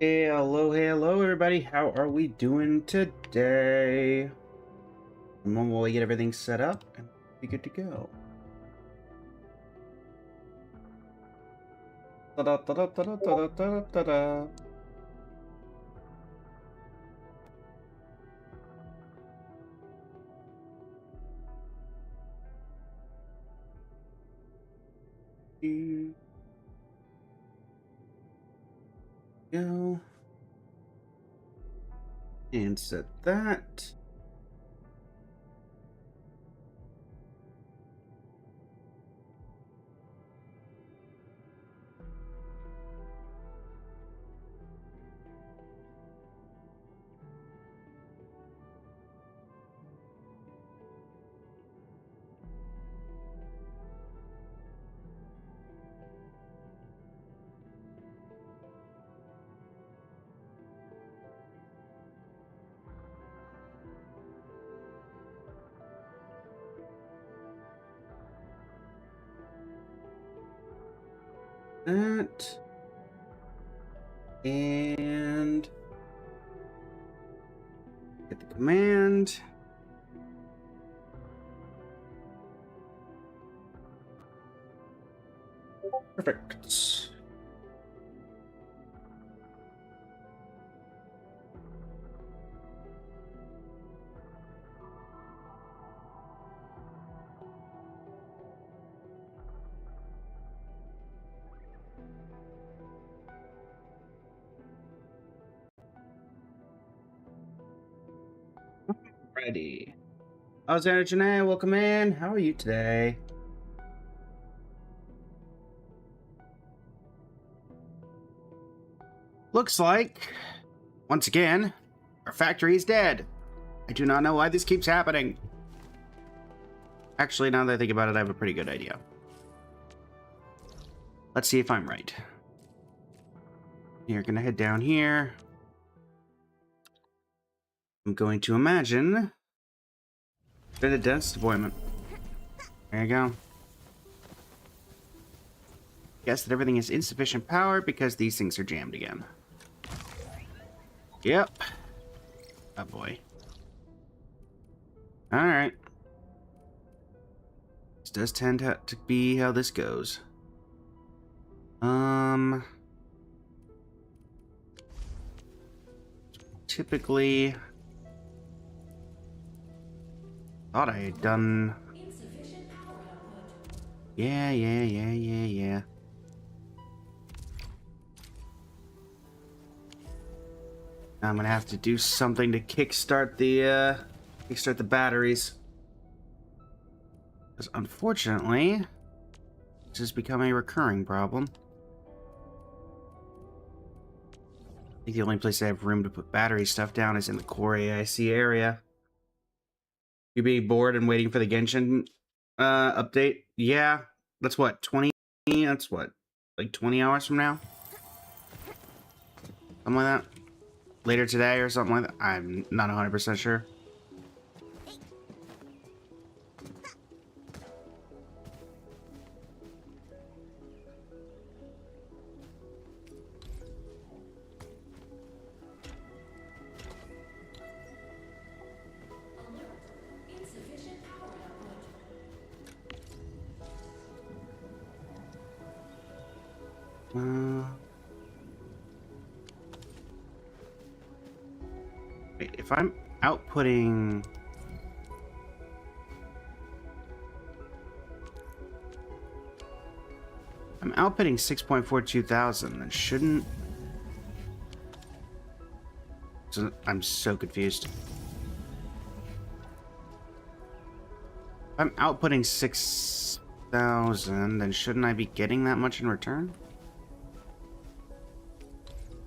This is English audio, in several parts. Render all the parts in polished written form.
Hey, hello, everybody. How are we doing today? While we get everything set up, and be good to go. Ta-da, ta-da, ta-da, ta-da, ta-da, ta-da. Go and set that. That. And get the command. Perfect. Ready. Alexander Janae, welcome in. How are you today? Looks like, once again, our factory is dead. I do not know why this keeps happening. Actually, now that I think about it, I have a pretty good idea. Let's see if I'm right. You're gonna head down here. I'm going to imagine been a dentist appointment. There you go. Guess that everything is insufficient power because these things are jammed again. Yep. Oh boy. Alright. This does tend to be how this goes. Typically thought I had done. Yeah. I'm gonna have to do something to kickstart the batteries. Because unfortunately, this has become a recurring problem. I think the only place I have room to put battery stuff down is in the core AIC area. You being bored and waiting for the Genshin update? Yeah. That's what, 20? That's what, like 20 hours from now? Something like that? Later today or something like that? I'm not 100% sure. Wait, if I'm outputting... I'm outputting 6.42 thousand, then shouldn't... So, I'm so confused. If I'm outputting 6,000, then shouldn't I be getting that much in return?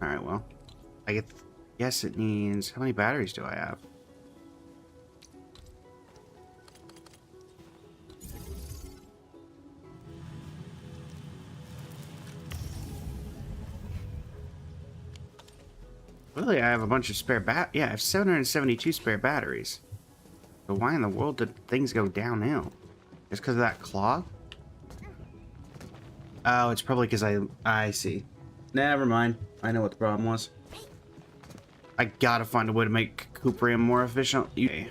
Alright, well. I guess it needs... How many batteries do I have? Really, I have a bunch of spare yeah, I have 772 spare batteries. So why in the world did things go downhill? Just because of that clog? Oh, it's probably because I see. Never mind. I know what the problem was. I gotta find a way to make Cuprium more efficient. Okay.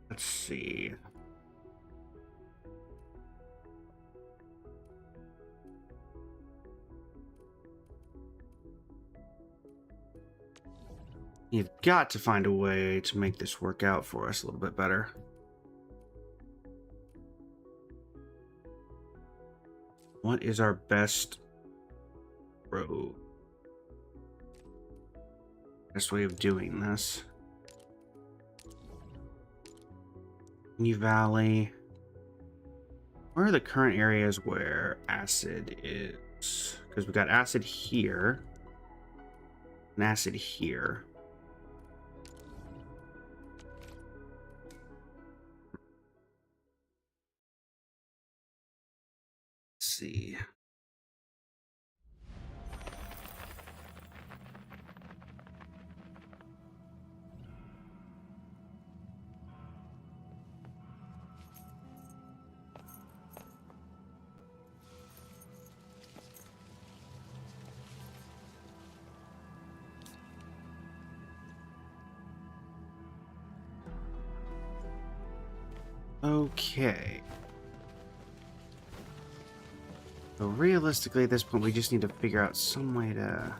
Let's see. You've got to find a way to make this work out for us a little bit better. What is our best road? Best way of doing this? New Valley. Where are the current areas where acid is? Because we got acid here and acid here. Let's see. Okay. So realistically, at this point, we just need to figure out some way to...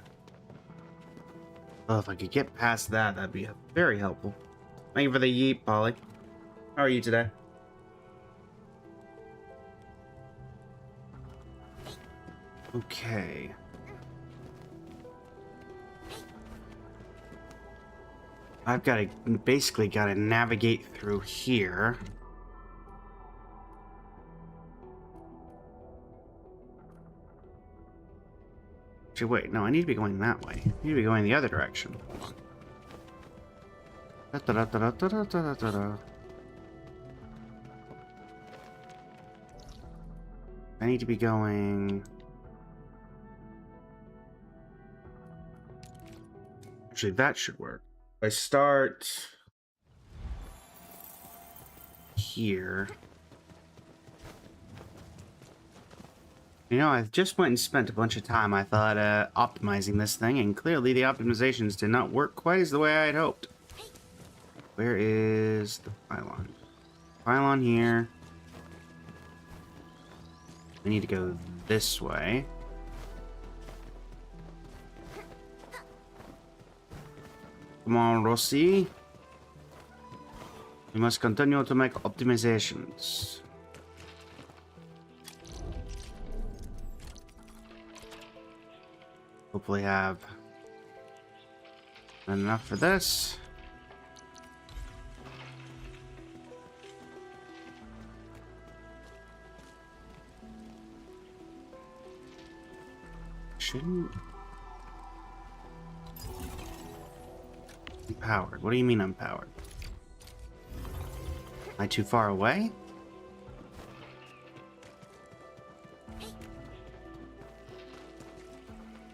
Oh, if I could get past that, that'd be very helpful. Thank you for the yeet, Polly. How are you today? Okay. I've got to basically navigate through here. Actually, wait, no, I need to be going that way. I need to be going the other direction. I need to be going... Actually, that should work. I start here. You know, I just went and spent a bunch of time, I thought, optimizing this thing, and clearly the optimizations did not work quite as the way I had hoped. Where is the pylon? Pylon here. I need to go this way. Come on, Rossi. We must continue to make optimizations. Hopefully have enough for this. Shouldn't... Empowered. What do you mean empowered? Am I too far away?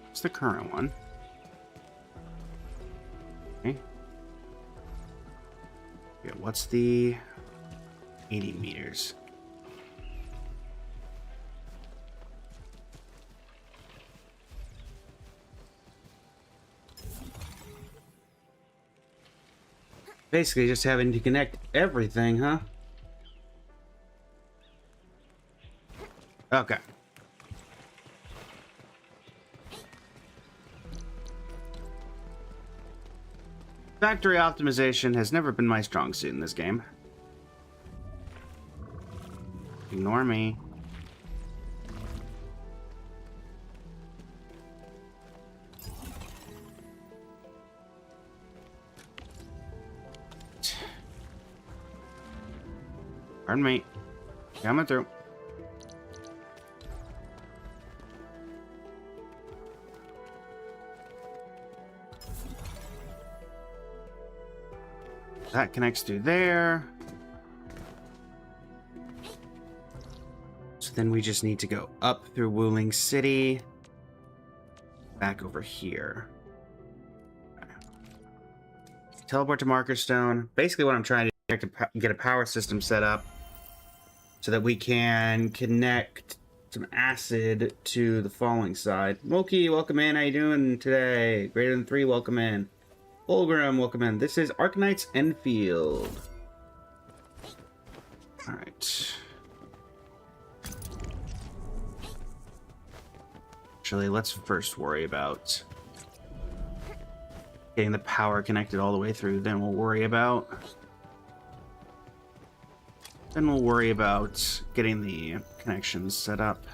What's the current one? Okay. Yeah, what's the 80 meters? Basically just having to connect everything, huh? Okay. Factory optimization has never been my strong suit in this game. Ignore me. Pardon me. Coming through. That connects through there. So then we just need to go up through Wuling City. Back over here. Teleport to Marker Stone. Basically what I'm trying to do is get a power system set up so that we can connect some acid to the falling side. Moki, welcome in. How you doing today? Greater than 3, welcome in. Fulgrim, welcome in. This is Arknights Enfield. All right. Actually, let's first worry about getting the power connected all the way through. Then we'll worry about getting the connections set up.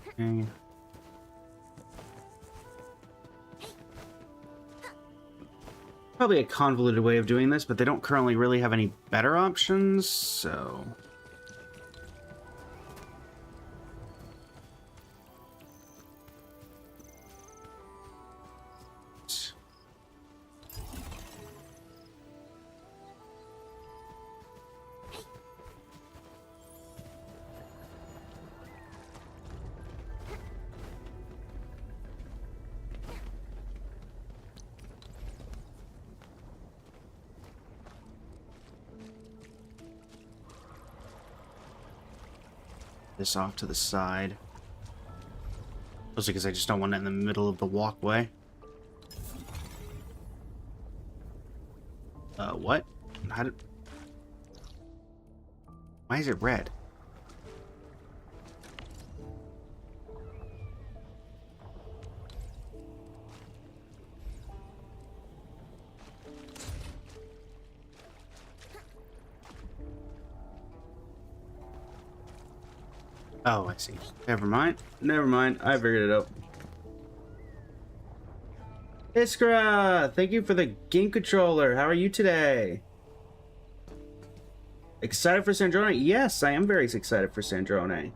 Okay. Probably a convoluted way of doing this, but they don't currently really have any better options, so... this off to the side. Mostly because I just don't want it in the middle of the walkway. What? How did... Why is it red? Oh, I see. Never mind. Never mind. I figured it out. Iskra, thank you for the game controller. How are you today? Excited for Sandrone? Yes, I am very excited for Sandrone.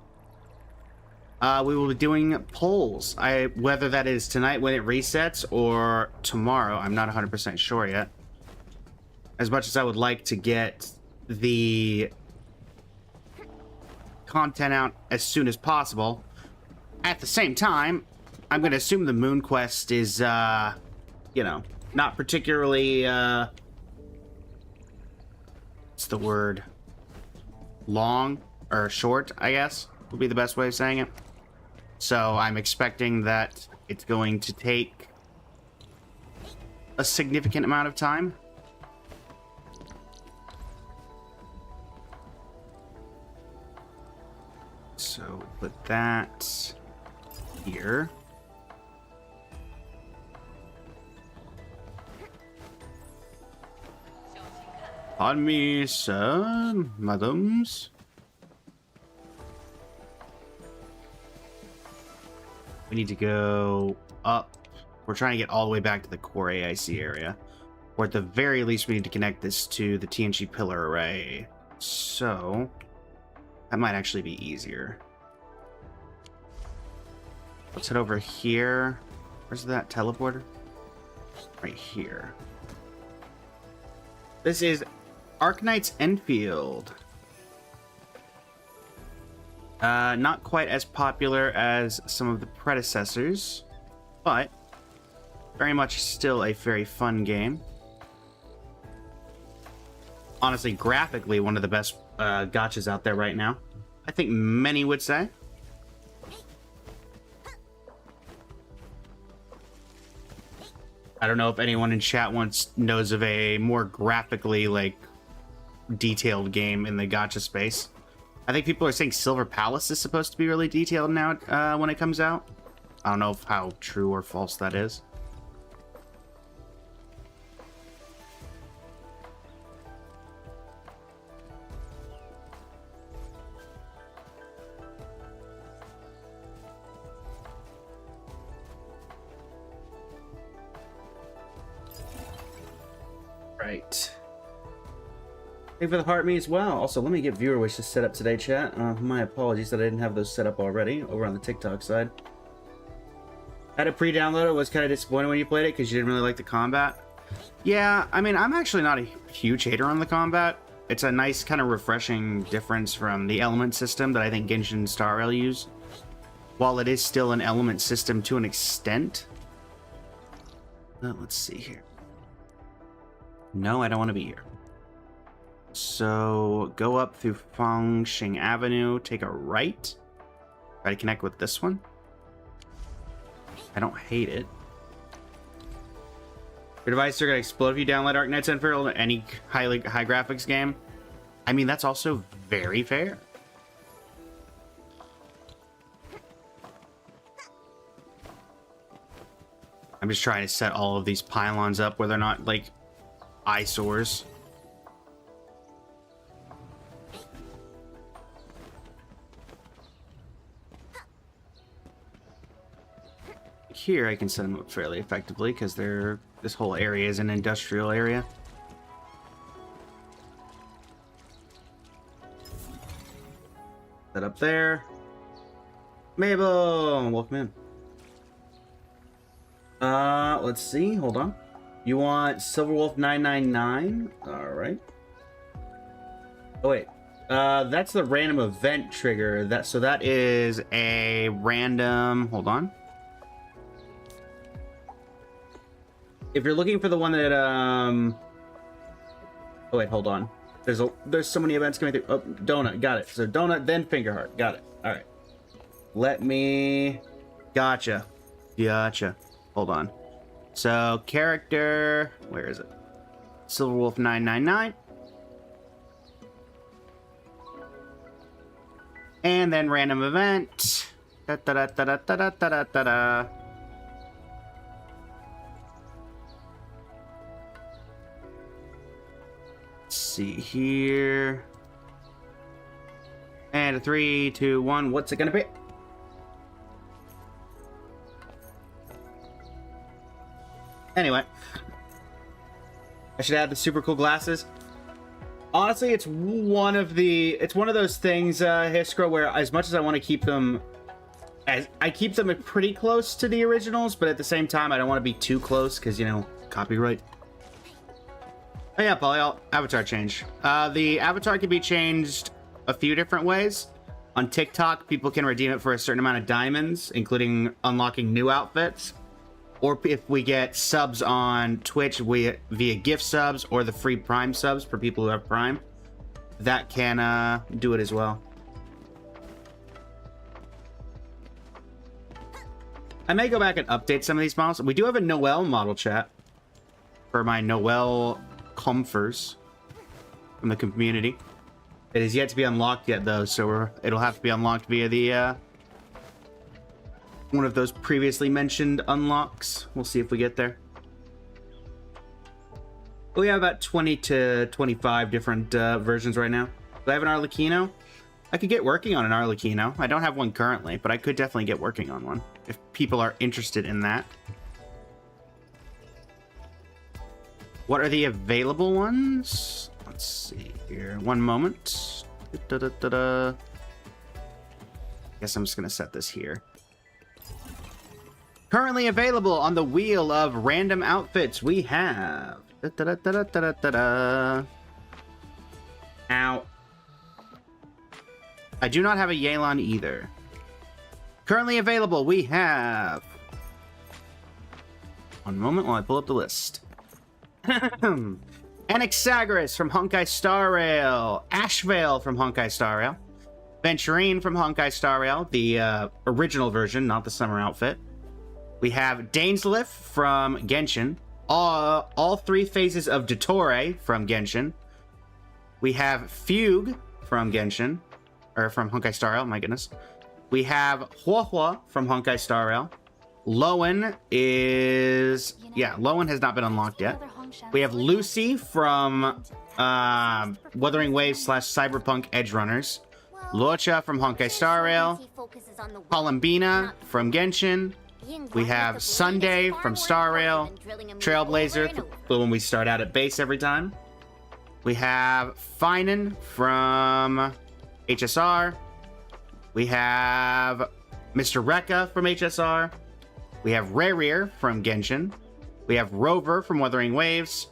We will be doing polls. Whether that is tonight when it resets or tomorrow, I'm not 100% sure yet. As much as I would like to get the content out as soon as possible, at the same time, I'm going to assume the Moon Quest is, you know, not particularly, what's the word? Long or short, I guess, would be the best way of saying it. So I'm expecting that it's going to take a significant amount of time. So put that here. Pardon me, sir, madams. We need to go up. We're trying to get all the way back to the core AIC area. Or at the very least, we need to connect this to the TNG pillar array. So that might actually be easier. Let's head over here. Where's that teleporter? Right here. This is Arknights Enfield. Not quite as popular as some of the predecessors, but very much still a very fun game. Honestly, graphically, one of the best gachas out there right now. I think many would say. I don't know if anyone in chat knows of a more graphically, like, detailed game in the gacha space. I think people are saying Silver Palace is supposed to be really detailed now when it comes out. I don't know how true or false that is. Right. Thank you for the heart me as well. Also, let me get viewer wishes set up today, chat. My apologies that I didn't have those set up already over on the TikTok side. Had a pre-download. It was kind of disappointed when you played it because you didn't really like the combat. Yeah, I mean, I'm actually not a huge hater on the combat. It's a nice kind of refreshing difference from the element system that I think Genshin Star Rail use. While it is still an element system to an extent. Let's see here. No, I don't want to be here. So go up through Fengxing Avenue, take a right. Try to connect with this one. I don't hate it. Your device are going to explode if you download Arc Knights Unfurled or any high graphics game. I mean, that's also very fair. I'm just trying to set all of these pylons up where they're not, like, eyesores. Here I can set them up fairly effectively because this whole area is an industrial area. Set up there. Mabel, welcome in. Let's see. Hold on. You want Silverwolf 999? All right. Oh wait. That's the random event trigger. That is a random. Hold on. If you're looking for the one that oh wait, hold on. There's so many events coming through. Oh, donut, got it. So donut, then Fingerheart, got it. All right. Let me. Gotcha. Hold on. So character, where is it? Silverwolf 999. And then random event. Da da da da da da da da da. See here, and a 3, 2, 1. What's it gonna be? Anyway, I should add the super cool glasses. Honestly, it's one of those things, Hiskra, where as much as I want to keep them, I keep them pretty close to the originals, but at the same time, I don't want to be too close because, you know, copyright. Oh yeah, Polly, avatar change. The avatar can be changed a few different ways. On TikTok, people can redeem it for a certain amount of diamonds, including unlocking new outfits. Or if we get subs on Twitch via gift subs or the free Prime subs for people who have Prime, that can do it as well. I may go back and update some of these models. We do have a Noelle model chat for my Noelle comfers from the community. It is yet to be unlocked yet, though, so it'll have to be unlocked via the one of those previously mentioned unlocks. We'll see if we get there. We have about 20 to 25 different versions right now. Do I have an Arlecchino? I could get working on an Arlecchino. I don't have one currently, but I could definitely get working on one if people are interested in that. What are the available ones? Let's see here. One moment. Guess I'm just going to set this here. Currently available on the wheel of random outfits, we have... Ow. I do not have a Yelan either. Currently available, we have... One moment while I pull up the list. Anaxagoras from Honkai Star Rail, Ashvale from Honkai Star Rail, Venturine from Honkai Star Rail, the original version, not the summer outfit. We have Dainsleif from Genshin, all three phases of Dottore from Genshin. We have Fugue from Genshin, or from Honkai Star Rail, my goodness. We have Huohua from Honkai Star Rail. Lowen is... Yeah, Lowen has not been unlocked yet. We have Lucy from Wuthering Waves / Cyberpunk Edgerunners. Luocha from Honkai Star Rail. Columbina from Genshin. We have Sunday from Star Rail. Trailblazer, the one we start out at base every time. We have Finan from HSR. We have Mr. Rekka from HSR. We have Rarier from Genshin. We have Rover from Wuthering Waves.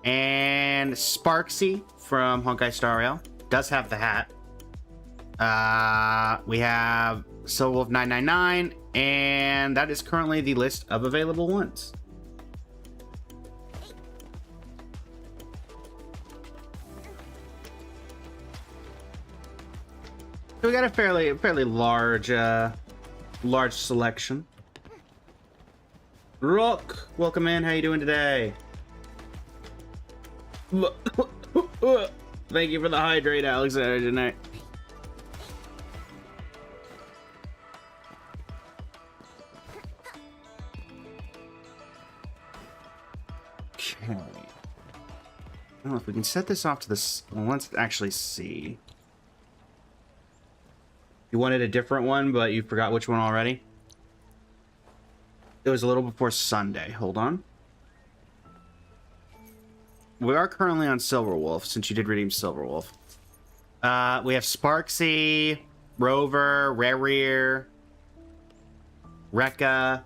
And Sparksy from Honkai Star Rail. Does have the hat. We have Silverwolf 999. And that is currently the list of available ones. So we got a fairly large large selection. Rook, welcome in. How you doing today? Thank you for the hydrate, Alexander, tonight. Okay. I don't know if we can set this off to this. Well, let's actually see. You wanted a different one, but you forgot which one already? It was a little before Sunday. Hold on. We are currently on Silverwolf, since you did redeem Silverwolf. We have Sparksy, Rover, Rerir, Rekka.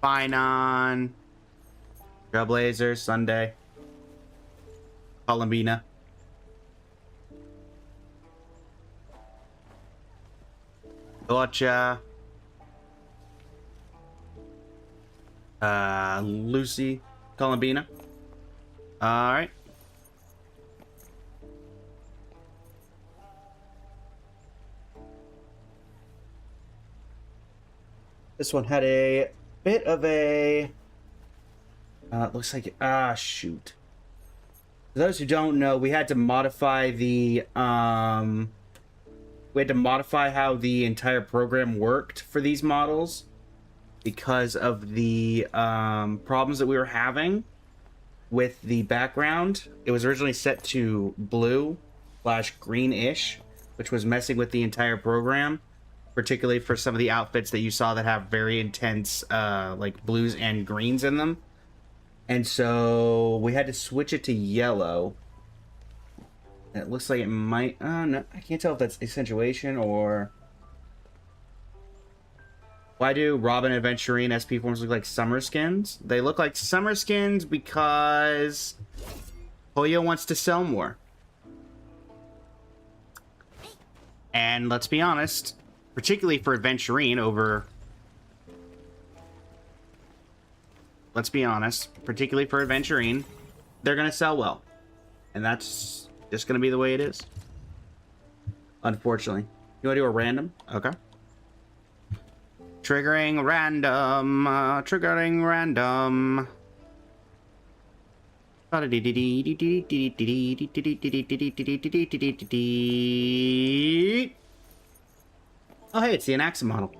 Finon, Trailblazer, Sunday, Columbina. Gotcha. Lucy, Columbina. All right. This one had a bit of a looks like shoot. For those who don't know, we had to modify the how the entire program worked for these models because of the problems that we were having with the background. It was originally set to blue/greenish, which was messing with the entire program, particularly for some of the outfits that you saw that have very intense like blues and greens in them. And so we had to switch it to yellow. And it looks like it might no, I can't tell if that's accentuation or why do Robin and Aventurine SP forms look like summer skins? They look like summer skins because Hoyo wants to sell more. And let's be honest, particularly for Aventurine over... Let's be honest, particularly for Aventurine, they're going to sell well. And that's just going to be the way it is. Unfortunately. You want to do a random? Okay. Triggering random. Triggering random. Oh, hey, it's the Anaxa model.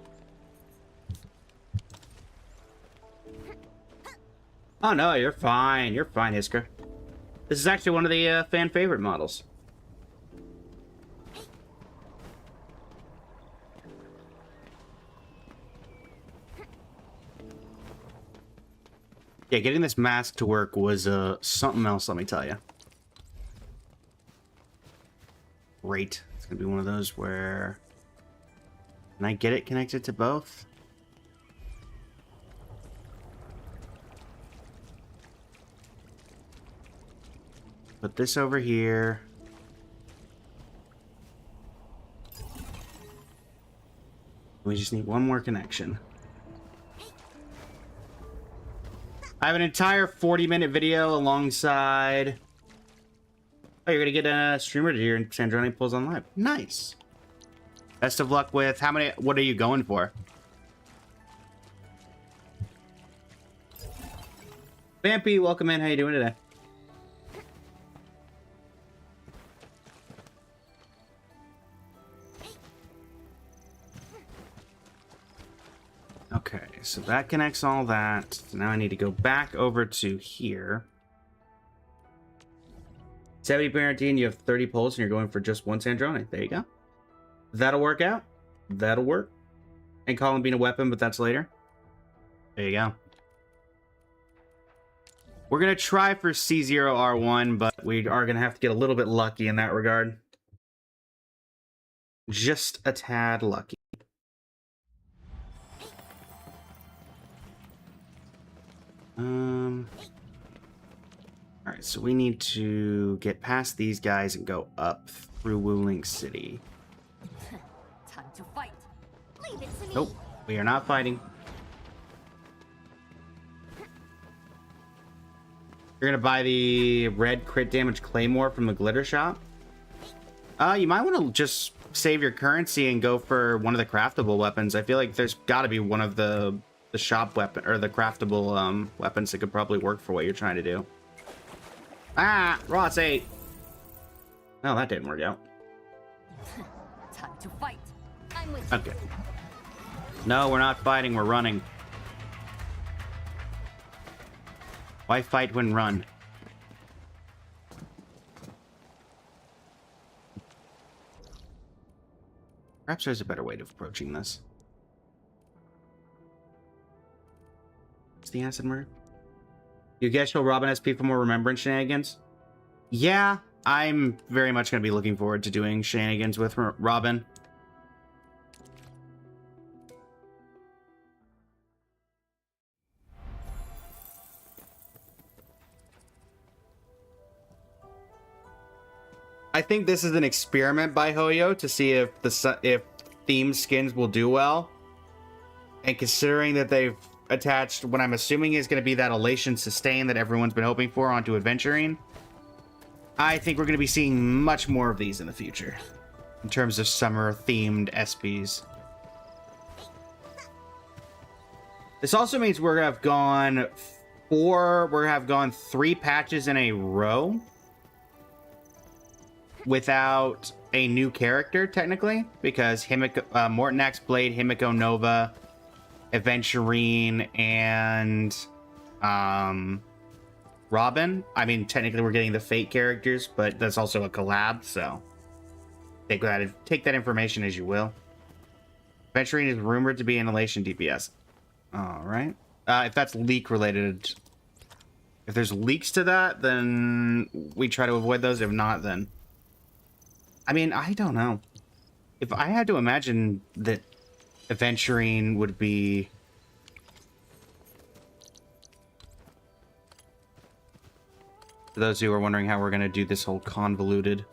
Oh, no, you're fine. You're fine, Iskra. This is actually one of the fan favorite models. Yeah, getting this mask to work was something else, let me tell you. Great. It's going to be one of those where... Can I get it connected to both? Put this over here. We just need one more connection. I have an entire 40-minute video alongside... Oh, you're gonna get a streamer here and Sandroni pulls on live. Nice. Best of luck with how many... What are you going for? Vampy, welcome in. How you doing today? Okay, so that connects all that. So now I need to go back over to here. 70 Barantine, you have 30 pulls, and you're going for just one Sandroni. There you go. That'll work out. That'll work. And Colin being a weapon, but that's later. There you go. We're going to try for C0R1, but we are going to have to get a little bit lucky in that regard. Just a tad lucky. Alright, so we need to get past these guys and go up through Wuling City. Time to fight. Leave it to me. Nope, we are not fighting. You're gonna buy the red crit damage claymore from the glitter shop. You might want to just save your currency and go for one of the craftable weapons. I feel like there's got to be one of the shop weapon or the craftable weapons that could probably work for what you're trying to do. Ah, Ross 8. No, that didn't work out. Time to fight. I'm with you. Okay. No, we're not fighting. We're running. Why fight when run? Perhaps there's a better way of approaching this. What's the acid murder? You guess you'll Robin SP for more remembrance shenanigans? Yeah, I'm very much going to be looking forward to doing shenanigans with Robin. I think this is an experiment by Hoyo to see if theme skins will do well. And considering that they've attached what I'm assuming is going to be that Elation Sustain that everyone's been hoping for onto Adventuring, I think we're going to be seeing much more of these in the future in terms of summer-themed SPs. This also means we're going to have gone 3 patches in a row without a new character, technically, because Mortonax Blade, Himiko Nova, Aventurine, and Robin. I mean, technically we're getting the Fate characters, but that's also a collab, so take that information as you will. Aventurine is rumored to be an Elation DPS. All right. If that's leak related, if there's leaks to that, then we try to avoid those. If not, then I mean, I don't know. If I had to imagine that Aventurine would be... For those who are wondering how we're going to do this whole convoluted...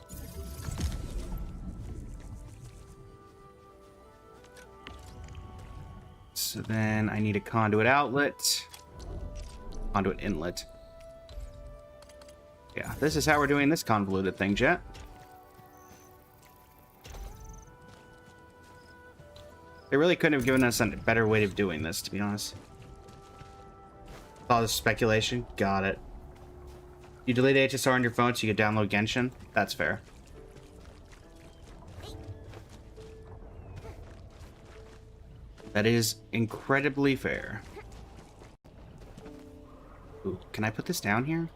So then I need a conduit outlet. Conduit inlet. Yeah, this is how we're doing this convoluted thing, Jet. They really couldn't have given us a better way of doing this, to be honest. All this speculation. Got it. You delete HSR on your phone so you can download Genshin? That's fair. That is incredibly fair. Ooh, can I put this down here?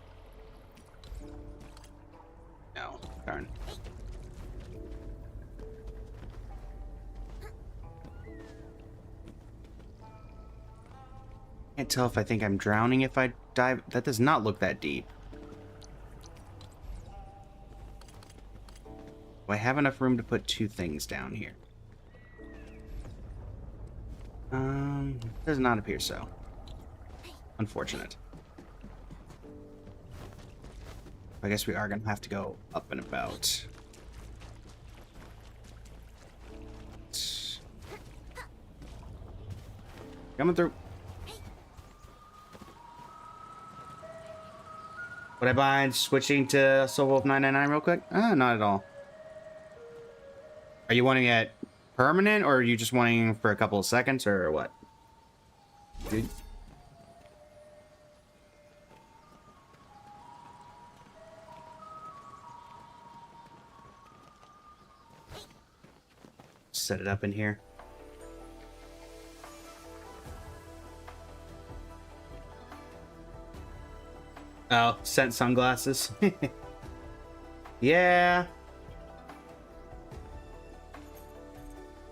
No. Darn. Can't tell if I think I'm drowning if I dive. That does not look that deep. Do I have enough room to put 2 things down here? Does not appear so. Unfortunate. I guess we are gonna have to go up and about. Coming through. Would I mind switching to Soul Wolf 999 real quick? Not at all. Are you wanting it permanent, or are you just wanting for a couple of seconds, or what? Dude. Set it up in here. Oh, scent sunglasses. Yeah.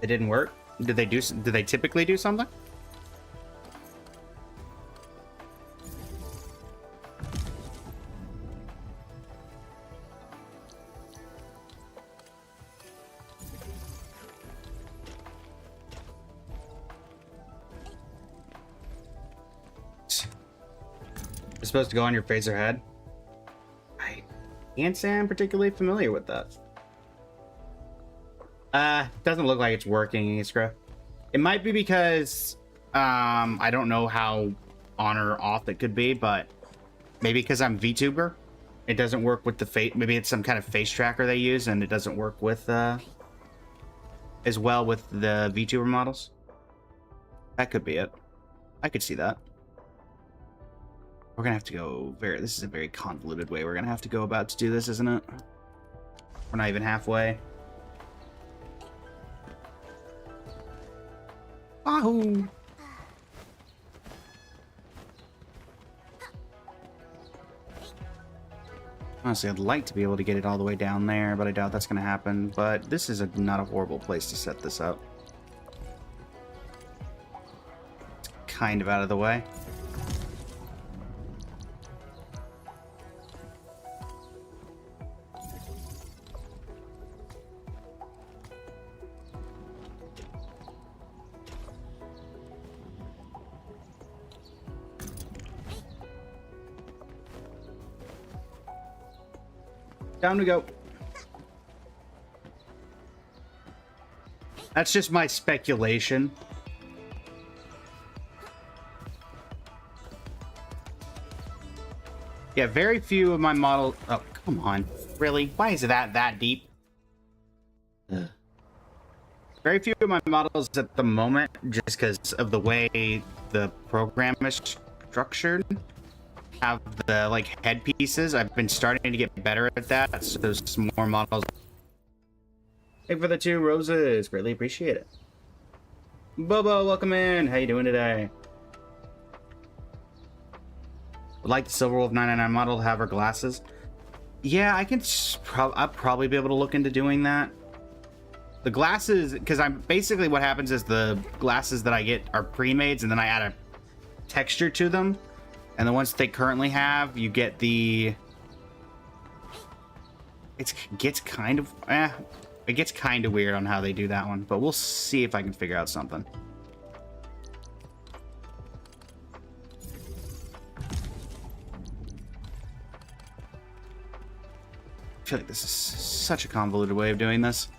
It didn't work. Did they typically do something? It's supposed to go on your face or head. I can't say I'm particularly familiar with that. Doesn't look like it's working, Iskra. It might be because I don't know how on or off it could be, but Maybe because I'm VTuber, it doesn't work with the face. Maybe it's some kind of face tracker they use, and it doesn't work with as well with the VTuber models. That could be it. I could see that. We're gonna have to go very. This is a very convoluted way we're gonna have to go about to do this, isn't it? We're not even halfway. Wahoo! Honestly, I'd like to be able to get it all the way down there, but I doubt that's going to happen. But this is not a horrible place to set this up. It's kind of out of the way. Down we go. That's just my speculation. Yeah, very few of my models... Oh, come on. Really? Why is that deep? Ugh. Very few of my models at the moment, just because of the way the program is structured, have the like headpieces. I've been starting to get better at that, so there's some more models. Thank you for the 2 roses, greatly appreciate it. Bobo, welcome in. How you doing today? Would like the Silverwolf 999 model to have her glasses. Yeah, I can. I'll probably be able to look into doing that. The glasses, because I'm basically what happens is the glasses that I get are pre-mades, and then I add a texture to them. And the ones they currently have, you get the... It gets kind of... it gets kind of weird on how they do that one. But we'll see if I can figure out something. I feel like this is such a convoluted way of doing this.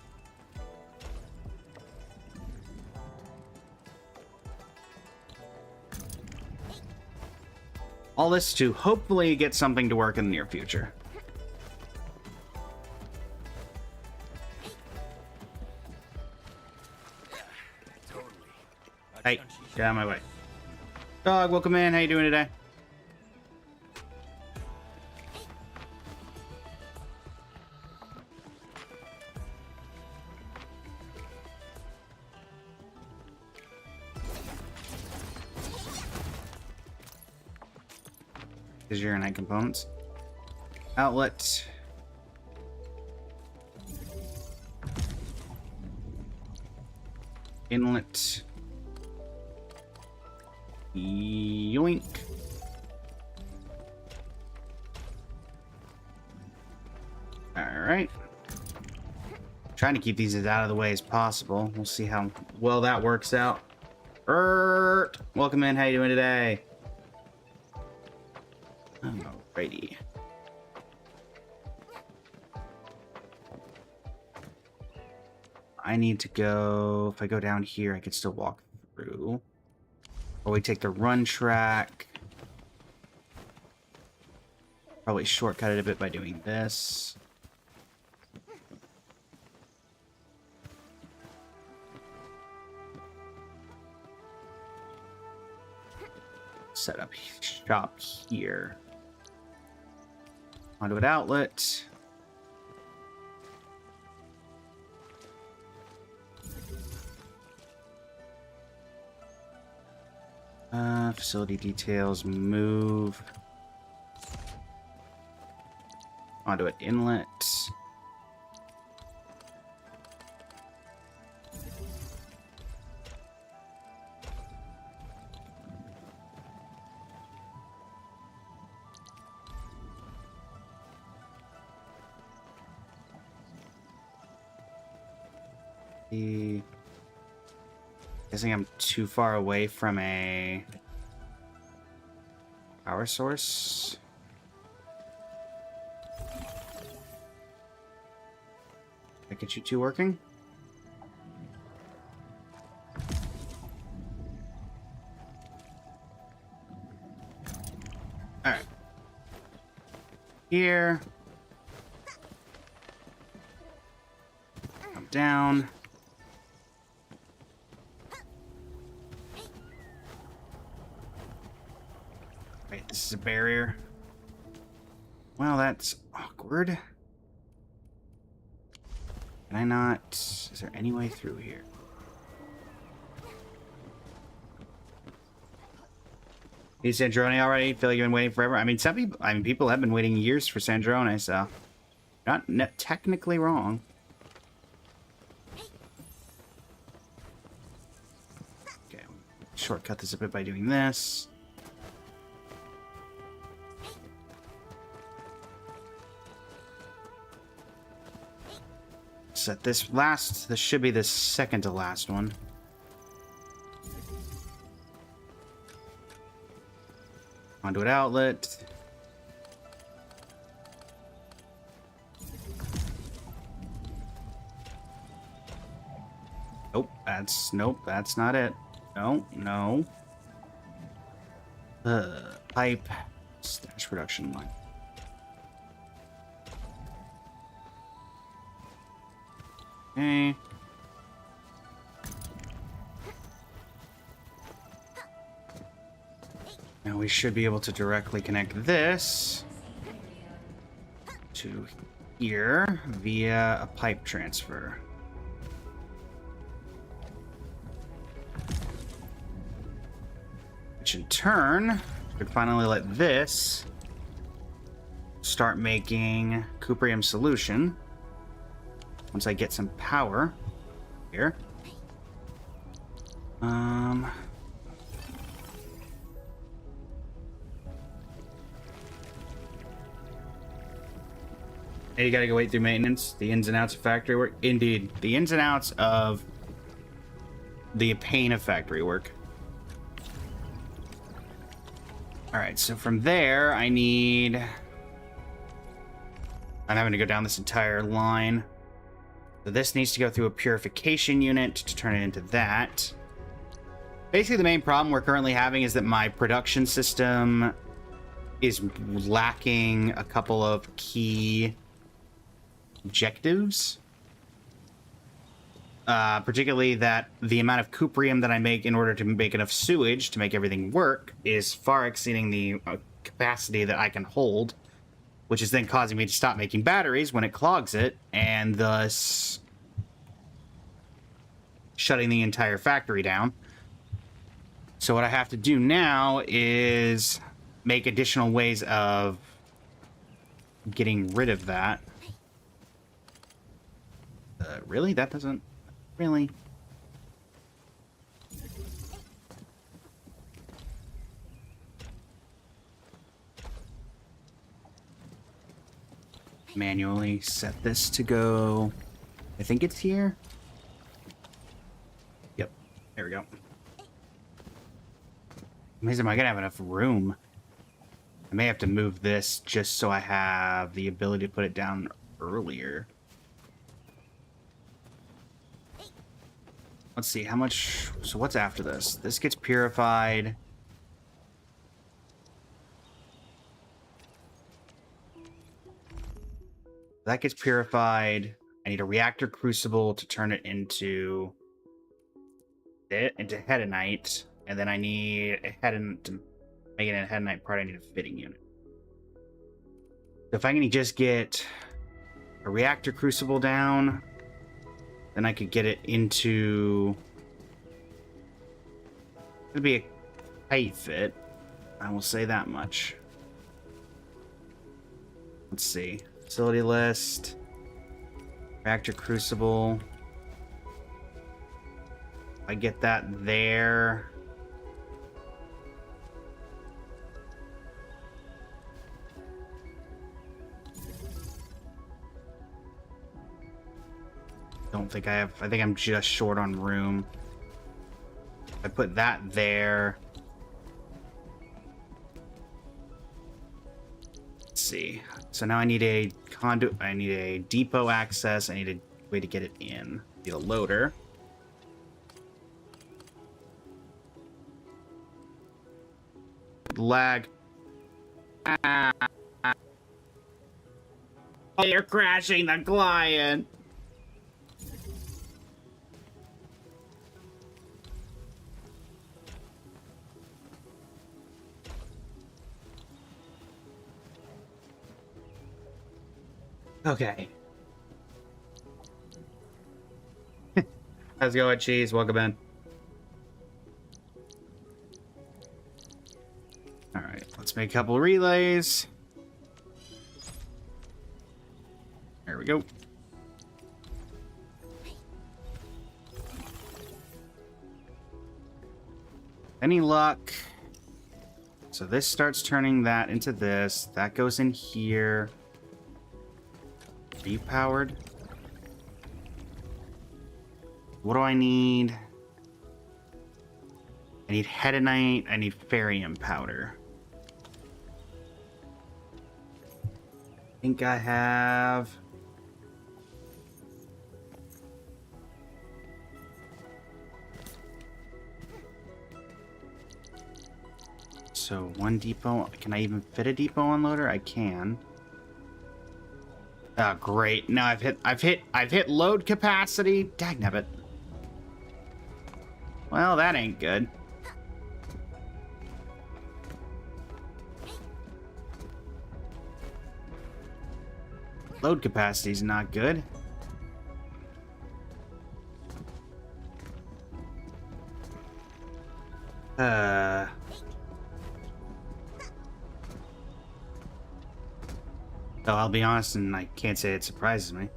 All this to hopefully get something to work in the near future. Hey, get out of my way. Dog, welcome in. How you doing today? Uranite components. Outlet. Inlet. Yoink. Alright. Trying to keep these as out of the way as possible. We'll see how well that works out. Welcome in. How you doing today? Alrighty. I need to go... If I go down here, I can still walk through. Or we take the run track. Probably shortcut it a bit by doing this. Set up shop here. Conduit outlet. Facility details, move. Conduit inlet. Guessing I'm too far away from a power source. Did I get you two working? Alright. here. Come down. Wait, this is a barrier. Well, that's awkward. Can I not... Is there any way through here? Is Sandrone already? Feel like you've been waiting forever? I mean, some people... I mean, people have been waiting years for Sandrone, so... Not technically wrong. Okay, shortcut this a bit by doing this. Set this last. This should be the second to last one. Conduit outlet. Nope, that's not it. No. Pipe stash production line. Okay. Now we should be able to directly connect this to here via a pipe transfer. Which in turn could finally let this start making cuprium solution. Once I get some power here. And you gotta go wait through maintenance, the ins and outs of factory work. Indeed, the ins and outs of the pain of factory work. Alright, so from there, I'm having to go down this entire line. So this needs to go through a purification unit to turn it into that. Basically, the main problem we're currently having is that my production system is lacking a couple of key objectives. Particularly that the amount of cuprium that I make in order to make enough sewage to make everything work is far exceeding the capacity that I can hold, which is then causing me to stop making batteries when it clogs it, and thus shutting the entire factory down. So what I have to do now is make additional ways of getting rid of that. Really? That doesn't... Really? Manually set this to go. I think it's here. Yep. There we go. Amazing, am I gonna have enough room? I may have to move this just so I have the ability to put it down earlier. Let's see, how much... So what's after this? This gets purified. That gets purified. I need a reactor crucible to turn it into hedonite. And then I need a hedonite to make it a hedonite part. I need a fitting unit. So if I can just get a reactor crucible down, then I could get it into... It'd be a tight fit. I will say that much. Let's see. Facility list. Reactor crucible. I get that there. Don't think I have... I think I'm just short on room. I put that there. Let's see. So now I need a conduit. I need a depot access. I need a way to get it in. I need a loader. Lag. Oh, you're crashing the client. Okay. How's it going, Cheese? Welcome in. All right, let's make a couple of relays. There we go. Any luck? So this starts turning that into this. That goes in here. Repowered. What do I need? I need hedonite. I need ferium powder. I think I have... So one depot. Can I even fit a depot unloader? I can. Oh, great. Now I've hit load capacity. Dagnabbit. Well, that ain't good. Load capacity's not good. So I'll be honest, and I can't say it surprises me.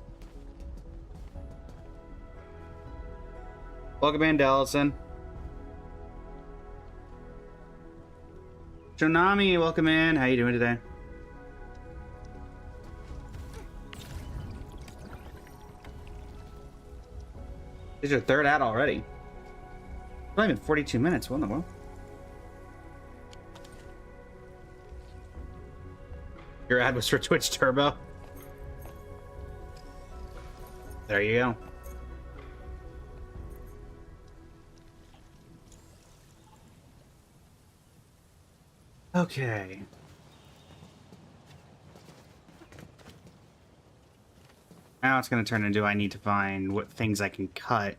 Welcome in, Dallison. Jonami, welcome in. How you doing today? This is your third ad already. It's only been 42 minutes. What in the world? Your ad was for Twitch Turbo. There you go. Okay. Now it's going to turn into I need to find what things I can cut.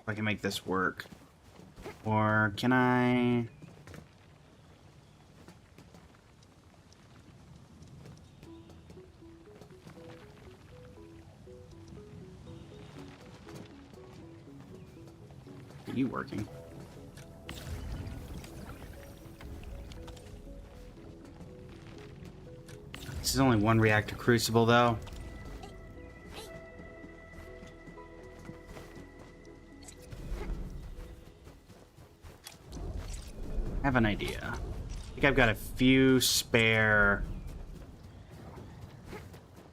If I can make this work. Or can I... Are you working? This is only one reactor crucible, though. I have an idea. I think I've got a few spare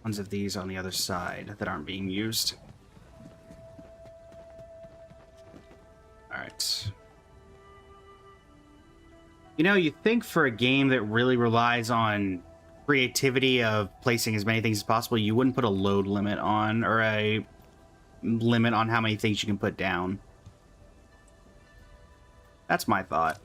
ones of these on the other side that aren't being used. Alright. You know, you think for a game that really relies on creativity of placing as many things as possible, you wouldn't put a load limit on, or a limit on how many things you can put down. That's my thought.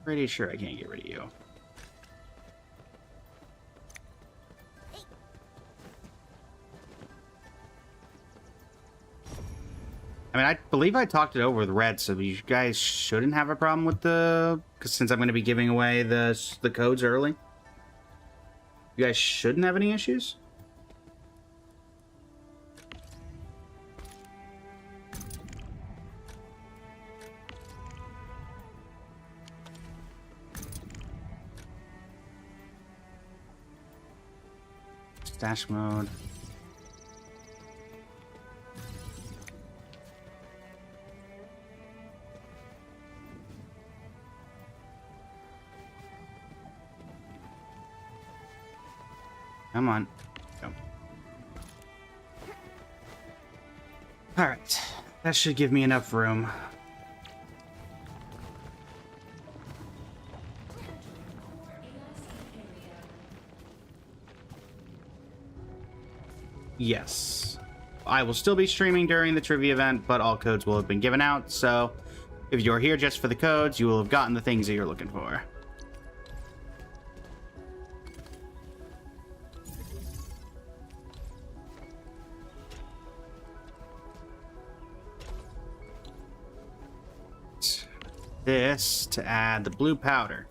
Pretty sure I can't get rid of you. I mean, I believe I talked it over with Red, so you guys shouldn't have a problem with the... Because since I'm going to be giving away the codes early. You guys shouldn't have any issues? Stash mode. Come on. Go. Alright. That should give me enough room. Yes. I will still be streaming during the trivia event, but all codes will have been given out. So if you're here just for the codes, you will have gotten the things that you're looking for. This to add the blue powder.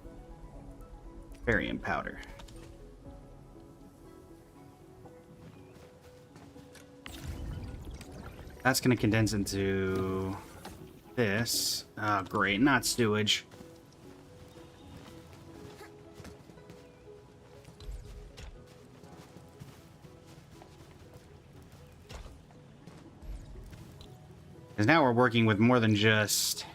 Barium powder. That's going to condense into this. Oh, great. Not sewage. Because now we're working with more than just...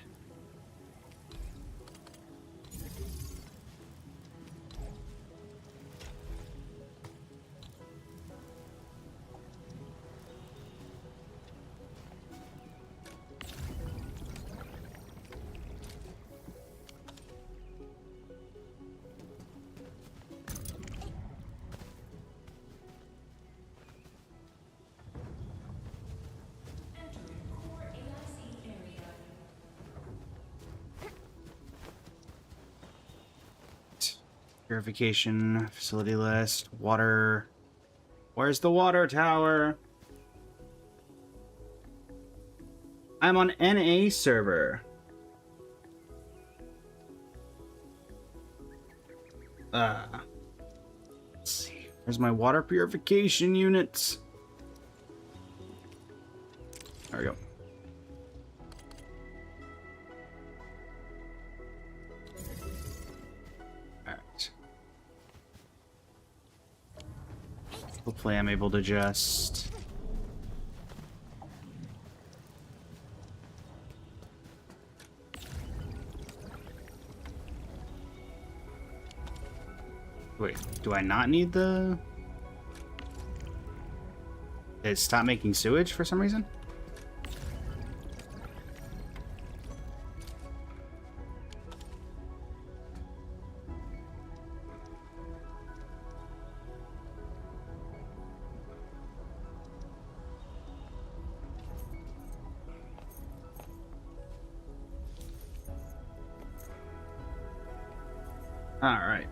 Purification facility list. Water. Where's the water tower? I'm on NA server. Let's see. Where's my water purification units? There we go. Hopefully I'm able to just... Wait, do I not need the... Did it stop making sewage for some reason? All right.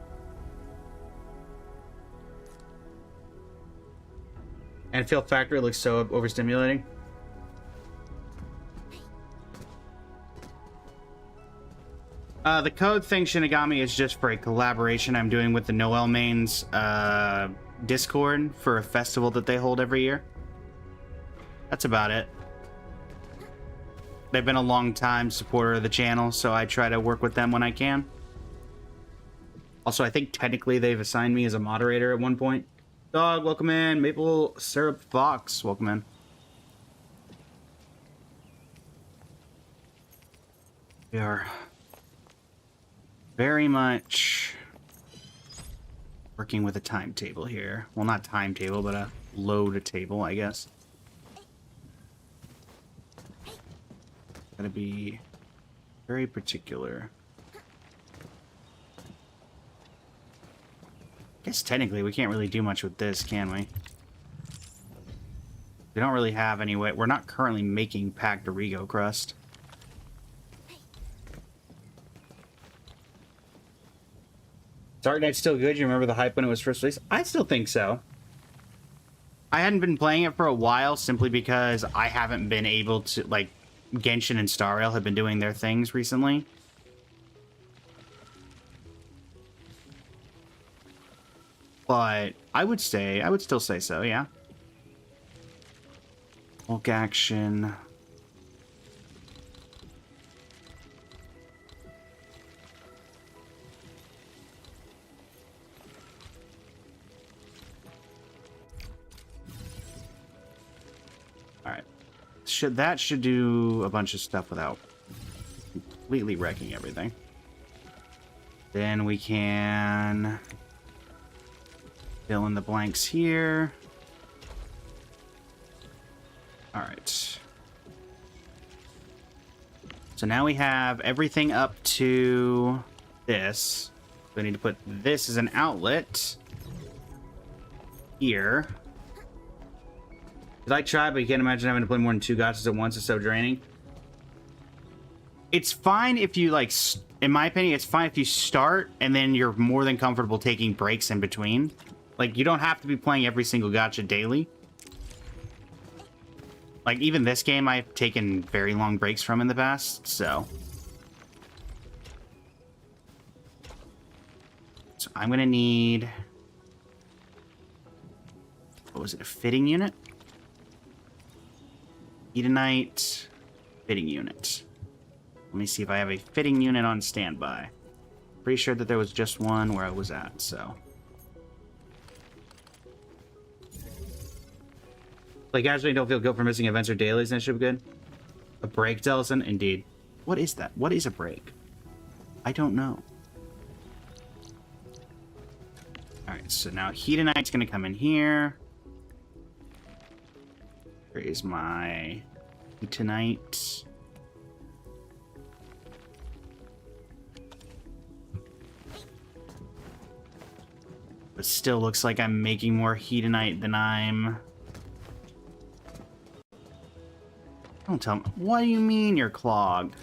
Anfield Factory looks so overstimulating. The code thing, Shinigami, is just for a collaboration I'm doing with the Noel Mains Discord for a festival that they hold every year. That's about it. They've been a long time supporter of the channel, so I try to work with them when I can. Also, I think technically they've assigned me as a moderator at one point. Dog, welcome in. Maple Syrup Fox, welcome in. We are very much working with a timetable here. Well, not timetable, but a load table, I guess. Gotta be very particular. I guess technically we can't really do much with this, can we? We don't really have any way. We're not currently making packed Origo crust. Dark Knight's still good. You remember the hype when it was first released? I still think so. I hadn't been playing it for a while simply because I haven't been able to, like, Genshin and Star Rail have been doing their things recently. But I would still say so, yeah. Bulk action. Alright. That should do a bunch of stuff without completely wrecking everything. Then we can fill in the blanks here. All right. So now we have everything up to this. So we need to put this as an outlet here. I tried, but you can't imagine having to play more than 2 gachas at once. It's so draining. It's fine if you, like, in my opinion, it's fine if you start and then you're more than comfortable taking breaks in between. Like, you don't have to be playing every single gacha daily. Like, even this game I've taken very long breaks from in the past, so... So I'm gonna need... What was it, a fitting unit? Edenite fitting unit. Let me see if I have a fitting unit on standby. Pretty sure that there was just one where I was at, so... Like, actually don't feel guilt for missing events or dailies, and it should be good. A break, Delson? Indeed. What is that? What is a break? I don't know. Alright, so now Hedonite's gonna come in here. Where is my Hedonite? But still looks like I'm making more Hedonite than I'm... Don't tell me. What do you mean you're clogged?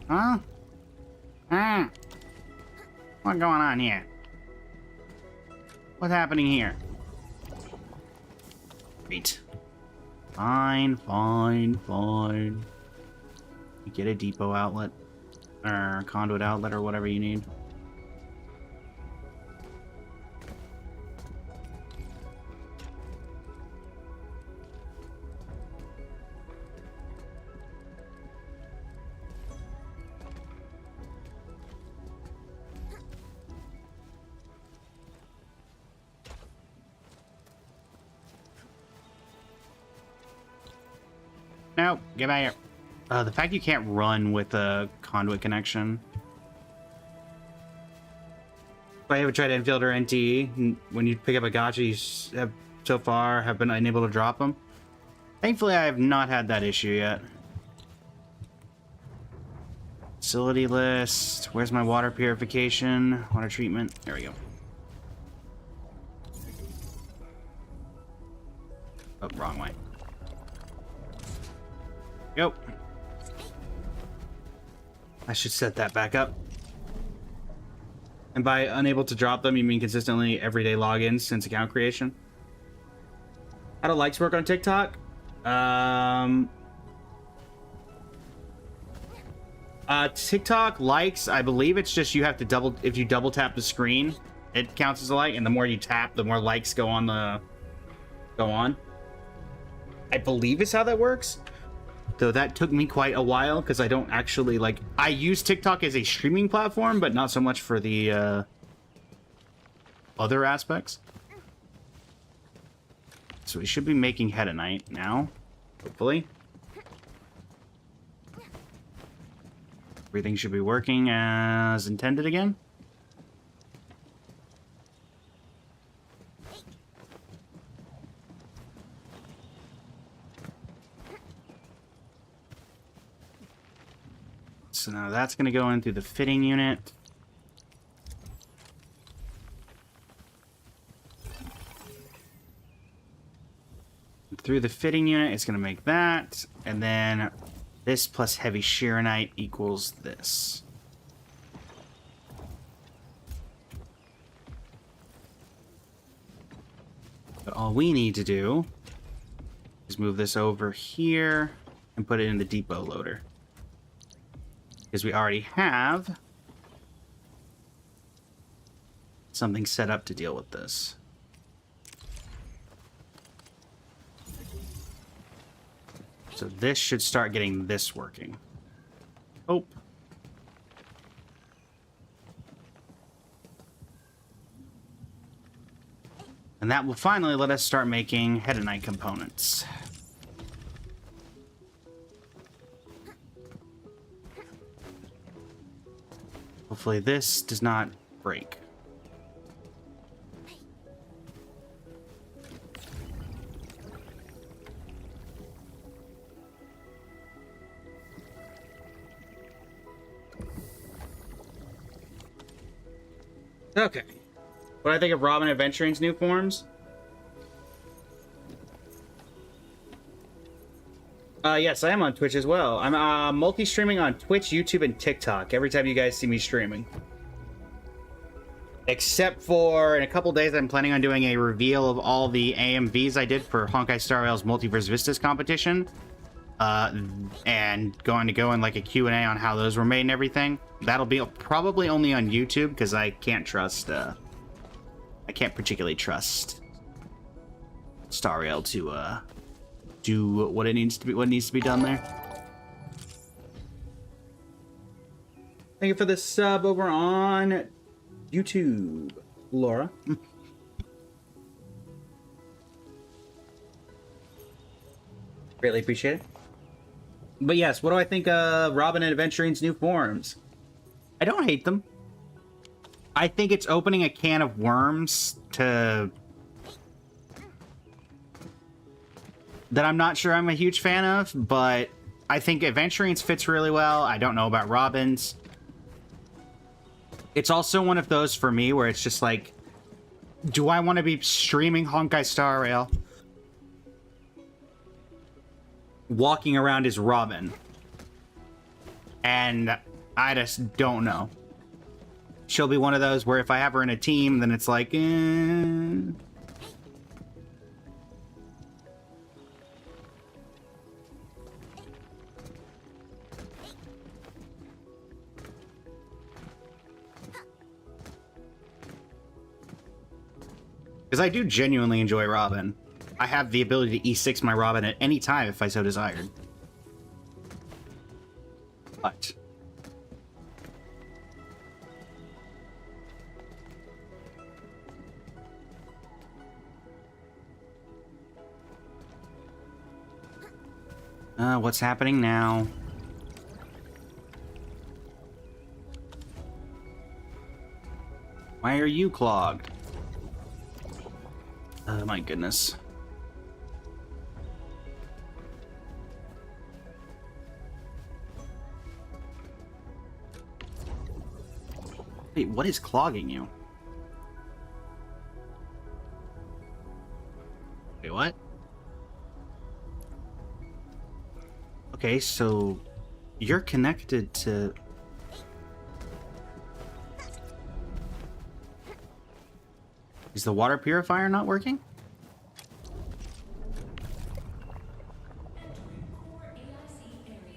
Huh? Huh? What's going on here? What's happening here? Great. Fine, fine, fine. You get a depot outlet. Or conduit outlet or whatever you need. Nope, get back here. The fact you can't run with a conduit connection. If I ever tried Enfield or NTE, when you pick up a gacha, you have so far have been unable to drop them. Thankfully, I have not had that issue yet. Facility list. Where's my water purification? Water treatment. There we go. Oh, wrong way. Go. I should set that back up. And by unable to drop them, you mean consistently everyday logins since account creation? How do likes work on TikTok? TikTok likes, I believe it's just you have to if you double tap the screen, it counts as a like, and the more you tap, the more likes go on. I believe is how that works. Though that took me quite a while because I don't actually like... I use TikTok as a streaming platform, but not so much for the other aspects. So we should be making Hedonite now, hopefully. Everything should be working as intended again. So now that's going to go in through the fitting unit. Through the fitting unit, it's going to make that. And then this plus heavy Sheeranite equals this. But all we need to do is move this over here and put it in the depot loader. Because we already have something set up to deal with this. So this should start getting this working. Oh. And that will finally let us start making Hedonite components. Hopefully this does not break. Okay. What do I think of Robin Adventuring's new forms? Yes, I am on Twitch as well. I'm multi-streaming on Twitch, YouTube, and TikTok every time you guys see me streaming. Except for in a couple days, I'm planning on doing a reveal of all the AMVs I did for Honkai Star Rail's Multiverse Vistas competition. And going to go in like a Q&A on how those were made and everything. That'll be probably only on YouTube because I can't trust, I can't particularly trust Star Rail to, do what needs to be done there. Thank you for the sub over on YouTube, Laura. Greatly appreciate it. But yes, what do I think of Robin and Adventurine's new forms? I don't hate them. I think it's opening a can of worms to... that I'm not sure I'm a huge fan of, but I think Adventurine's fits really well. I don't know about Robin's. It's also one of those for me where it's just like, do I want to be streaming Honkai Star Rail walking around as Robin? And I just don't know. She'll be one of those where if I have her in a team, then it's like, Because I do genuinely enjoy Robin. I have the ability to E6 my Robin at any time if I so desired. But... what's happening now? Why are you clogged? Oh my goodness. Wait, what is clogging you? Wait, what? Okay, so you're connected to... Is the water purifier not working?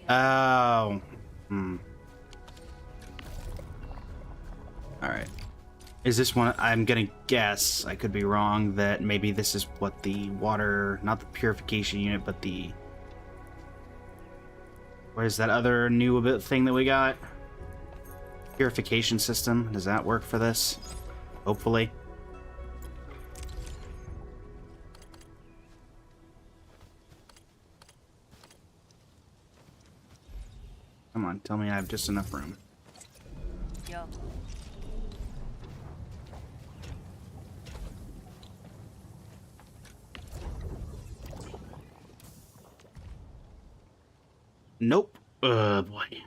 Oh. Alright. Is this one... I'm gonna guess, I could be wrong, that maybe this is what the water... Not the purification unit, but the... Where's that other new thing that we got? Purification system. Does that work for this? Hopefully. Come on, tell me I have just enough room. Yo. Nope. Boy.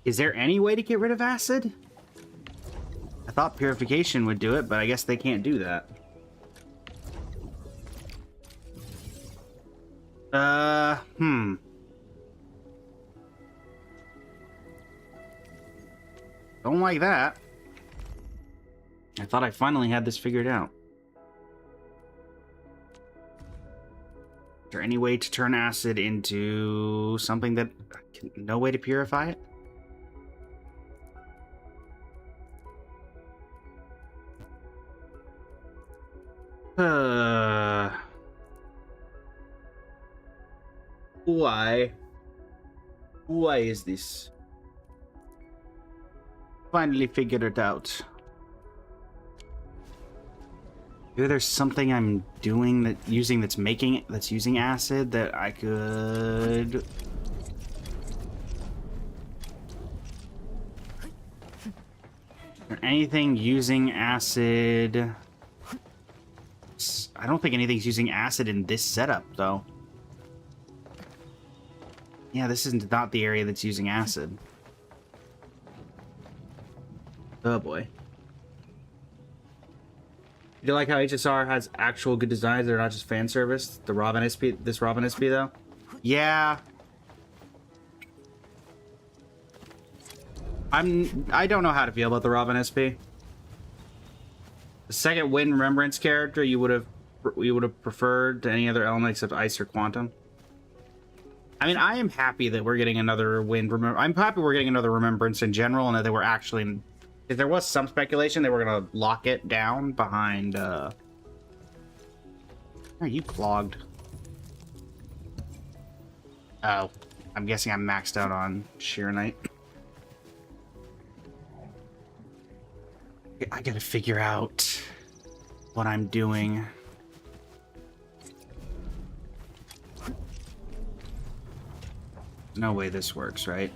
Is there any way to get rid of acid? I thought purification would do it, but I guess they can't do that. Don't like that. I thought I finally had this figured out. Is there any way to turn acid into something that... No way to purify it? Why? Why is this? Finally figured it out. Maybe there's something I'm doing that's using acid that I could... Or anything using acid... I don't think anything's using acid in this setup, though. Yeah, this is not the area that's using acid. Oh boy. Do you like how HSR has actual good designs? They're not just fan service. The Robin SP, this Robin SP though. Yeah. I don't know how to feel about the Robin SP. The second Wind Remembrance character you would have preferred to any other element except Ice or Quantum. I mean, I am happy that we're getting another I'm happy we're getting another Remembrance in general, and that they were actually. If there was some speculation, they were gonna lock it down behind. Are you clogged? Oh, I'm guessing I'm maxed out on Sheer Knight. I gotta figure out what I'm doing. No way this works, right?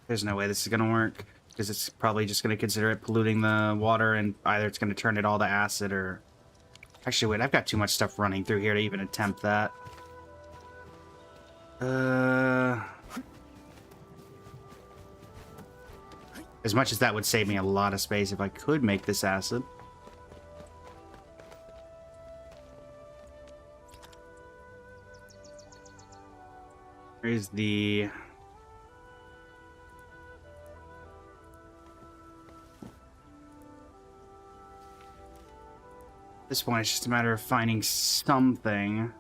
There's no way this is gonna work, because it's probably just gonna consider it polluting the water, and either it's gonna turn it all to acid or... Actually, wait, I've got too much stuff running through here to even attempt that. As much as that would save me a lot of space if I could make this acid. Here's the... At this point, it's just a matter of finding something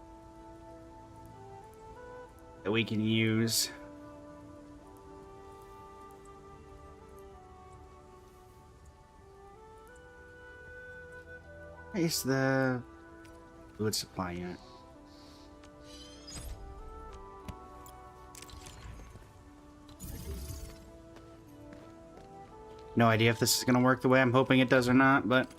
that we can use. Where's the fluid supply unit? No idea if this is going to work the way I'm hoping it does or not, but...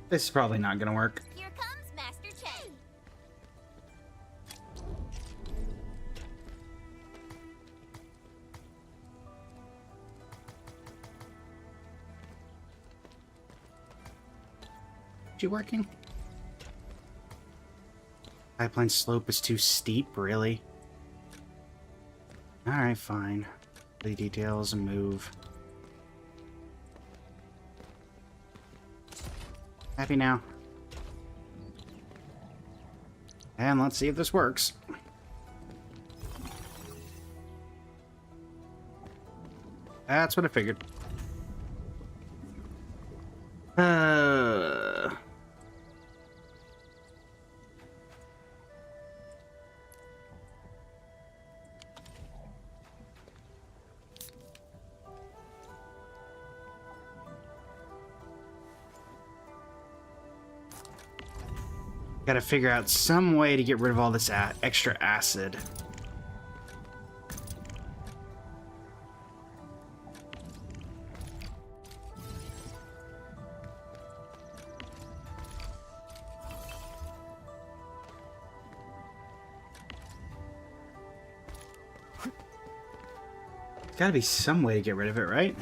This is probably not going to work. Here comes Master Chen. Is she working? Pipeline slope is too steep, really? Alright, fine. The details and move. Happy now. And let's see if this works. That's what I figured. Gotta figure out some way to get rid of all this extra acid. There's gotta be some way to get rid of it, right?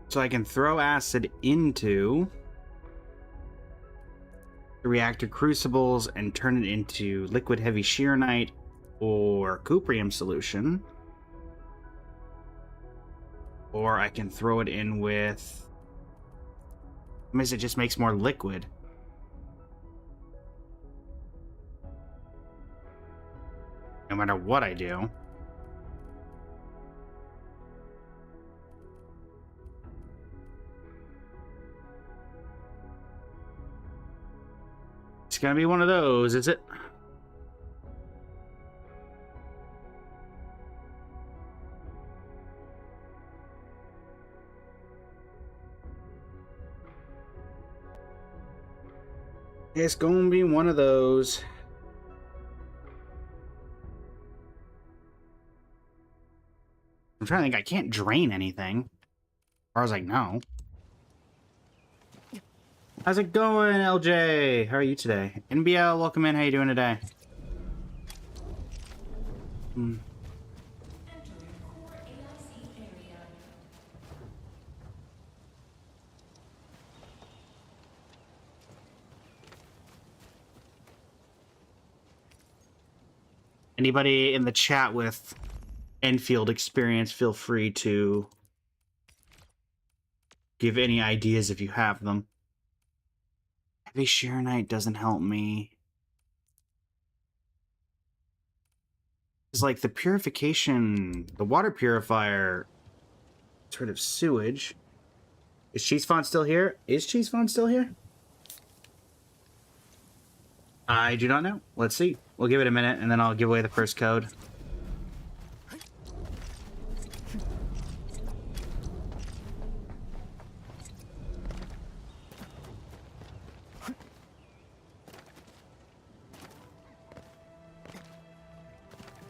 So I can throw acid into the reactor crucibles and turn it into liquid heavy sheer knight or cuprium solution. Or I can throw it in with... I mean, it just makes more liquid. No matter what I do. It's gonna be one of those, is it? It's gonna be one of those. I'm trying to think. I can't drain anything, as far as I know. How's it going, LJ? How are you today? NBL, welcome in. How you doing today? Anybody in the chat with Enfield experience, feel free to give any ideas if you have them. Heavy Sharonite doesn't help me. It's like the purification, the water purifier, sort of sewage. Is Cheese Font still here? Is Cheese Font still here? I do not know. Let's see. We'll give it a minute, and then I'll give away the first code.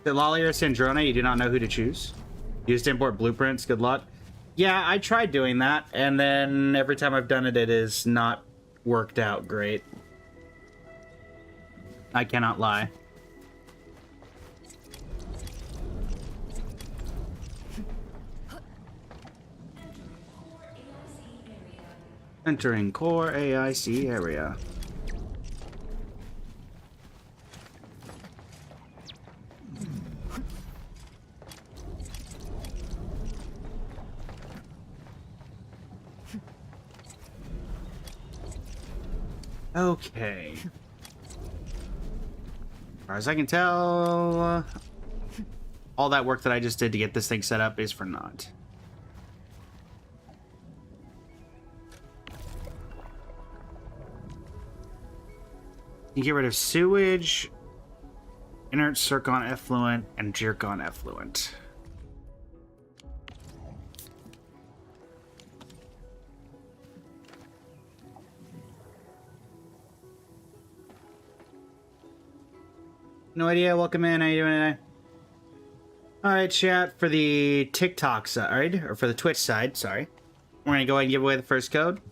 Lalia or Sandrona, you do not know who to choose. Use to import blueprints. Good luck. Yeah, I tried doing that, and then every time I've done it, it has not worked out great. I cannot lie. Entering core AIC area. Okay. As far as I can tell, all that work that I just did to get this thing set up is for naught. You get rid of sewage, inert zircon effluent, and zircon effluent. No idea. Welcome in. How you doing today? All right, chat. For the TikTok side, or for the Twitch side, sorry. We're gonna go ahead and give away the first code.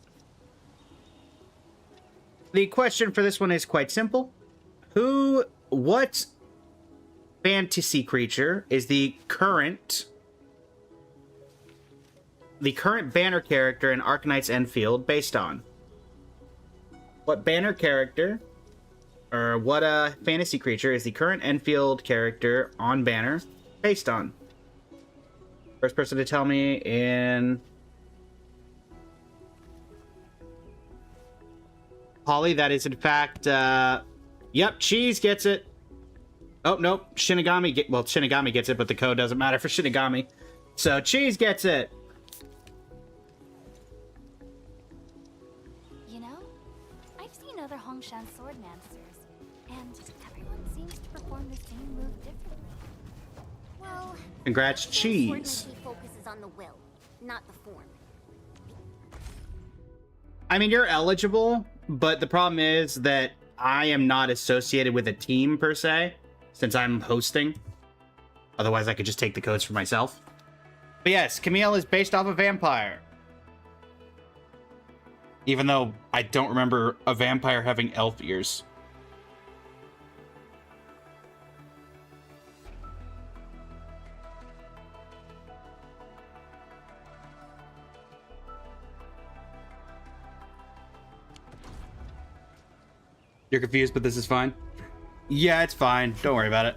The question for this one is quite simple. What fantasy creature is the current banner character in Arcanite's Enfield based on? What banner character, or what fantasy creature is the current Enfield character on banner based on? First person to tell me in... Holly, that is in fact, yep, Cheese gets it. Oh, nope, Shinigami, Shinigami gets it, but the code doesn't matter for Shinigami. So, Cheese gets it. You know, I've seen other Hongshan Swordmancers, and everyone seems to perform the same move differently. Well, Congrats, Cheese. Swordmancy focuses on the will, not the form. I mean, you're eligible, but the problem is that I am not associated with a team, per se, since I'm hosting. Otherwise, I could just take the codes for myself. But yes, Camille is based off a vampire. Even though I don't remember a vampire having elf ears. You're confused, but this is fine? Yeah, it's fine. Don't worry about it.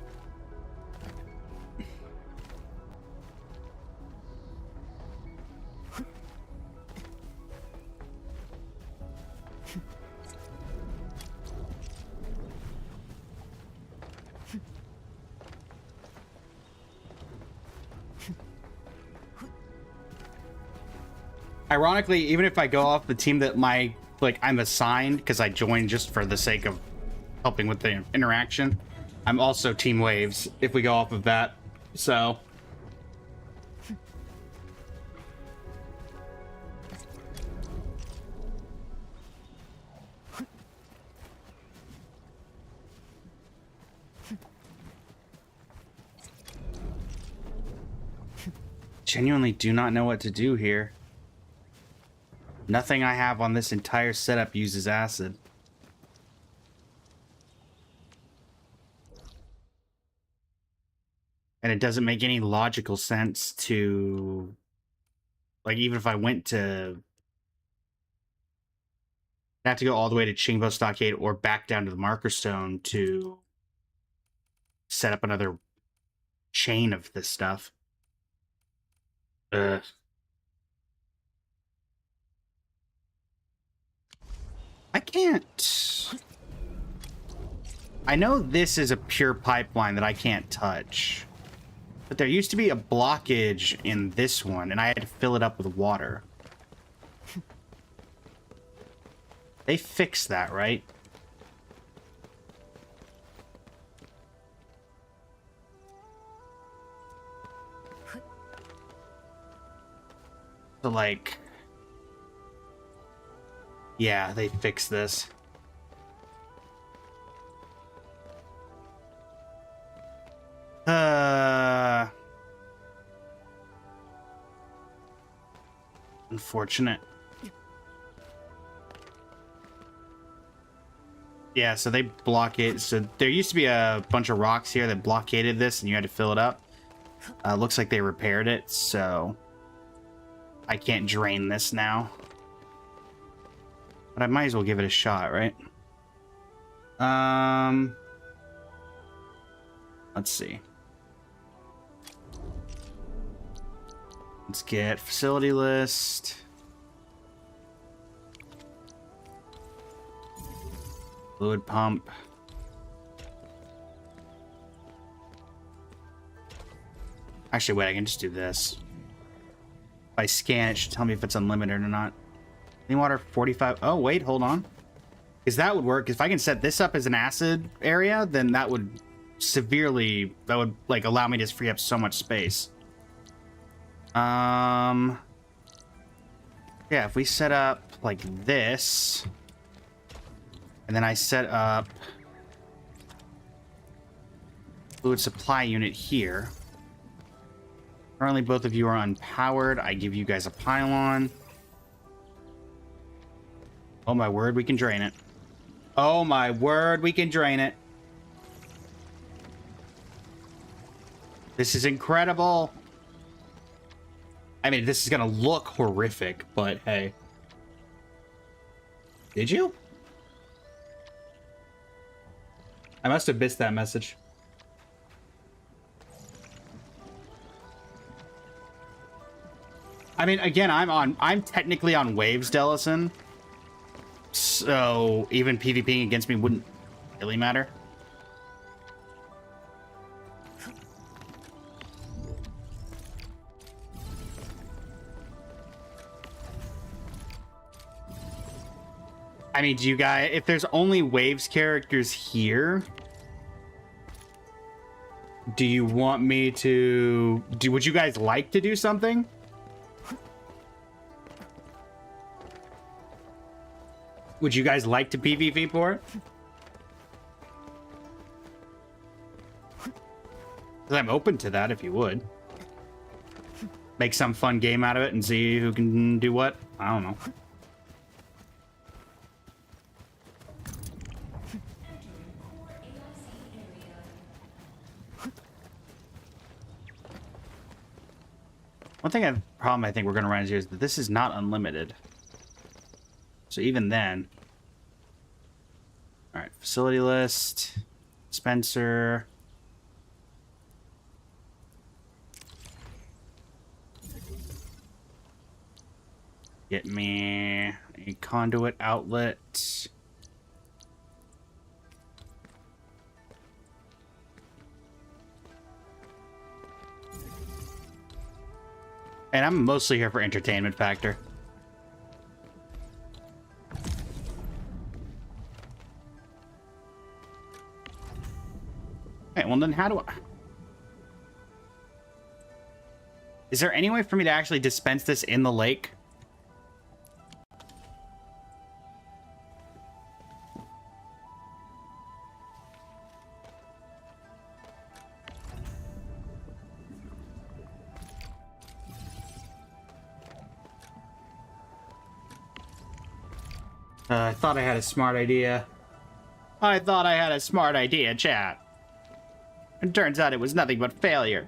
Ironically, even if I go off the team that I'm assigned, because I joined just for the sake of helping with the interaction, I'm also Team Waves, if we go off of that. So... genuinely do not know what to do here. Nothing I have on this entire setup uses acid. And it doesn't make any logical sense to... Like, even if I went to... I'd have to go all the way to Chingbo Stockade or back down to the Marker Stone to set up another chain of this stuff. Ugh. I can't... I know this is a pure pipeline that I can't touch. But there used to be a blockage in this one, and I had to fill it up with water. They fixed that, right? So, like... Yeah, they fixed this. Unfortunate. Yeah, so they block it. So there used to be a bunch of rocks here that blockaded this, and you had to fill it up. Looks like they repaired it, so I can't drain this now. But I might as well give it a shot, right? Let's see. Let's get facility list. Fluid pump. Actually, wait, I can just do this. If I scan, it should tell me if it's unlimited or not. Clean water 45. Oh, wait, hold on. Because that would work. If I can set this up as an acid area, then that would severely, that would like allow me to free up so much space. Yeah, if we set up like this, and then I set up fluid supply unit here. Currently, both of you are unpowered. I give you guys a pylon. Oh my word, we can drain it. Oh my word, we can drain it. This is incredible. I mean, this is gonna look horrific, but hey. Did you? I must have missed that message. I mean, again, I'm technically on waves, Delison. So even PvPing against me wouldn't really matter. I mean, do you guys, if there's only waves characters here, do you want me to would you guys like to do something? Would you guys like to PvP for it? Because I'm open to that if you would. Make some fun game out of it and see who can do what. I don't know. One problem I think we're going to run into here is that this is not unlimited. So even then... Alright, facility list. Spencer. Get me a conduit outlet. And I'm mostly here for entertainment factor. Okay, well then how do I... Is there any way for me to actually dispense this in the lake? I thought I had a smart idea. I thought I had a smart idea, chat. And turns out it was nothing but failure.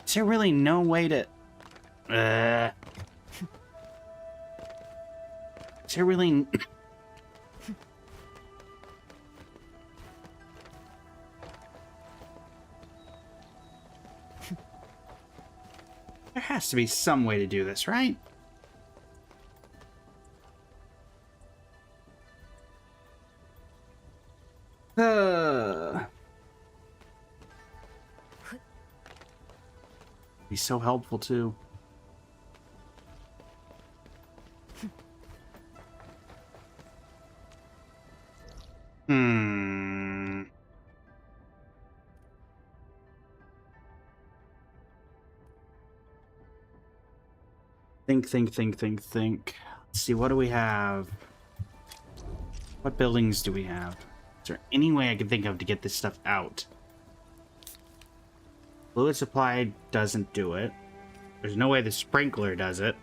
Is there really no way to... Is there really... There has to be some way to do this, right? Be so helpful too. Hmm. Think. Let's see, what do we have? What buildings do we have? Is there any way I can think of to get this stuff out? Fluid supply doesn't do it. There's no way the sprinkler does it.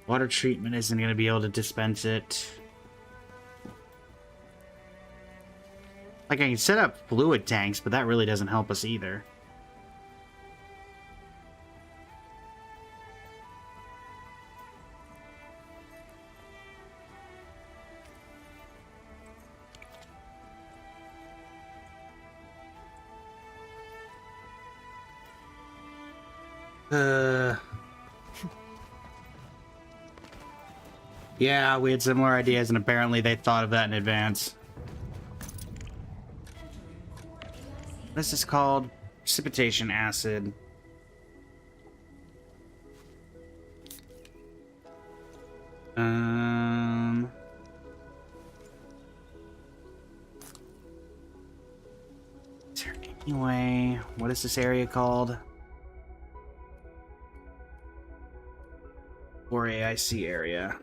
Water treatment isn't going to be able to dispense it. Like, I can set up fluid tanks, but that really doesn't help us either. Yeah, we had similar ideas, and apparently they thought of that in advance. What is this called? Precipitation acid. Is there any way? What is this area called? Or AIC area.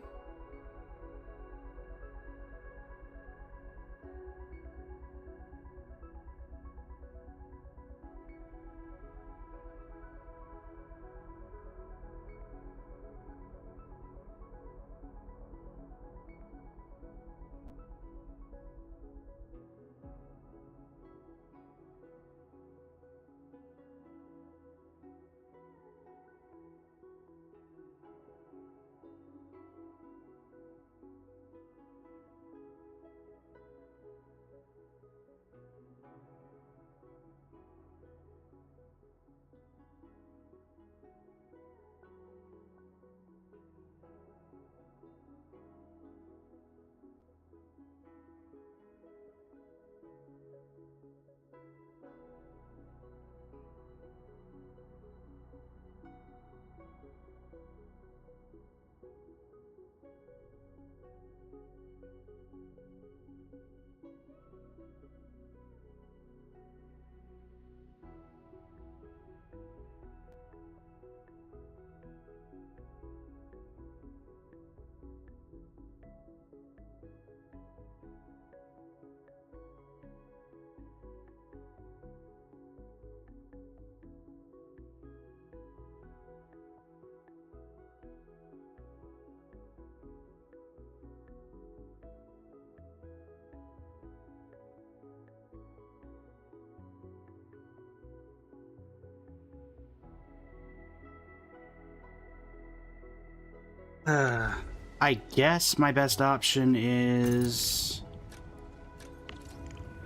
I guess my best option is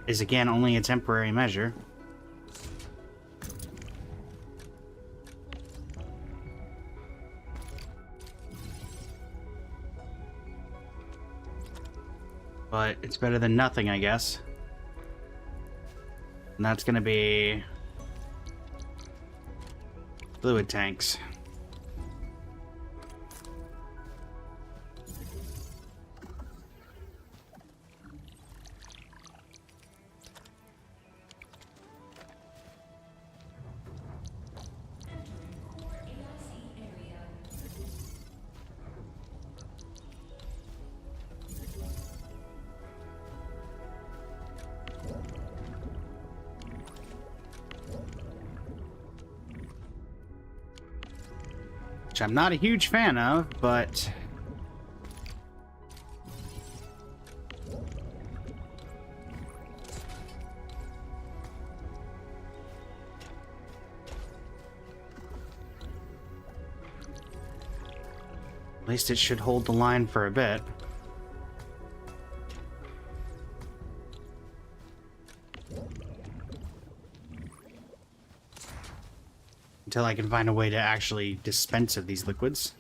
again only a temporary measure. But it's better than nothing, I guess. And that's gonna be fluid tanks. which I'm not a huge fan of, but at least it should hold the line for a bit. Until I can find a way to actually dispense of these liquids.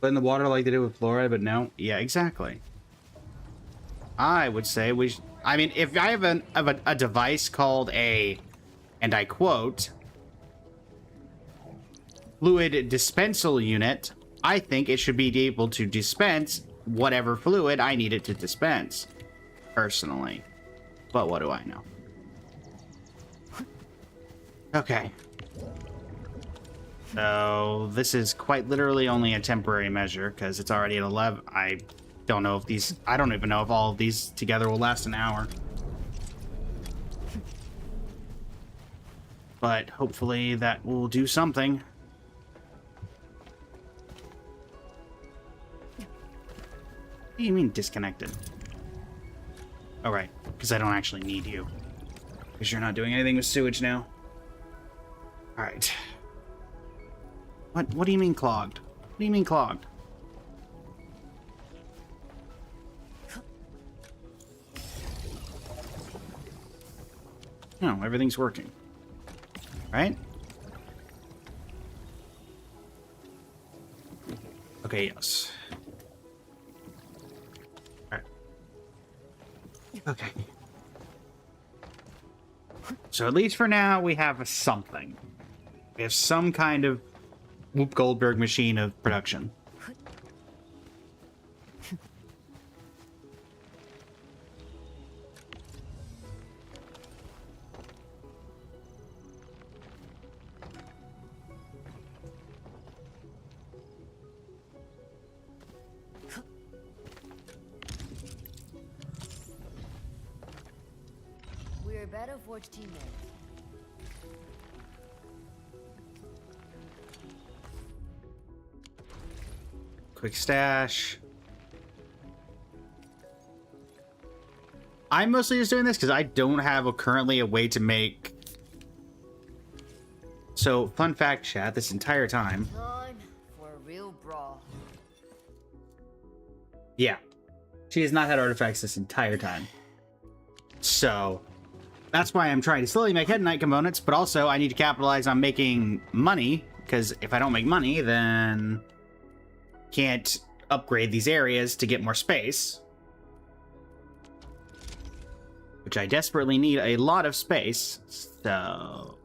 Put in the water like they did with fluoride, but no. Yeah, exactly. I would say we I mean, if I have a device called and I quote, fluid dispensal unit, I think it should be able to dispense whatever fluid I need it to dispense, personally. But what do I know? Okay. So, this is quite literally only a temporary measure, because it's already at 11. I don't know if these... I don't even know if all of these together will last an hour. But hopefully that will do something. What do you mean disconnected? Oh, right. Because I don't actually need you. Because you're not doing anything with sewage now. Alright. What do you mean clogged? What do you mean clogged? No, everything's working. Right? Okay, yes. Alright. Okay. So at least for now, we have something. We have some kind of Whoop Goldberg machine of production. We're better Forge teammates. Quick stash. I'm mostly just doing this because I don't have currently a way to make... So, fun fact, chat, this entire time... Time for a real brawl. Yeah. She has not had artifacts this entire time. So, that's why I'm trying to slowly make Head Knight components, but also I need to capitalize on making money, because if I don't make money, then... can't upgrade these areas to get more space. Which I desperately need a lot of space, so...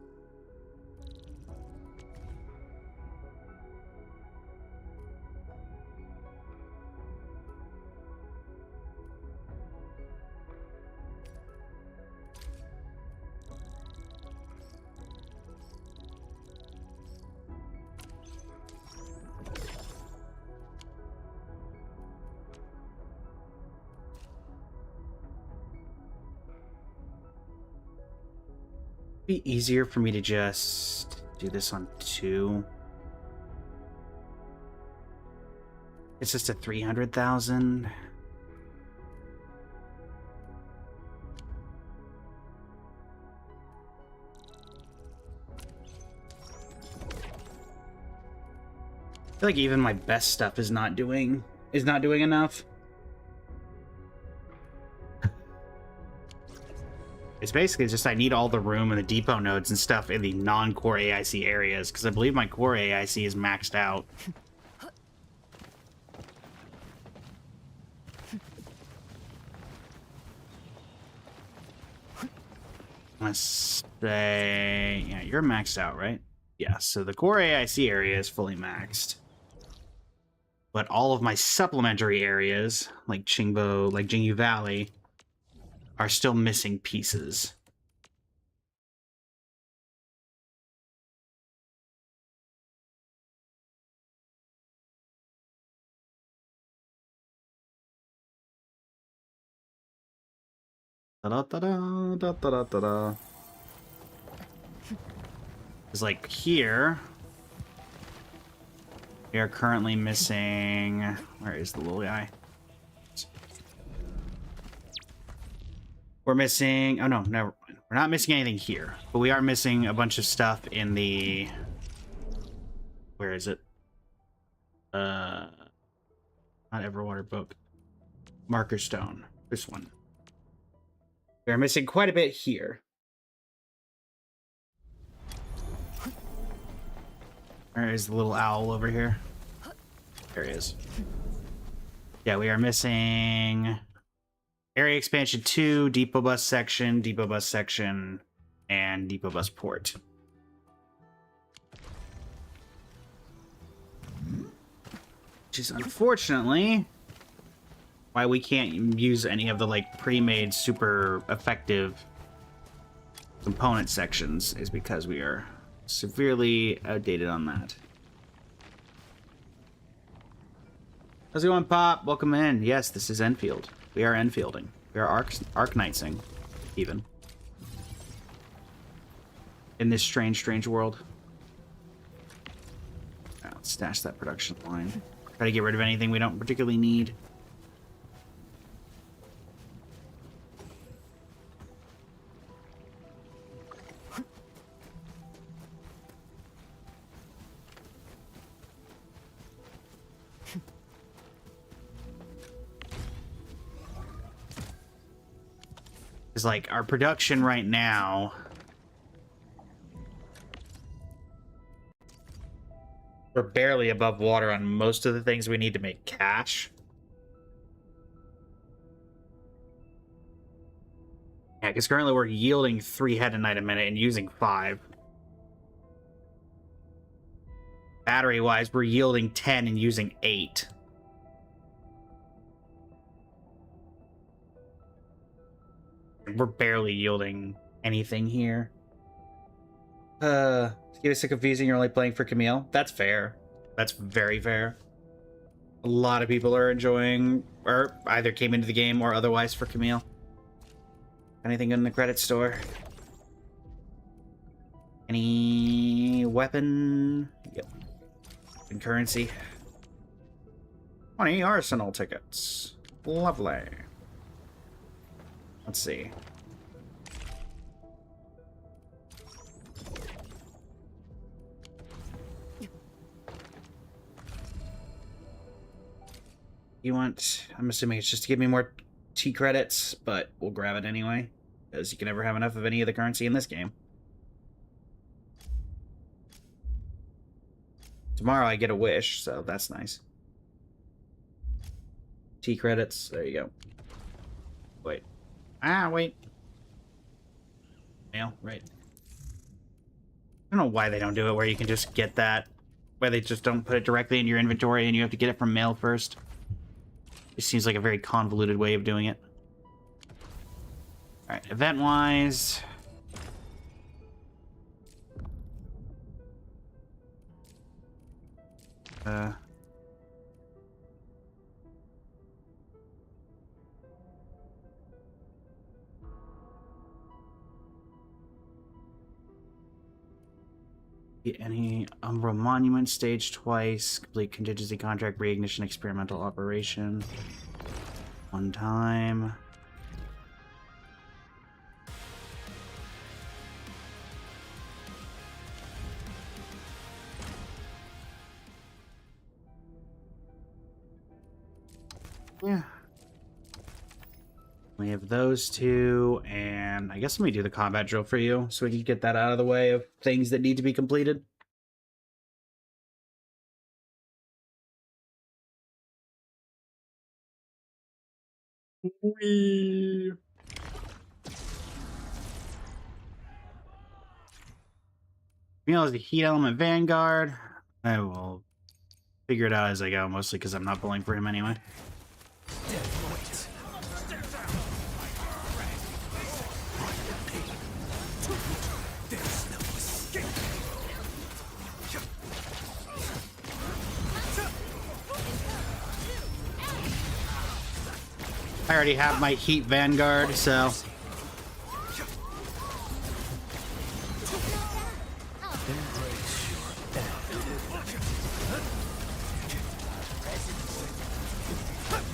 be easier for me to just do this on 2. It's just a 300,000. I feel like even my best stuff is not doing enough. It's basically just I need all the room and the depot nodes and stuff in the non-core AIC areas, because I believe my core AIC is maxed out. Let's say... yeah, you're maxed out, right? Yeah, so the core AIC area is fully maxed. But all of my supplementary areas, like Qingbo, like Jingyu Valley, are still missing pieces. Da-da-da-da-da-da-da-da. It's like here. We are currently missing... Where is the little guy? We're missing... Oh, no, never mind. We're not missing anything here. But we are missing a bunch of stuff in the... Where is it? Not Everwater Book. Marker Stone. This one. We are missing quite a bit here. Where is the little owl over here? There he is. Yeah, we are missing area expansion 2, depot bus section, and depot bus port. Which is unfortunately why we can't use any of the like pre-made super effective component sections, is because we are severely outdated on that. How's it going, Pop? Welcome in. Yes, this is Enfield. We are Enfielding. We are Arknightsing, even. In this strange world. Right, let's stash that production line. Try to get rid of anything we don't particularly need. Is like our production right now. We're barely above water on most of the things we need to make cash. Yeah, because currently we're yielding 3 headonite a minute and using 5. Battery-wise, we're yielding 10 and using 8. We're barely yielding anything here. Get sick of confusing, you're only playing for Camille. That's fair. That's very fair. A lot of people are enjoying, or either came into the game or otherwise for Camille. Anything in the credit store? Any weapon? Yep. And currency. 20 arsenal tickets. Lovely. Let's see. You want... I'm assuming it's just to give me more T credits, but we'll grab it anyway, because you can never have enough of any of the currency in this game. Tomorrow I get a wish, so that's nice. T credits, there you go. Wait. Wait. Mail, right. I don't know why they don't do it where you can just get that. Why they just don't put it directly in your inventory and you have to get it from mail first. It seems like a very convoluted way of doing it. Alright, event-wise... Any Umbra Monument stage twice. Complete contingency contract reignition experimental operation. 1 time. Yeah. We have those 2, and I guess let me do the combat drill for you so we can get that out of the way of things that need to be completed. Whee! Camille is the Heat Element Vanguard. I will figure it out as I go, mostly because I'm not pulling for him anyway. I already have my Heat Vanguard, so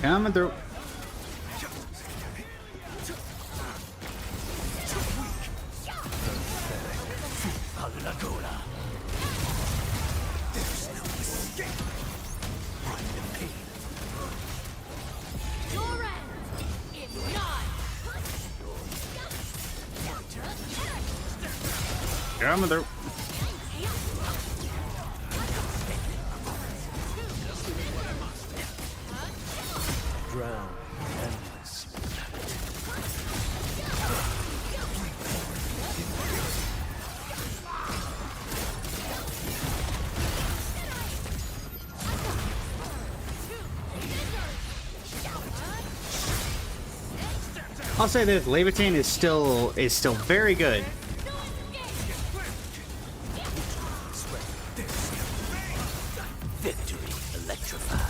Coming through. Your end is nigh. Coming through. Drown endless. I'll say this: Levitain is still very good. Victory electrified.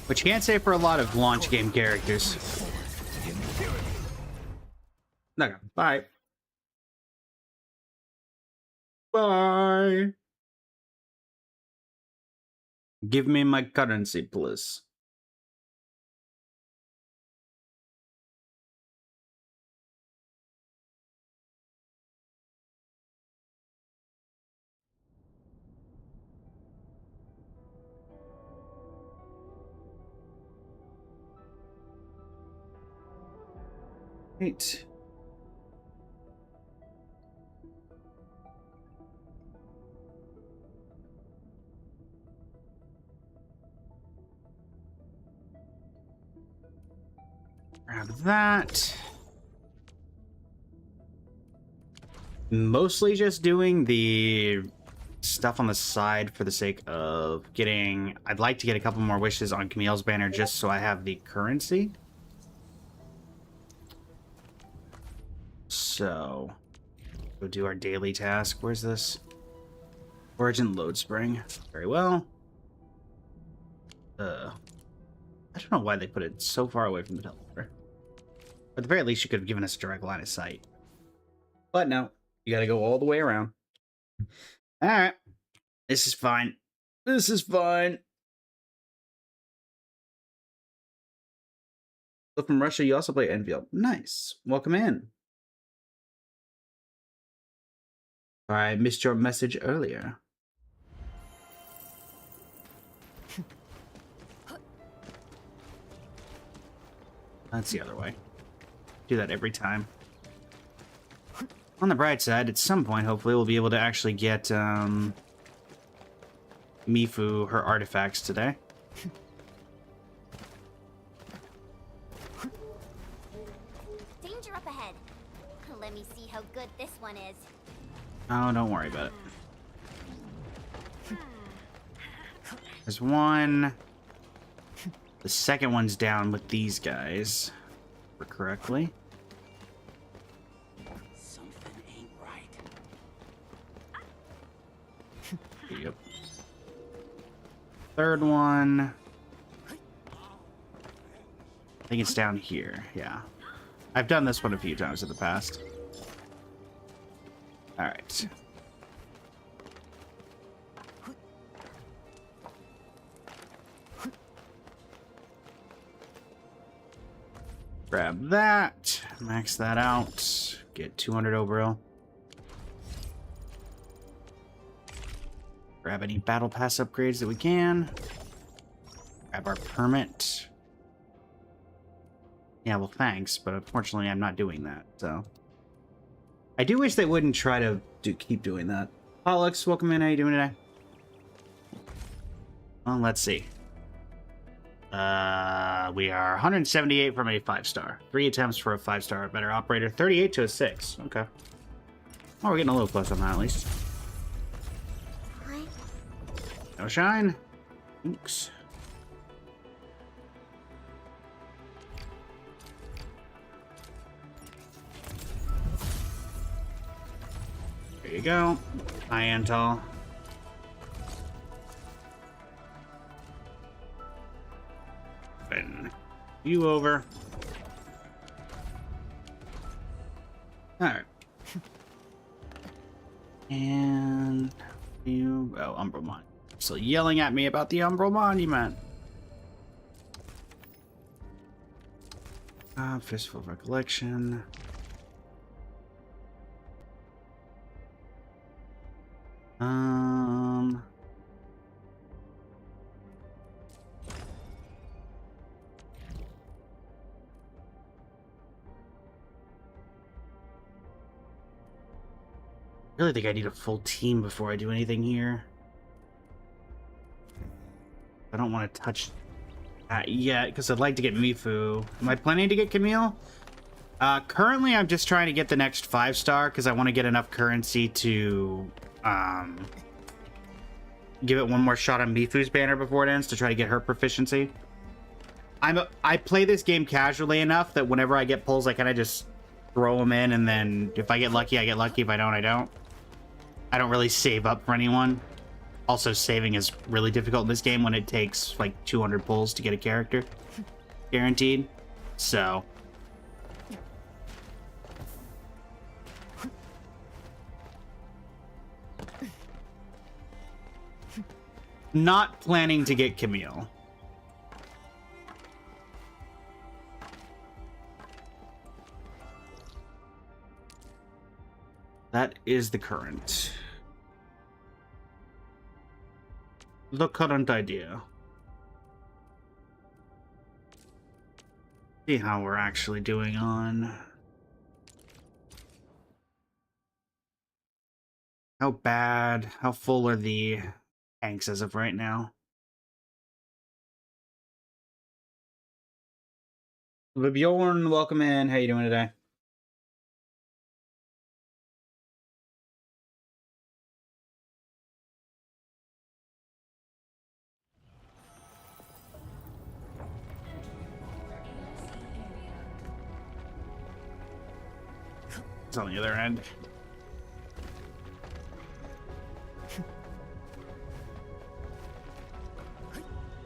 Which you can't say for a lot of launch game characters. Okay, bye. Bye. Give me my currency, please. Right. Grab that. Mostly just doing the stuff on the side for the sake of getting... I'd like to get a couple more wishes on Camille's banner just so I have the currency. So, go do our daily task. Where's this? Origin load spring. Very well. I don't know why they put it so far away from the teleporter. At the very least, you could have given us a direct line of sight. But no, you gotta go all the way around. Alright. This is fine. This is fine. So from Russia, you also play Enfield. Nice. Welcome in. I missed your message earlier. That's the other way. Do that every time. On the bright side, at some point, hopefully, we'll be able to actually get Mifu her artifacts today. Danger up ahead. Let me see how good this one is. Oh, don't worry about it. There's one. The second one's down with these guys. Correctly. Something ain't right. Yep. Third one. I think it's down here. Yeah. I've done this one a few times in the past. Alright. Grab that. Max that out. Get 200 Oberil. Grab any battle pass upgrades that we can. Grab our permit. Yeah, well, thanks, but unfortunately I'm not doing that, so... I do wish they wouldn't try to keep doing that. Pollux, welcome in. How you doing today? Well, let's see. We are 178 from a 5-star. 3 attempts for a 5-star better operator. 38 to a 6. Okay. Oh, we're getting a little close on that, at least. No shine. Thanks. There you go. Hi, Antal. You over. Alright. And you... Oh, Umbral Monument. Still yelling at me about the Umbral Monument. Fistful of Recollection. I really think I need a full team before I do anything here. I don't want to touch that yet because I'd like to get Mifu. Am I planning to get Camille? Currently, I'm just trying to get the next 5-star because I want to get enough currency to give it one more shot on Mifu's banner before it ends to try to get her proficiency. I play this game casually enough that whenever I get pulls, I kind of just throw them in, and then if I get lucky, I get lucky. If I don't, I don't. I don't really save up for anyone. Also, saving is really difficult in this game when it takes like 200 pulls to get a character guaranteed. So not planning to get Camille. That is the current. The current idea. See how we're actually doing on... How bad, how full are the tanks as of right now? Bjorn, welcome in. How you doing today? It's on the other end.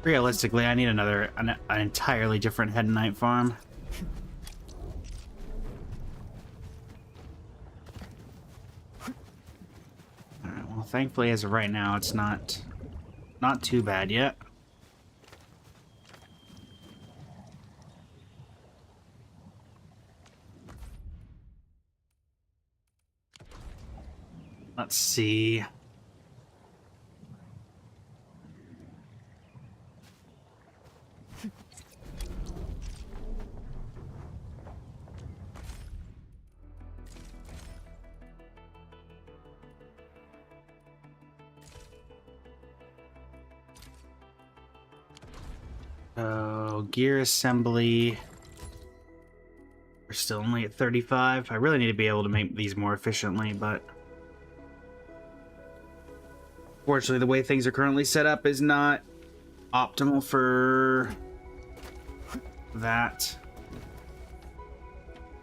Realistically, I need an entirely different Head Knight farm. Alright, well, thankfully, as of right now, it's not too bad yet. Let's see. Gear assembly. We're still only at 35. I really need to be able to make these more efficiently, but fortunately, the way things are currently set up is not optimal for that.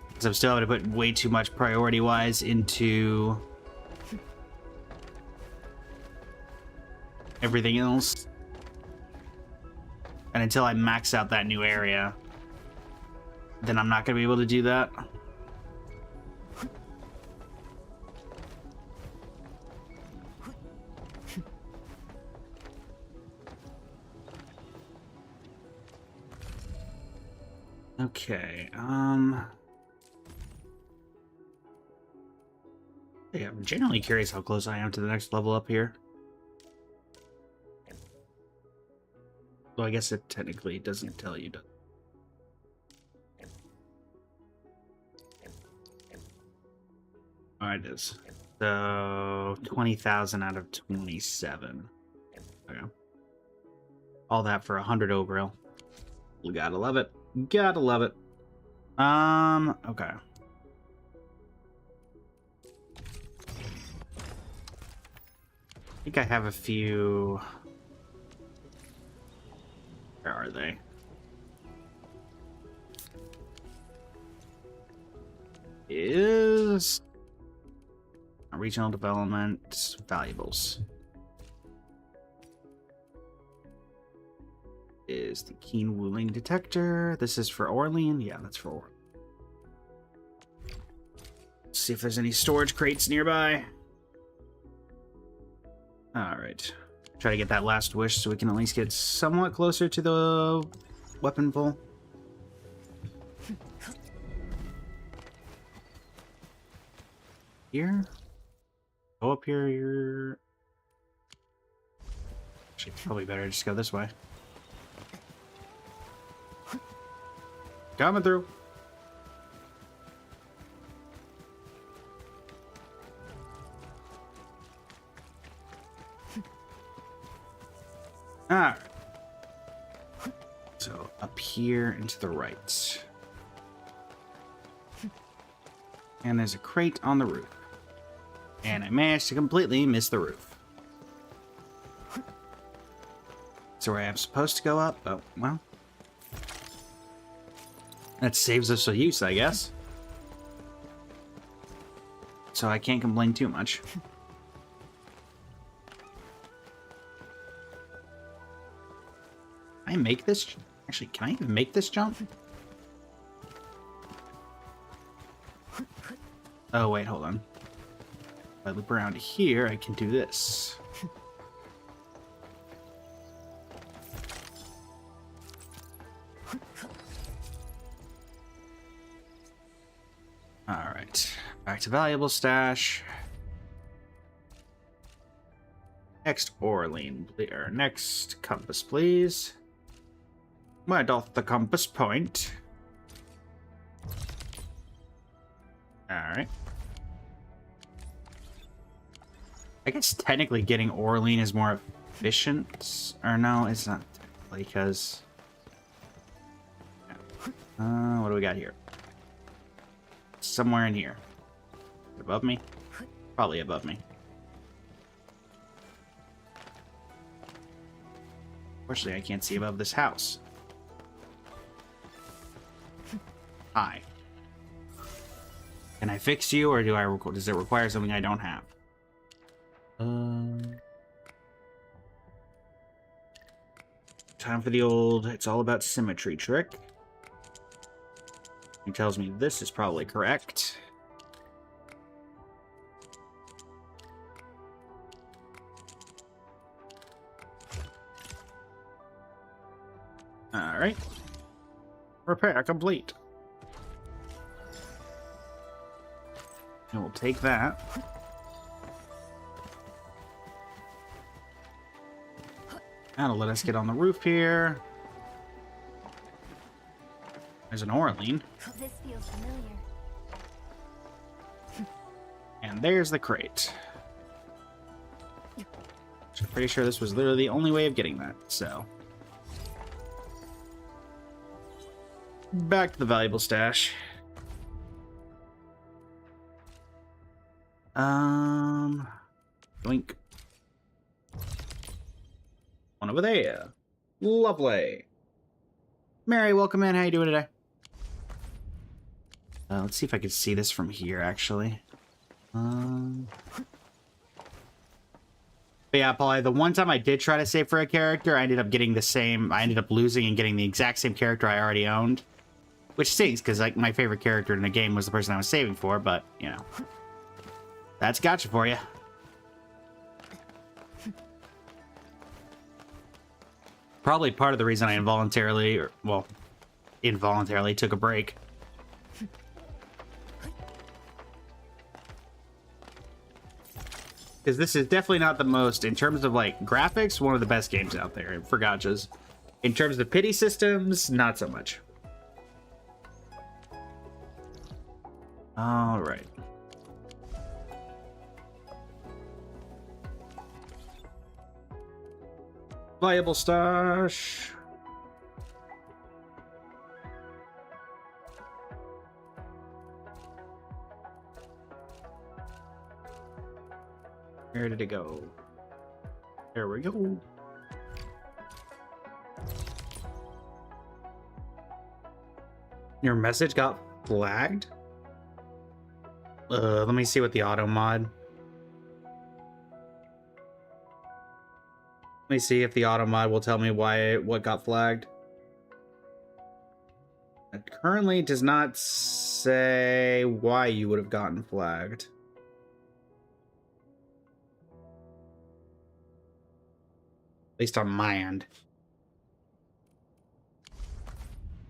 Because I'm still having to put way too much priority-wise into everything else. And until I max out that new area, then I'm not going to be able to do that. Okay, yeah, I'm genuinely curious how close I am to the next level up here. Well, I guess it technically doesn't tell you. Alright, it is. So, 20,000 out of 27. Okay. All that for 100 Obril. You gotta love it. Gotta love it. Okay. I think I have a few... Where are they? Is... Regional development valuables. is the Keen Wooing Detector. This is for Orlean. Yeah, that's for Orlean. Let's see if there's any storage crates nearby. Alright. Try to get that last wish so we can at least get somewhat closer to the weapon pull. Here? Go up here, you're... Actually, it's probably better to just go this way. Coming through. Alright. So, up here and to the right. And there's a crate on the roof. And I managed to completely miss the roof. So where I'm supposed to go up? Oh, well. That saves us a use, I guess. So I can't complain too much. Can I make this? Actually, can I even make this jump? Oh, wait, hold on. If I loop around here, I can do this. Alright. Back to valuable stash. Next Orlean, or next compass, please. Where doth the compass point? Alright. I guess technically getting Orlean is more efficient. Or no, it's not technically, because... what do we got here? Somewhere in here. Above me? Probably above me. Unfortunately, I can't see above this house. Hi. Can I fix you, or does it require something I don't have? Time for the old, it's all about symmetry trick. He tells me this is probably correct. Alright. Repair complete. And we'll take that. That'll let us get on the roof here. There's an Orlean. This feels familiar. And there's the crate. So I'm pretty sure this was literally the only way of getting that, so. Back to the valuable stash. Blink. One over there. Lovely. Mary, welcome in. How you doing today? Let's see if I can see this from here, actually. But yeah, Polly, the one time I did try to save for a character, I ended up getting the same... I ended up losing and getting the exact same character I already owned. Which stinks, because like my favorite character in the game was the person I was saving for, but, you know. That's gotcha for you. Probably part of the reason I involuntarily, or, well, involuntarily took a break. Because this is definitely not the most, in terms of, like, graphics, one of the best games out there for gachas. In terms of pity systems, not so much. Alright. Viable stash. Where did it go? There we go. Your message got flagged? Let me see what the auto mod. Let me see if the auto mod will tell me what got flagged. It currently does not say why you would have gotten flagged. At least on my end.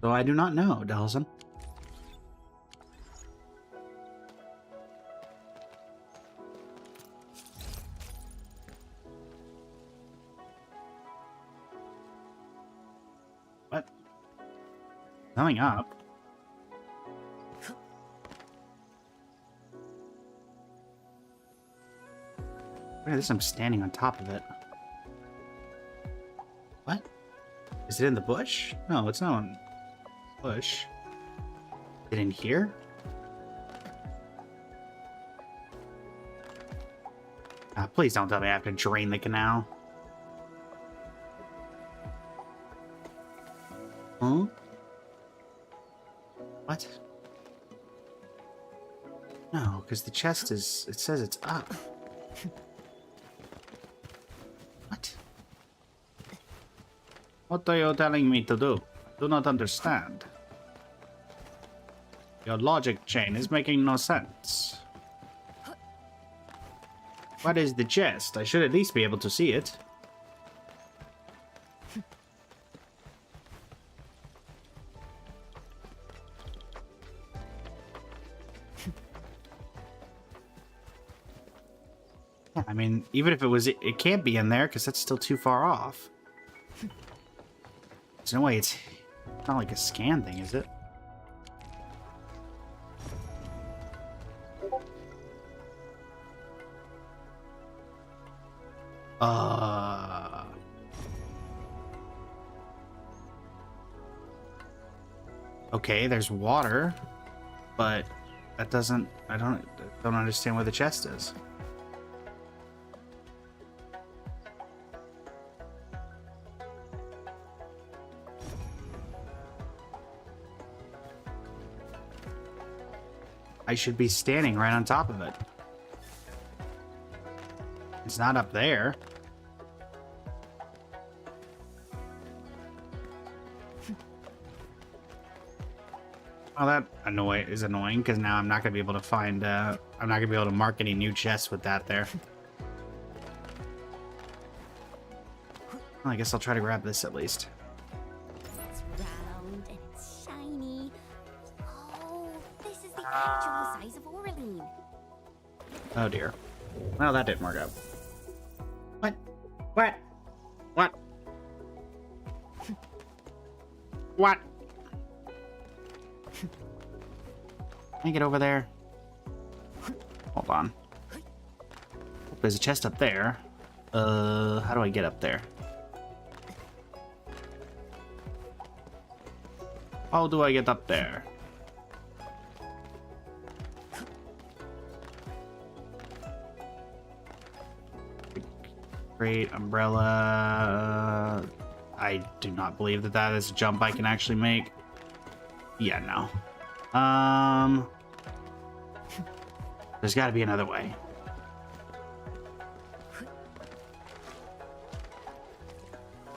So I do not know, Delson. What? Coming up. Look at this, I'm standing on top of it. What? Is it in the bush? No, it's not in the bush. Is it in here? Please don't tell me I have to drain the canal. Huh? What? No, because the chest is... It says it's up. What? What are you telling me to do? Do not understand. Your logic chain is making no sense. What is the chest? I should at least be able to see it. Yeah, I mean, even if it was, it can't be in there because that's still too far off. There's no way it's not like a scan thing, is it? Okay, there's water, but that doesn't... I don't understand where the chest is. I should be standing right on top of it. It's not up there. Oh, that is annoying because now I'm not gonna be able to find. I'm not gonna be able to mark any new chests with that there. Well, I guess I'll try to grab this at least. It's round and it's shiny. Oh, this is the actual size of Orlean. Oh dear. Well, that didn't work out. What? What? What? What? Can I get over there? Hold on. There's a chest up there. How do I get up there? How do I get up there? Great umbrella. I do not believe that that is a jump I can actually make. Yeah, no. There's got to be another way.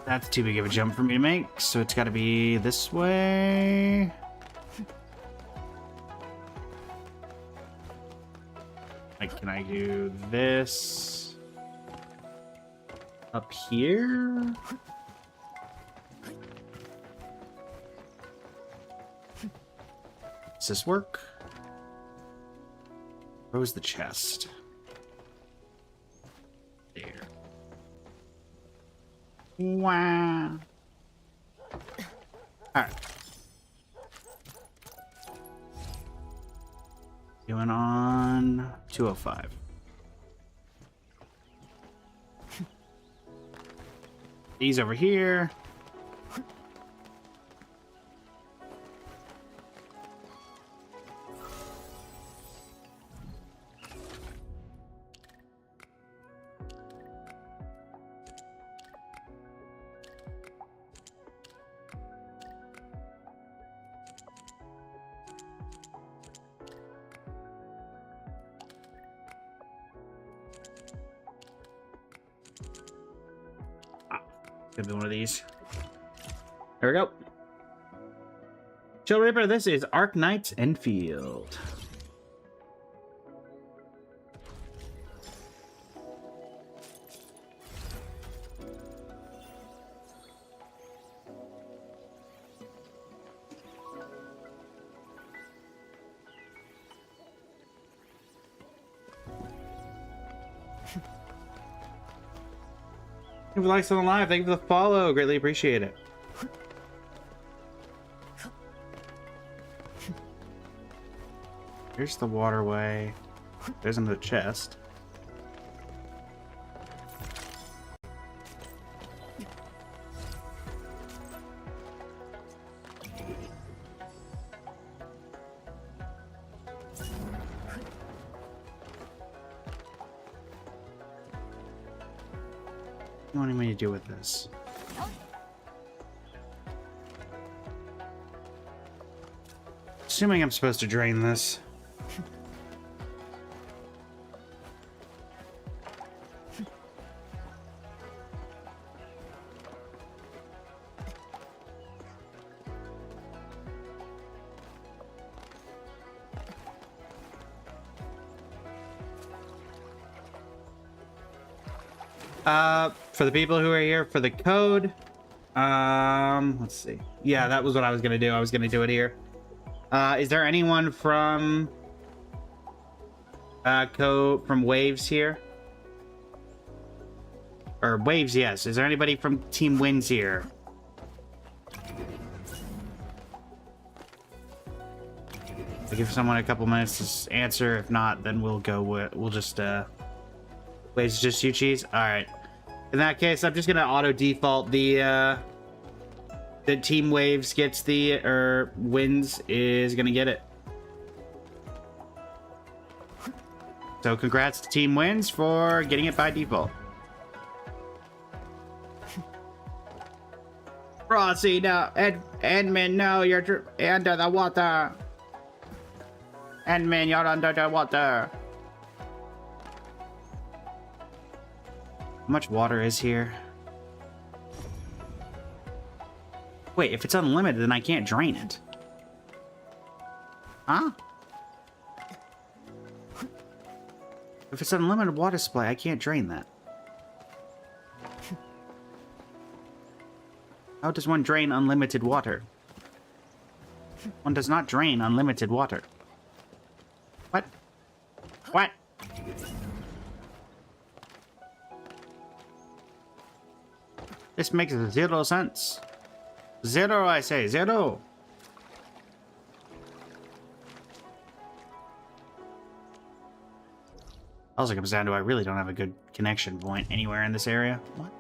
That's too big of a jump for me to make, so it's got to be this way. Like, can I do this up here? Does this work? Where was the chest? There. Wow. Alright. Going on 205. These over here. Gonna be one of these. There we go. Chill Reaper, this is Arc Knights Enfield. Thank you for likes on the live. Thank you for the follow. Greatly appreciate it. Here's the waterway. There's another chest. What do you want me to do with this? Assuming I'm supposed to drain this. For the people who are here for the code, let's see. Yeah, that was what I was gonna do. I was gonna do it here. Is there anyone from from Waves here? Or Waves, yes. Is there anybody from Team Wins here? I'll give someone a couple minutes to answer. If not, then we'll go with, we'll just Waves just you, Cheese? Alright. In that case, I'm just gonna auto default the Team Waves gets the, or wins is gonna get it. So congrats to Team Wins for getting it by default. Rossi, no, Edmund, no, you're under the water. Edmund, you're under the water. How much water is here? Wait, if it's unlimited, then I can't drain it. Huh? If it's unlimited water supply, I can't drain that. How does one drain unlimited water? One does not drain unlimited water. What? What? This makes zero sense. Zero, I say, zero. Also comes down to I really don't have a good connection point anywhere in this area. What?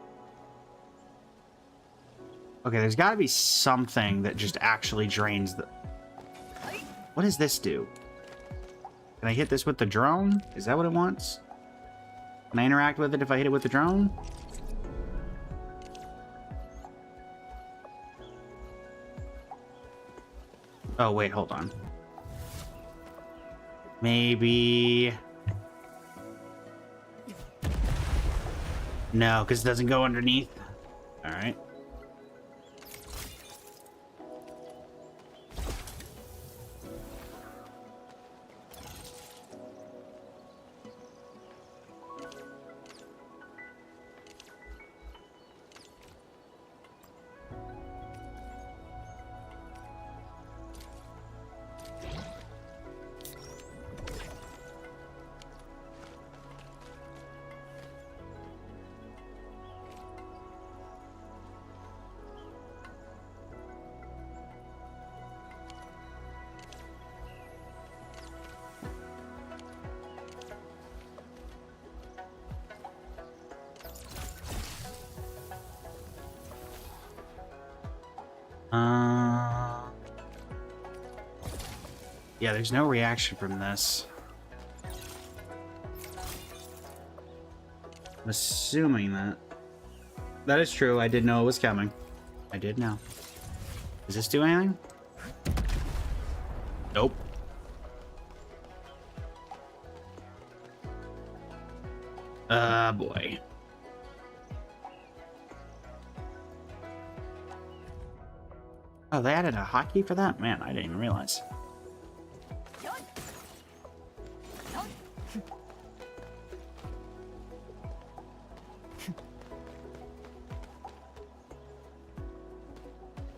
Okay, there's got to be something that just actually drains the... What does this do? Can I hit this with the drone? Is that what it wants? Can I interact with it if I hit it with the drone? Oh, wait, hold on. Maybe... No, because it doesn't go underneath. Alright. Yeah, there's no reaction from this. I'm assuming that. That is true. I did know it was coming. I did know. Does this do anything? Nope. Boy. Oh, they added a hotkey for that? Man, I didn't even realize.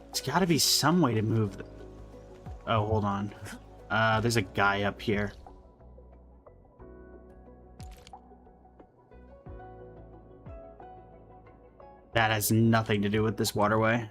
There's got to be some way to move. Oh, hold on. There's a guy up here. That has nothing to do with this waterway.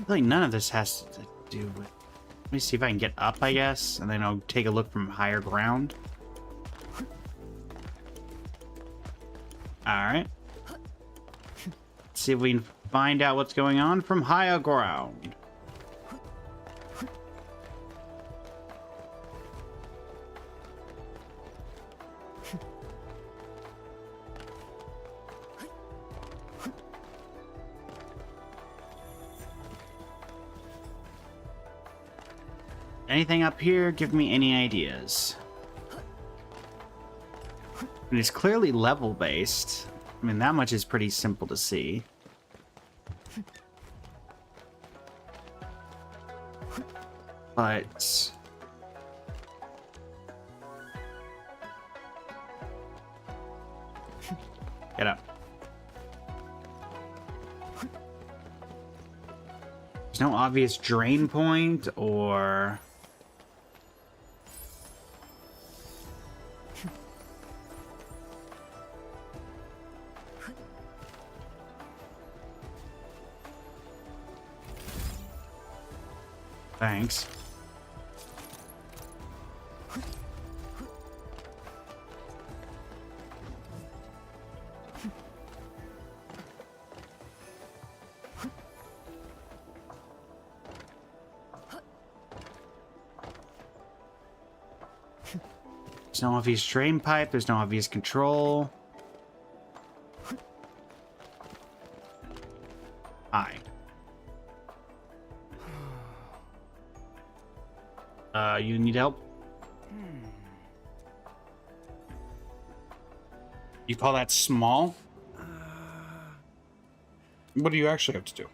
Really, none of this has to do with... Let me see if I can get up, I guess, and then I'll take a look from higher ground. Alright. Let's see if we can find out what's going on from higher ground. Anything up here? Give me any ideas. And it's clearly level-based. I mean, that much is pretty simple to see. But... Get up. There's no obvious drain point, or... Thanks. There's no obvious drain pipe, there's no obvious control. Hi. You need help? You call that small? What do you actually have to do?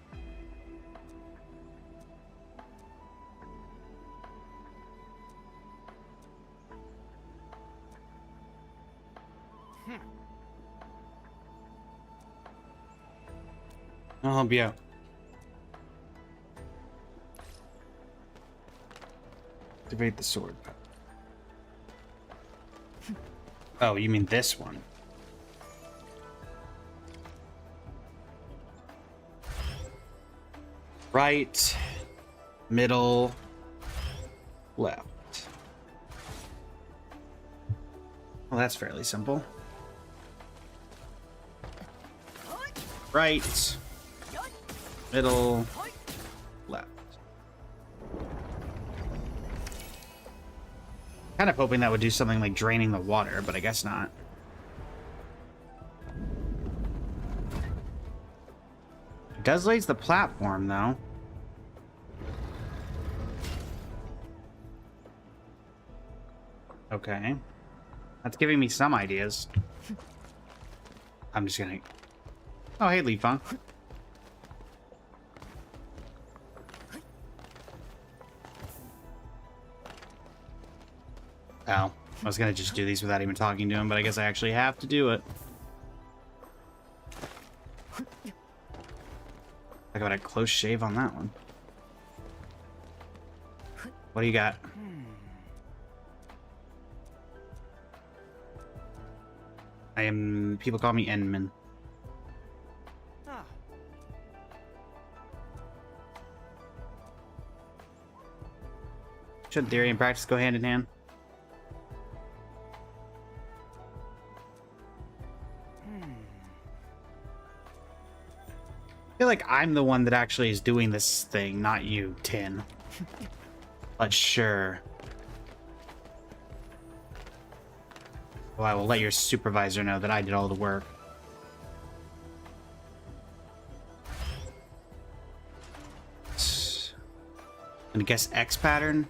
I'll help you out. Activate the sword. Oh, you mean this one? Right, middle, left. Well, that's fairly simple. Right, middle, left. Kind of hoping that would do something like draining the water, but I guess not. It does raise the platform, though. Okay. That's giving me some ideas. I'm just gonna... Oh, hey, Leafon. Oh, I was gonna just do these without even talking to him, but I guess I actually have to do it. I got a close shave on that one. What do you got? People call me Enman. Shouldn't theory and practice go hand in hand? I feel like I'm the one that actually is doing this thing, not you, Tin. But sure. Oh, I will let your supervisor know that I did all the work. And I guess X pattern.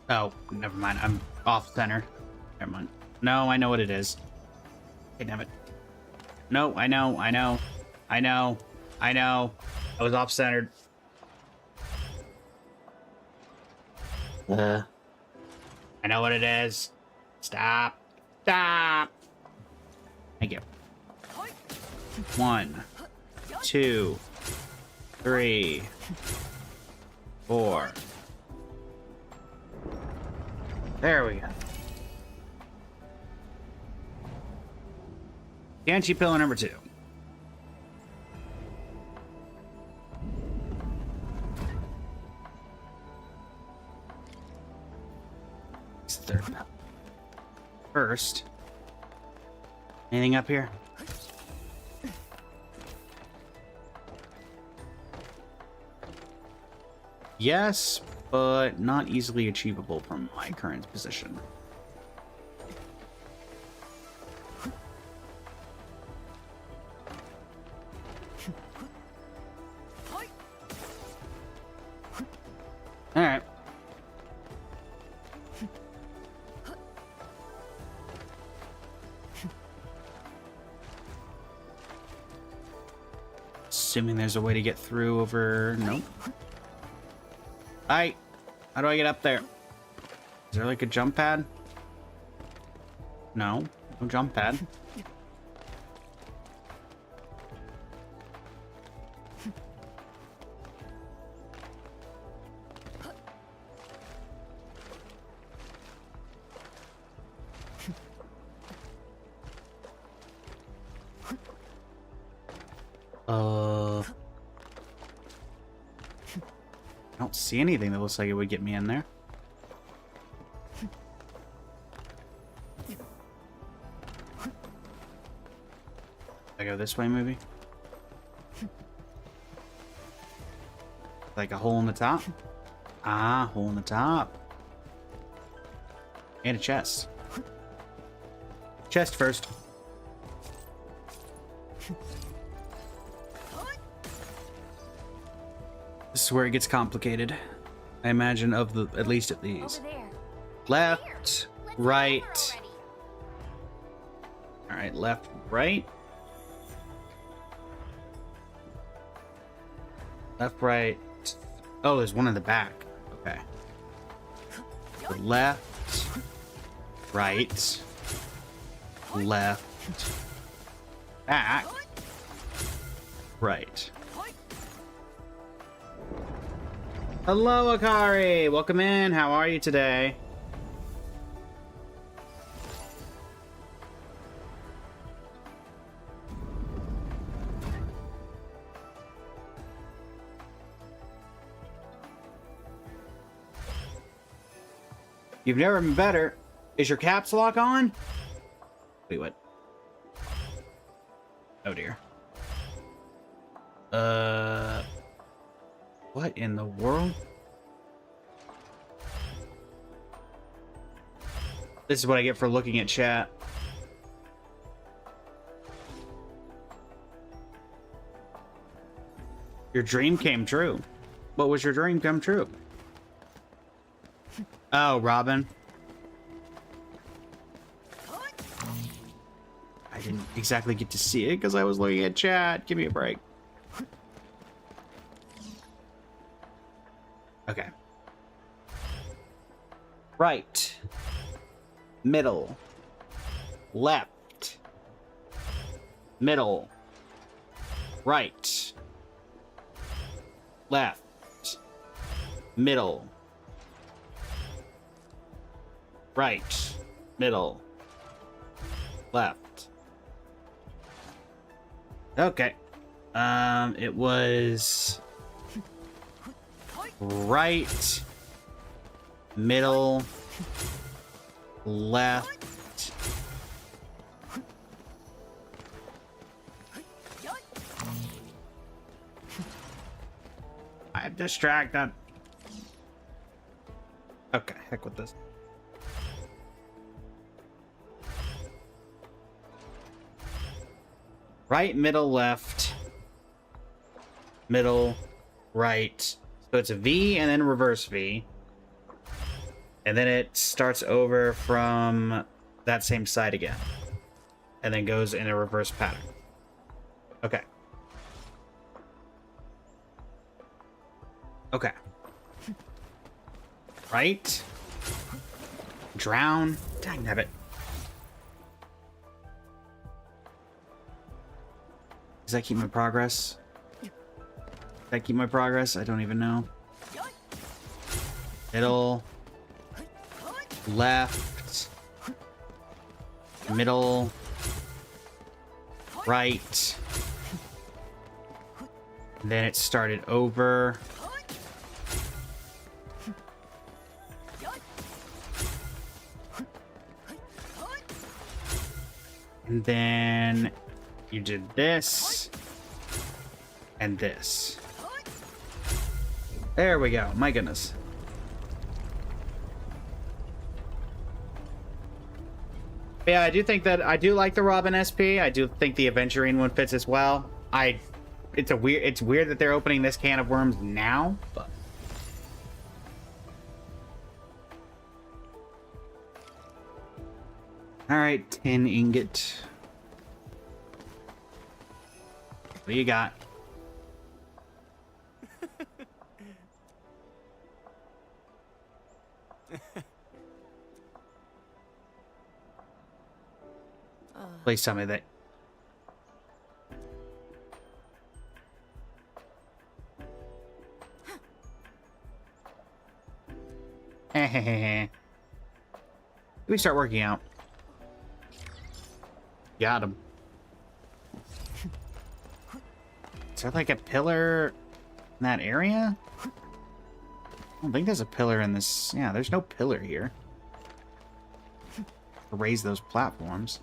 Oh, never mind. I'm off center. Never mind. No, I know what it is. Okay, damn it. No, I know. I was off centered. I know what it is. Stop. Stop. Thank you. 1, 2, 3, 4. There we go. Banshee pillar number 2. It's the third map. First. Anything up here? Yes, but not easily achievable from my current position. All right. Assuming there's a way to get through over... Nope. Hi. How do I get up there? Is there like a jump pad? No. No jump pad. I don't see anything that looks like it would get me in there. I go this way, maybe? Like a hole in the top? Ah, hole in the top. And a chest. Chest first. This is where it gets complicated. I imagine of the at least of these. Over there. Left, Let's right. go there already. All right, left, right. Left, right. Oh, there's one in the back. Okay. So left, right, left, back, right. Hello, Akari. Welcome in. How are you today? You've never been better. Is your caps lock on? Wait, what? Oh dear. What in the world? This is what I get for looking at chat. Your dream came true. What was your dream come true? Oh, Robin. I didn't exactly get to see it because I was looking at chat. Give me a break. Okay. Right. Middle. Left. Middle. Right. Left. Middle. Right. Middle. Left. Okay. It was right, middle, left, I'm distracted. Okay, heck with this. Right, middle, left. Middle, right. So it's a V and then reverse V. And then it starts over from that same side again. And then goes in a reverse pattern. Okay. Okay. Right. Drown. Dang nabbit. Does that keep my progress? Does that keep my progress? I don't even know. Middle. Left. Middle. Right. Then it started over. And then you did this and this. There we go. My goodness. Yeah, I do think that I do like the Robin SP. I do think the Aventurine one fits as well. It's weird that they're opening this can of worms now, but all right, tin ingot. What do you got? Please tell me that. We start working out. Got him. Is there like a pillar in that area? I don't think there's a pillar in this. Yeah, there's no pillar here to raise those platforms.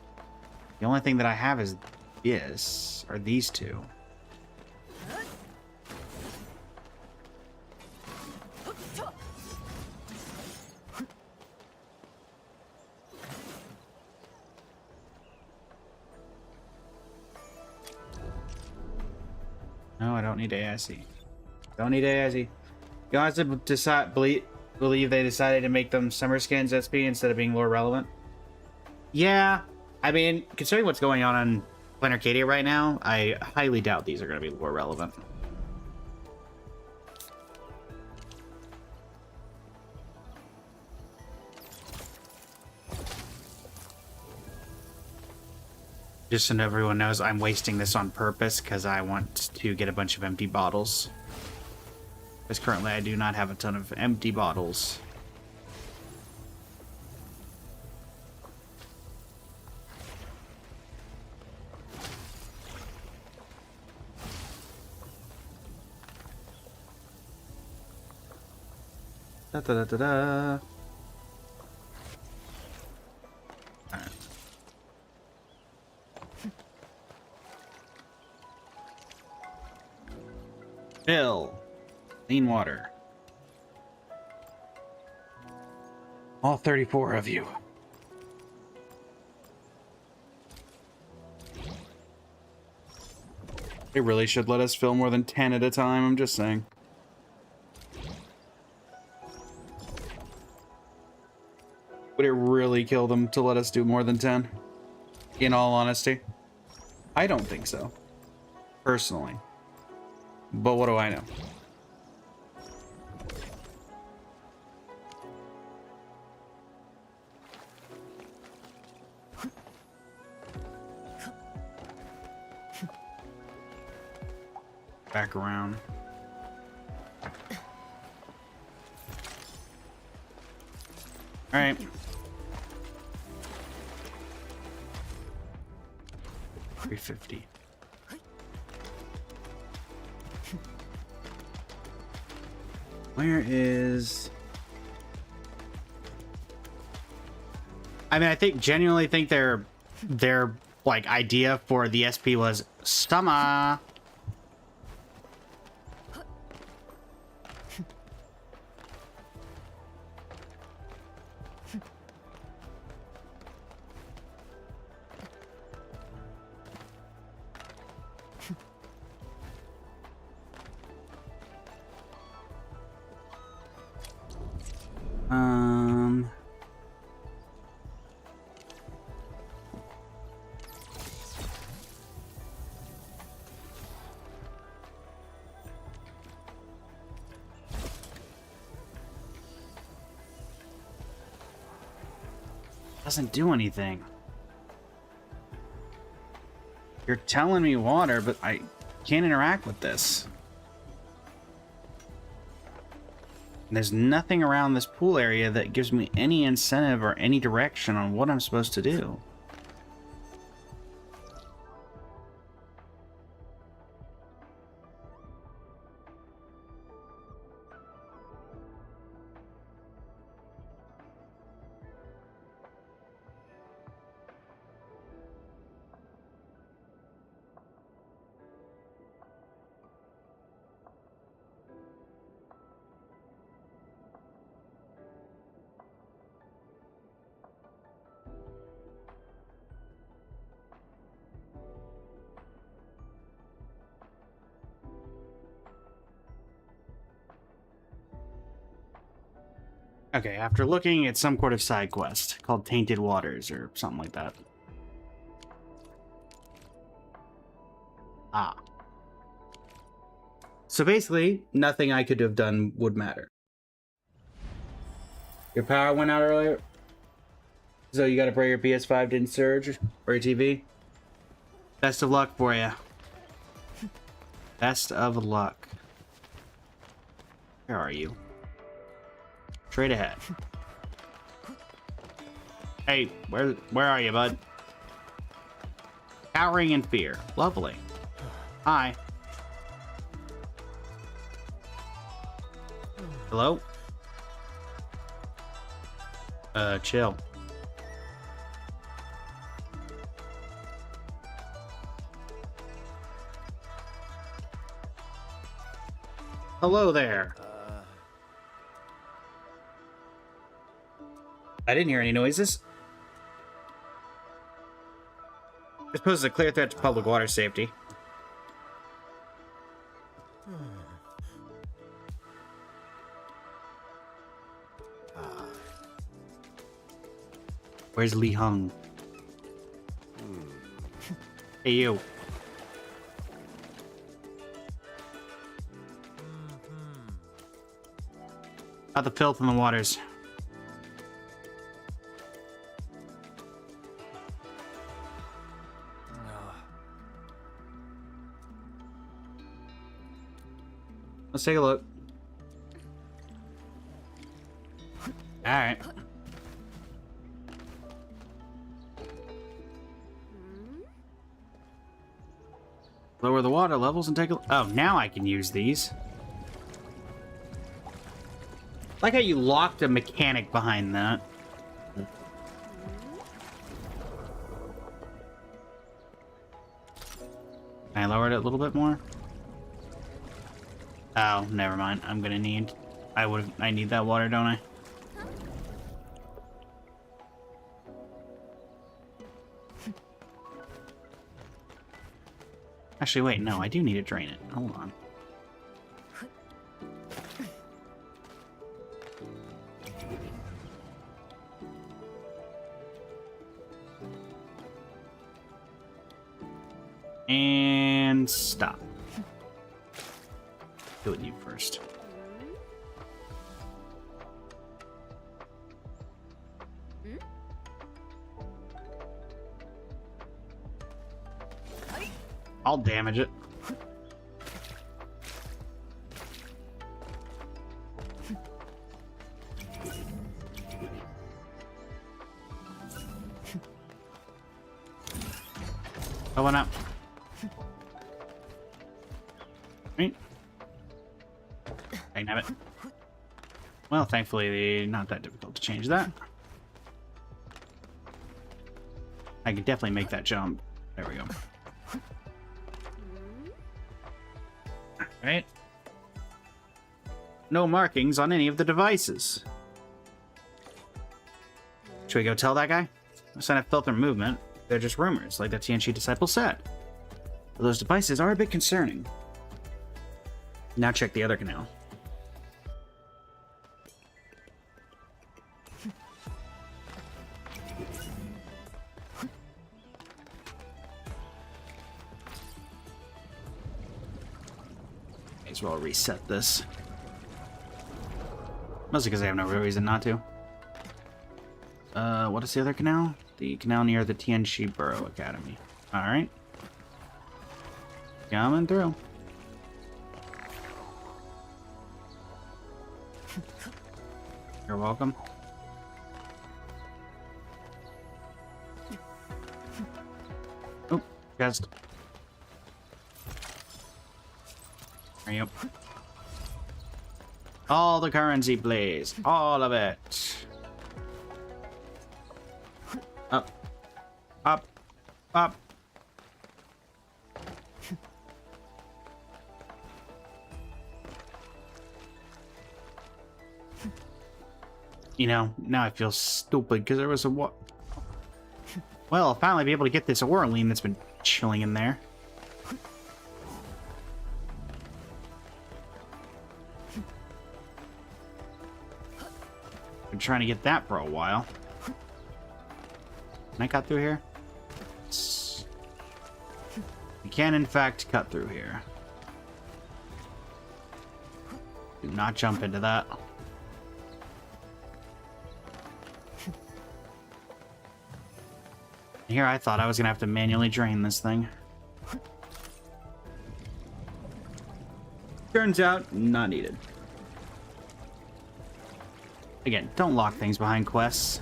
The only thing that I have is this, or these two. No, I don't need AIC. Don't need AIC. You guys believe they decided to make them summer skins SP instead of being lore relevant? Yeah. I mean, considering what's going on Planar Cadia right now, I highly doubt these are going to be lore relevant. Just so everyone knows, I'm wasting this on purpose because I want to get a bunch of empty bottles. Because currently I do not have a ton of empty bottles. Da da da da da. Alright. Fill. Clean water. All 34 of you. They really should let us fill more than 10 at a time, I'm just saying. Would it really kill them to let us do more than 10? In all honesty? I don't think so. Personally. But what do I know? Back around. All right. $350. Where is... I mean, I genuinely think their like idea for the SP was summer. Doesn't do anything. You're telling me water, but I can't interact with this. There's nothing around this pool area that gives me any incentive or any direction on what I'm supposed to do. Okay, after looking at some sort of side quest called Tainted Waters or something like that. Ah. So basically, nothing I could have done would matter. Your power went out earlier? So you gotta pray your PS5 didn't surge? Or your TV? Best of luck for you. Best of luck. Where are you? Straight ahead. Hey, where are you, bud? Cowering in fear. Lovely. Hi. Hello? Chill. Hello there. I didn't hear any noises. This poses a clear threat to public water safety. Where's Li Hung? Hey, you. About the filth in the waters. Let's take a look. Alright. Lower the water levels and take a... Oh, now I can use these. Like how you locked a mechanic behind that. Can I lower it a little bit more? Oh, never mind. I'm gonna need... I need that water, don't I? Actually, wait, no, I do need to drain it. Hold on. And stop. Do it you first. I'll damage it. Going up. Right. I can have it. Well, thankfully, not that difficult to change that. I can definitely make that jump. There we go. Alright. No markings on any of the devices. Should we go tell that guy? No sign of filter movement. They're just rumors, like the Tianchi disciple said. But those devices are a bit concerning. Now check the other canal. May as well reset this. Mostly because I have no real reason not to. What is the other canal? The canal near the Tianxi Borough Academy. Alright. Coming through. You're welcome. Oh, chest. There you go. All the currency, please. All of it. Up. Up. Up. You know, now I feel stupid because there was a what? Well, I'll finally be able to get this Oraline that's been chilling in there. Been trying to get that for a while. Can I cut through here? Yes. We can, in fact, cut through here. Do not jump into that. Here I thought I was gonna have to manually drain this thing. Turns out, not needed. Again, don't lock things behind quests.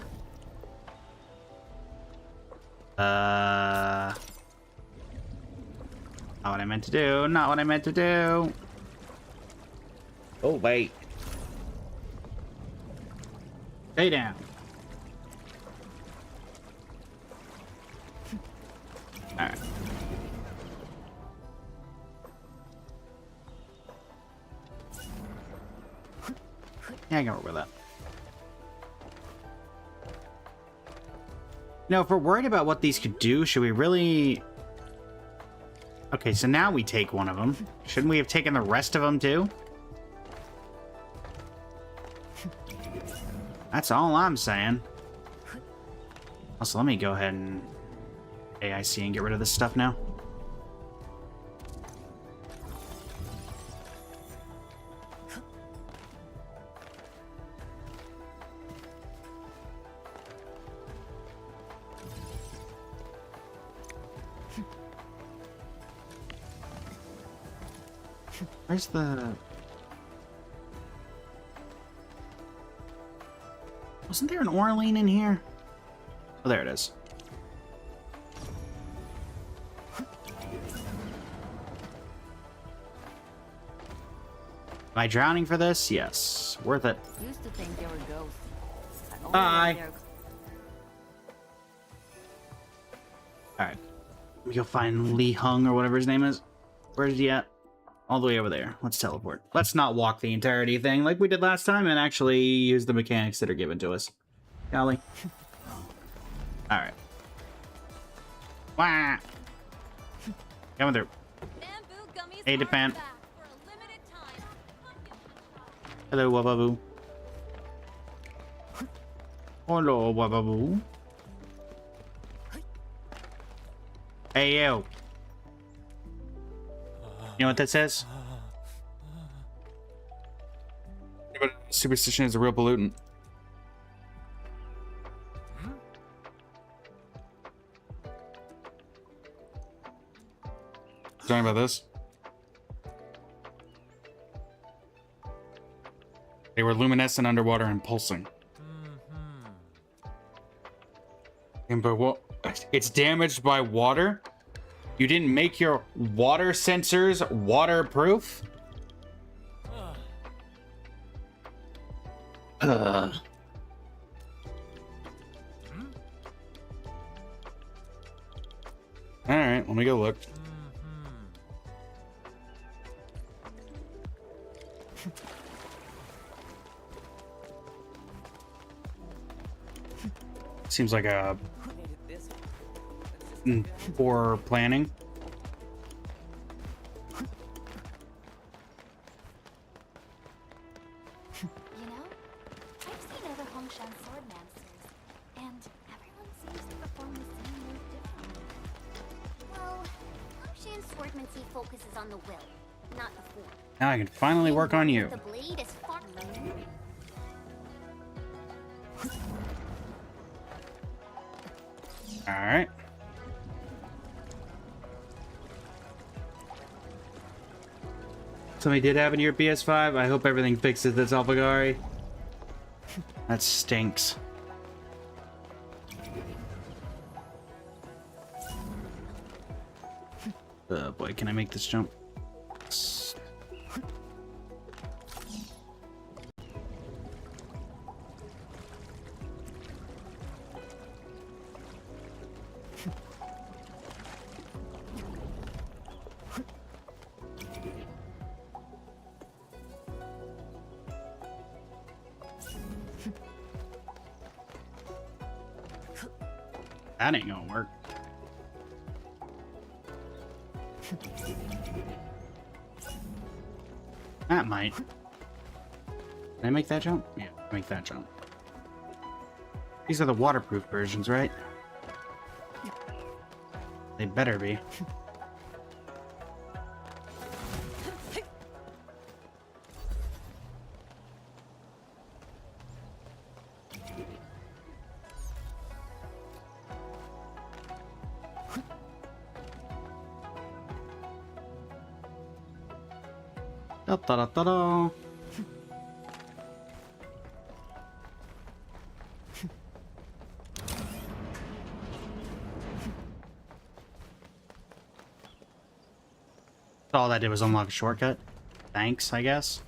Not what I meant to do. Not what I meant to do. Oh, wait. Stay down. Alright. Yeah, I can work with that. Now, if we're worried about what these could do, should we really... Okay, so now we take one of them. Shouldn't we have taken the rest of them, too? That's all I'm saying. Also, let me go ahead and AIC and get rid of this stuff now. Where's the... Wasn't there an Oraline in here? Oh, there it is. Am I drowning for this? Yes. Worth it. Used to think they were ghosts. Bye. Alright. We go find Li Hung or whatever his name is. Where's he at? All the way over there. Let's teleport. Let's not walk the entirety thing like we did last time and actually use the mechanics that are given to us. Golly. Alright. Wah! Coming through. Hey, Japan. Hello, Wababu. Hello, Wababu. Hey, yo. You know what that says? Superstition is a real pollutant. Talking about this? They were luminescent underwater and pulsing. And but what? It's damaged by water? You didn't make your water sensors waterproof? Alright, let me go look. Seems like a poor planning. You know, I've seen other Hongshan swordmasters, and everyone seems to perform the same move differently. Well, Hongshan swordmancy focuses on the will, not the form. Now I can finally work on you. The blade is far... Alright. Somebody did have it in your PS5. I hope everything fixes this, Alphagari. That stinks. Oh boy, can I make this jump? That ain't gonna work. That might. Can I make that jump? Yeah, make that jump. These are the waterproof versions, right? They better be. Da da da da da. All that did was unlock a shortcut. Thanks, I guess.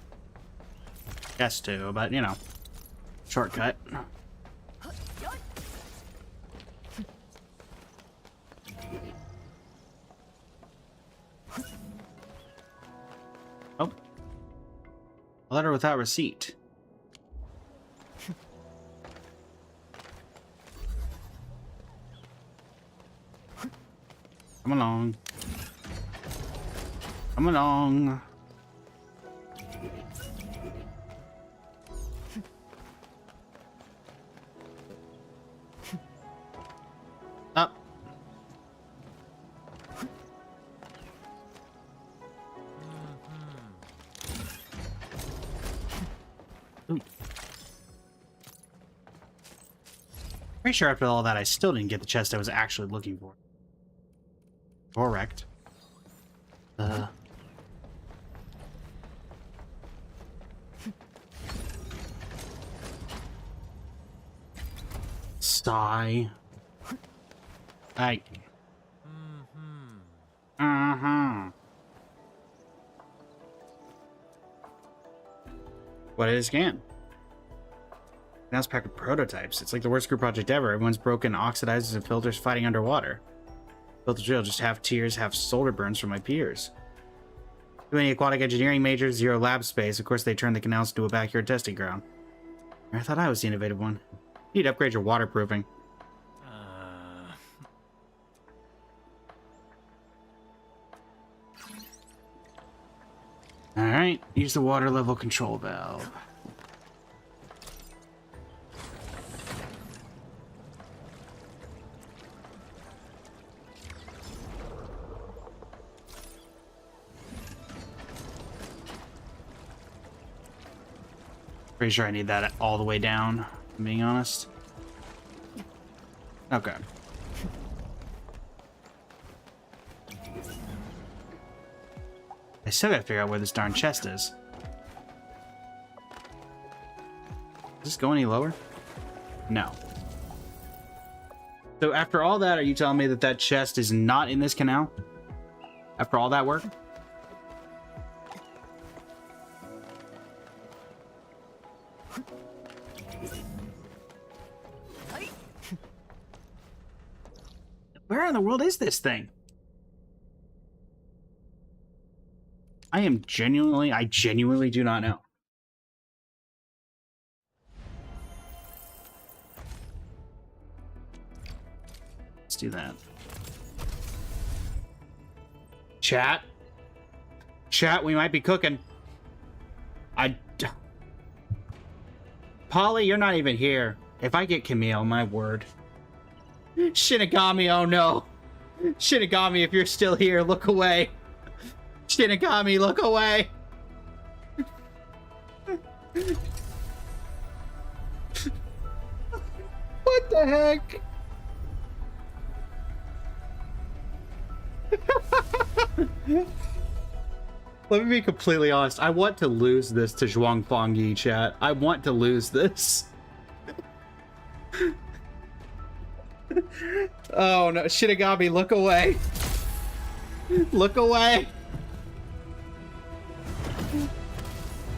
Guess too, but you know, shortcut. Oh. A letter without receipt. Come along. Come along. Up. Pretty sure after all that, I still didn't get the chest I was actually looking for. Correct. Sigh. What did it scan? Now it's packed with prototypes. It's like the worst group project ever. Everyone's broken oxidizers and filters fighting underwater. Built the drill, just half tears, half soldier burns from my peers. Too many aquatic engineering majors, zero lab space. Of course, they turned the canals into a backyard testing ground. I thought I was the innovative one. You need to upgrade your waterproofing. Alright, use the water level control valve. Pretty sure I need that all the way down, if I'm being honest. Okay. I still gotta figure out where this darn chest is. Does this go any lower? No. So after all that, are you telling me that that chest is not in this canal? After all that work? Where in the world is this thing? I genuinely do not know. Let's do that. Chat, we might be cooking. Polly, you're not even here. If I get Camille, my word. Shinigami, oh no. Shinigami, if you're still here, look away. Shinigami, look away. What the heck? Let me be completely honest. I want to lose this to Zhuangfang Yi, chat. I want to lose this. Oh no, Shinigami, look away. Look away.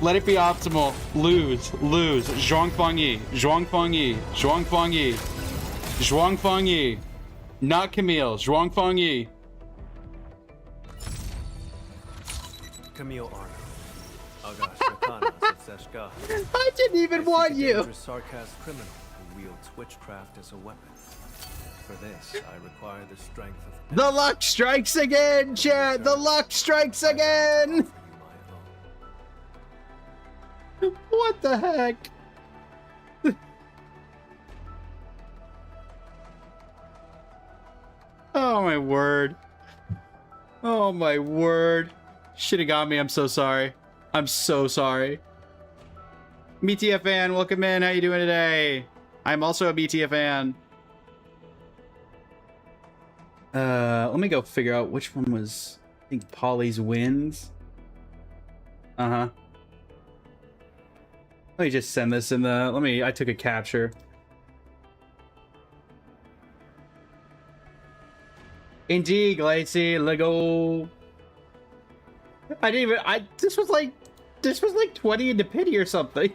Let it be optimal. Lose. Zhuangfang Yi. Zhuangfang Yi. Zhuangfang Yi. Zhuangfang Yi. Not Camille. Zhuangfang Yi. Camille Arno. Agash Rakana Setseshka. I didn't even want you. Dangerous sarcasm criminal who wields witchcraft as a weapon. For this, I require the strength of The luck strikes again, chat. The luck strikes again. What the heck? Oh my word. Oh my word. Shinigami, I'm so sorry. I'm so sorry. BTF fan, welcome in. How you doing today? I'm also a BTF fan. Let me go figure out which one was, I think, Polly's wins. Uh-huh. Let me just send this in the, I took a capture. Indeed, Glacy, Lego. This was like 20 into pity or something.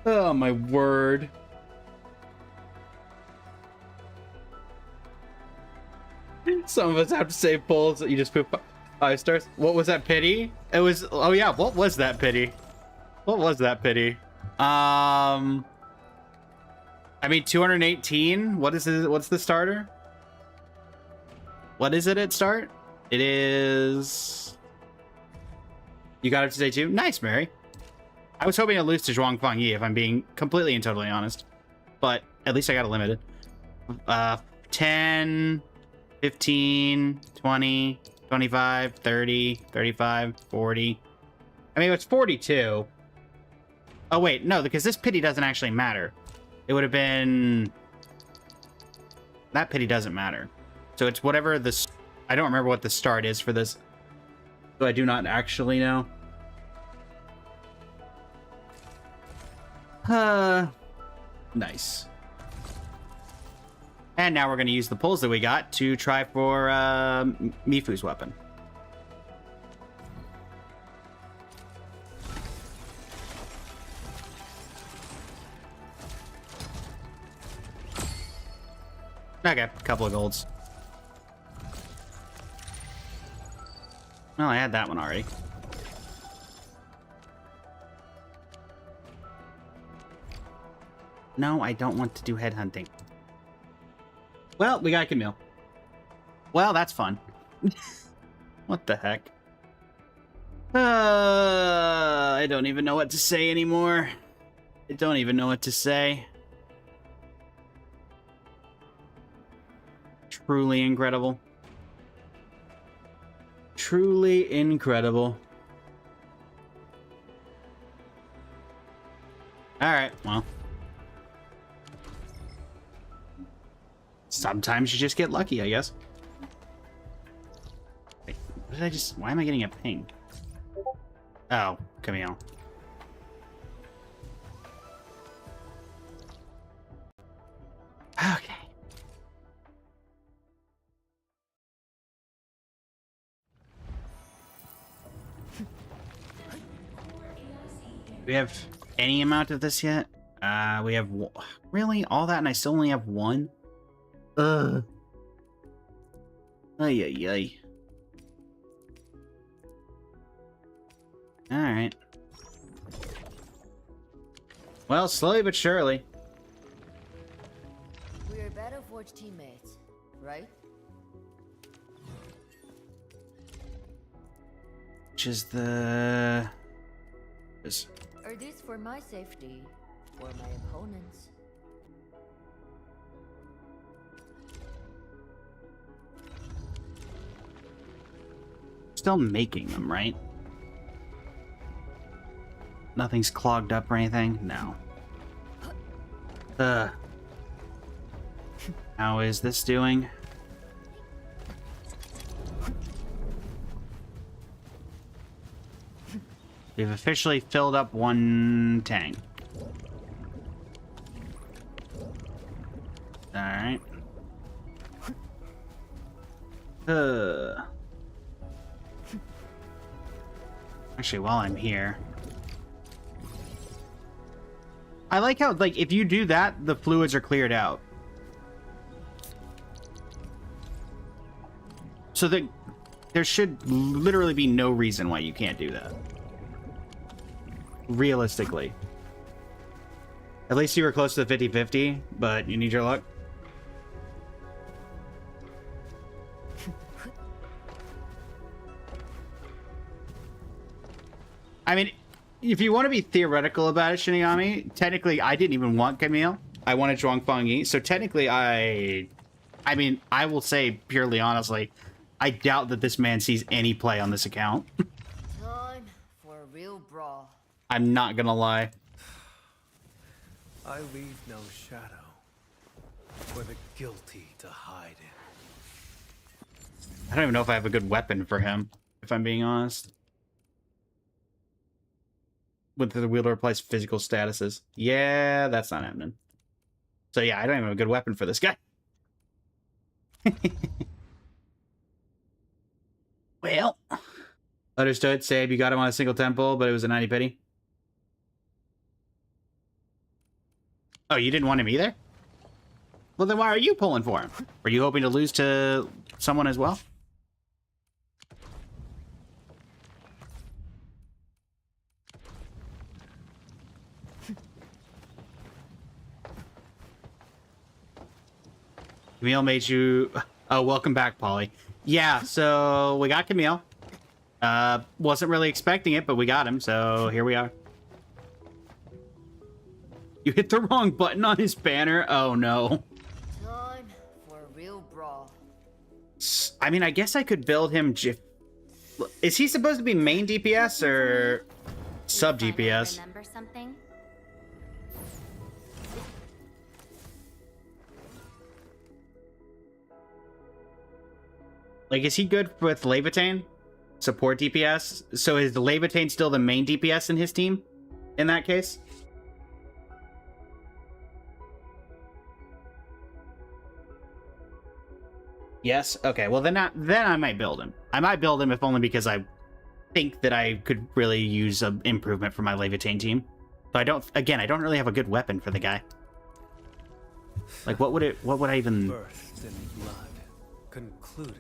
Oh my word. Some of us have to save polls that you just poop 5 stars. What was that pity? It was, oh yeah, what was that pity? What was that pity? I mean 218. What is it? What's the starter? What is it at start? It is, you got it today too? Nice, Mary. I was hoping to lose to Zhuangfang Yi, if I'm being completely and totally honest. But at least I got it limited. 10, 15, 20, 25, 30, 35, 40. I mean, it's 42. Oh, wait. No, because this pity doesn't actually matter. It would have been... That pity doesn't matter. So it's whatever the... I don't remember what the start is for this. So I do not actually know. Nice. And now we're going to use the pulls that we got to try for Mifu's weapon. Okay, a couple of golds. Well, I had that one already. No, I don't want to do headhunting. Well, we got Camille. Well, that's fun. What the heck? I don't even know what to say anymore. I don't even know what to say. Truly incredible. Truly incredible. Alright, well. Sometimes you just get lucky, I guess. Wait, what did I just... Why am I getting a ping? Oh, Camille. Okay. Do we have any amount of this yet? We have... Really? All that and I still only have one? Ay, ay, ay. Alright. Well, slowly but surely. We're Battleforge teammates, right? Which is the... Are these for my safety or my opponent's? Still making them, right? Nothing's clogged up or anything? No. How is this doing? We've officially filled up one tank. Alright. Actually, while I'm here, I like how, like, if you do that, the fluids are cleared out. So there should literally be no reason why you can't do that. Realistically. At least you were close to the 50-50, but you need your luck. I mean, if you want to be theoretical about it, Shinigami, technically I didn't even want Camille. I wanted Zhuangfang Yi. So technically I mean, I will say purely honestly, I doubt that this man sees any play on this account. Time for a real brawl. I'm not gonna lie. I leave no shadow for the guilty to hide in. I don't even know if I have a good weapon for him, if I'm being honest. With the wielder applies physical statuses. Yeah, that's not happening. So yeah, I don't even have a good weapon for this guy. Well, understood. Save, you got him on a single temple, but it was a 90 pity. Oh, you didn't want him either? Well, then why are you pulling for him? Were you hoping to lose to someone as well? Camille made you... Oh, welcome back, Polly. Yeah, so we got Camille. Wasn't really expecting it, but we got him, so here we are. You hit the wrong button on his banner? Oh, no. Time for a real brawl. I mean, I guess I could build him... Is he supposed to be main DPS or sub DPS? Remember something? Like, is he good with Levitain? Support DPS? So is the Levitain still the main DPS in his team? In that case? Yes? Okay, well then I might build him. I might build him if only because I think that I could really use an improvement for my Levitain team. So I don't really have a good weapon for the guy. Like, what would I even... Birthed in blood, concluded.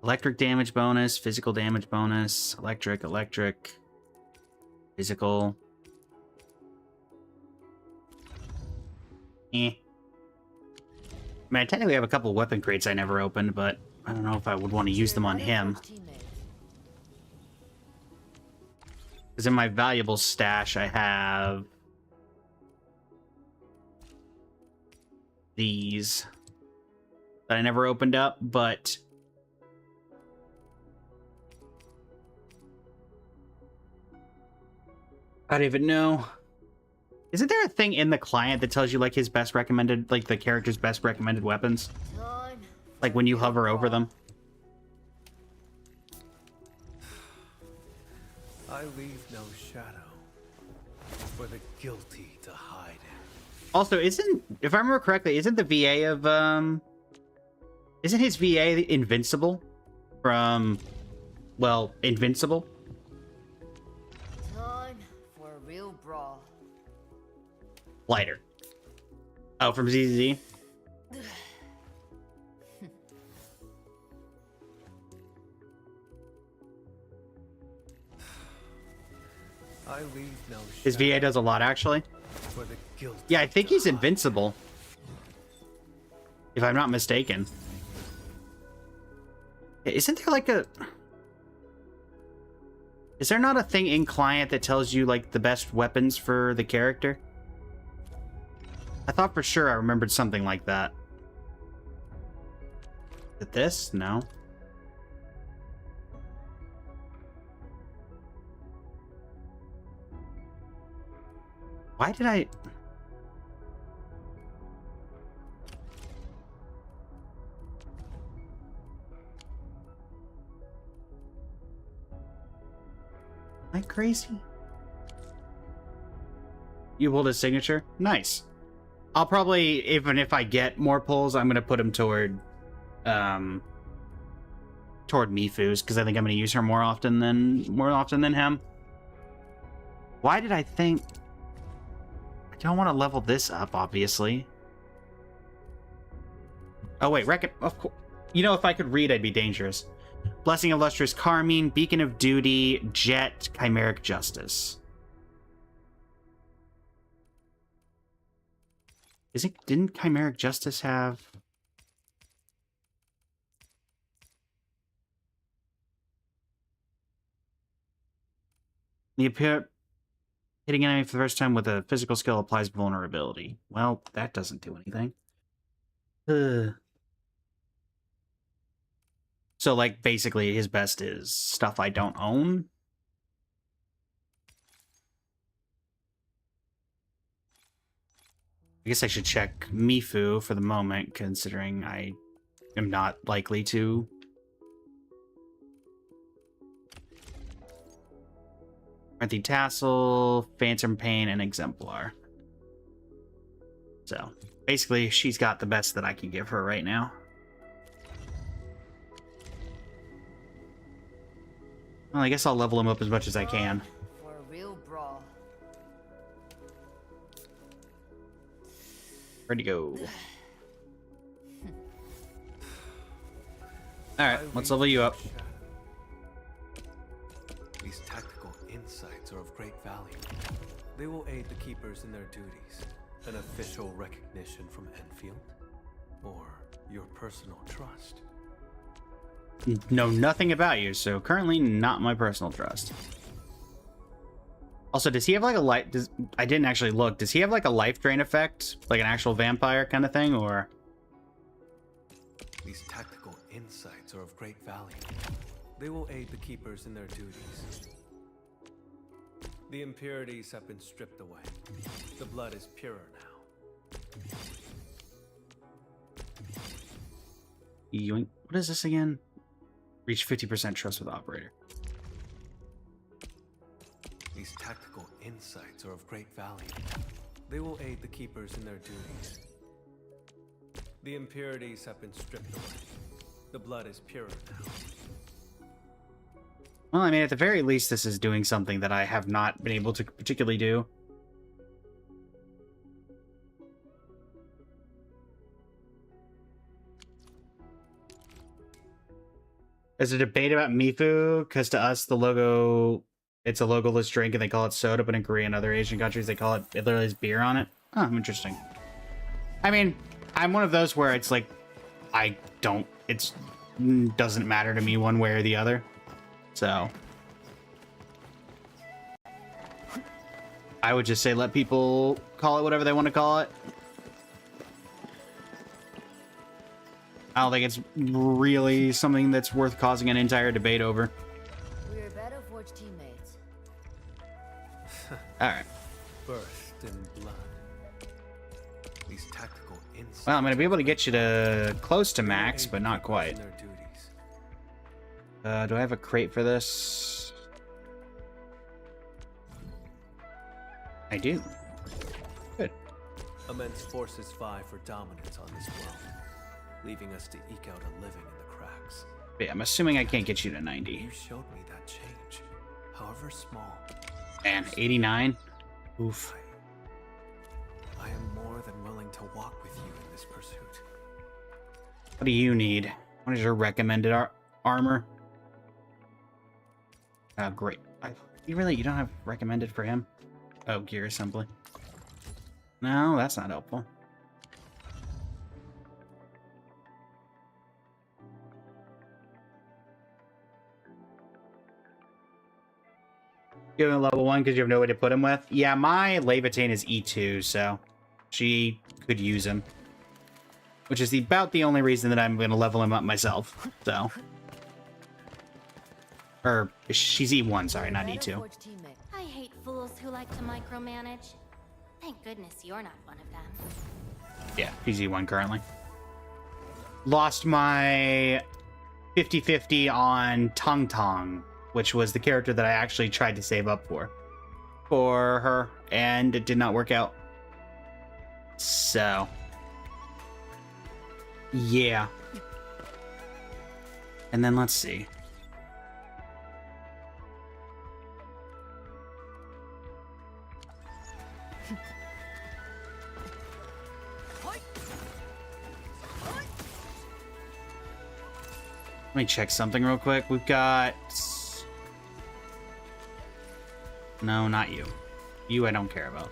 Electric damage bonus, physical damage bonus, electric, physical. I mean, I technically have a couple weapon crates I never opened, but I don't know if I would want to use them on him. Because in my valuable stash, I have these that I never opened up, but I don't even know. Isn't there a thing in the client that tells you, like, his best recommended, like, the character's best recommended weapons? Like, when you hover over them? I leave no shadow for the guilty to hide in. Also, if I remember correctly, isn't the VA of, isn't his VA invincible? From, well, invincible? Time for a real brawl. Lighter. Oh, from ZZZ? I leave no His VA does a lot, actually. for the guilty. Yeah, I think to he's hide. invincible. If I'm not mistaken. Isn't there like a... Is there not a thing in client that tells you, like, the best weapons for the character? I thought for sure I remembered something like that. Is it this? No. Why did I... Am I crazy? You pulled his signature? Nice. I'll probably, even if I get more pulls, I'm gonna put him toward Mifu's, because I think I'm gonna use her more often than him. Why did I think... I don't want to level this up, obviously. Oh wait, of course. You know, if I could read, I'd be dangerous. Blessing of Lustrous Carmine, Beacon of Duty, Jet, Chimeric Justice. Didn't Chimeric Justice have... Hitting an enemy for the first time with a physical skill applies vulnerability. Well, that doesn't do anything. So, like, basically, his best is stuff I don't own. I guess I should check Mifu for the moment, considering I am not likely to. Renty Tassel, Phantom Pain, and Exemplar. So, basically, she's got the best that I can give her right now. Well, I guess I'll level him up as much as I can. For a real brawl. Ready to go. Alright, let's level you up. These tactical insights are of great value. They will aid the keepers in their duties. An official recognition from Enfield? Or your personal trust? Know nothing about you, so currently not my personal trust. Also, does he have like a life... I didn't actually look. Does he have like a life drain effect? Like an actual vampire kind of thing, or... These tactical insights are of great value. They will aid the keepers in their duties. The impurities have been stripped away. The blood is purer now. Yoink. What is this again? Reach 50% trust with operator. These tactical insights are of great value. They will aid the keepers in their duties. The impurities have been stripped away. The blood is purer now. Well, I mean, at the very least, this is doing something that I have not been able to particularly do. There's a debate about Mifu, because to us, the logo, it's a logoless drink, and they call it soda, but in Korea and other Asian countries, they call it, it literally has beer on it. Oh, interesting. I mean, I'm one of those where it's like, it doesn't matter to me one way or the other. So, I would just say let people call it whatever they want to call it. I don't think it's really something that's worth causing an entire debate over. We're better forged teammates. All right. Burst in blood. These tactical insights. Well, I'm going to be able to get you to close to max, but not quite. Do I have a crate for this? I do. Good. Immense forces vie for dominance on this world, leaving us to eke out a living in the cracks. Yeah, I'm assuming I can't get you to 90. You showed me that change, however small. Man, 89? Oof. I am more than willing to walk with you in this pursuit. What do you need? What is your recommended armor? Oh, great. You don't have recommended for him? Oh, gear assembly. No, that's not helpful. Give him a level 1 because you have no way to put him with? Yeah, my Levitane is E2, so she could use him. which is about the only reason that I'm going to level him up myself. So, or she's E1, sorry, not E2. Metaforge teammate. I hate fools who like to micromanage. Thank goodness you're not one of them. Yeah, she's E1 currently. Lost my 50-50 on Tong Tong, which was the character that I actually tried to save up for her, and it did not work out. So, yeah. And then let's see. Let me check something real quick. We've got... No, not you. You I don't care about.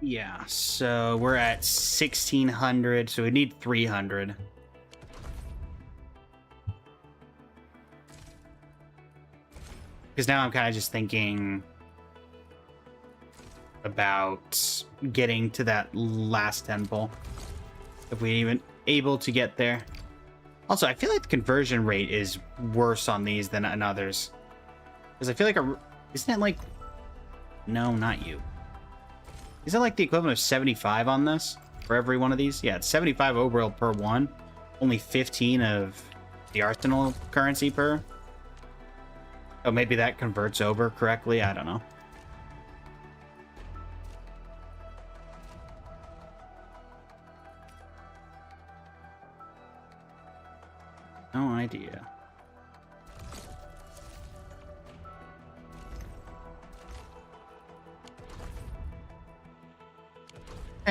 Yeah, so we're at 1,600, so we need 300. Because now I'm kind of just thinking about getting to that last temple. If we're even able to get there. Also, I feel like the conversion rate is worse on these than on others. Because I feel like isn't it like... No, not you. Is it like the equivalent of 75 on this? For every one of these? Yeah, it's 75 overall per one. Only 15 of the arsenal currency per. Oh, maybe that converts over correctly? I don't know. No idea.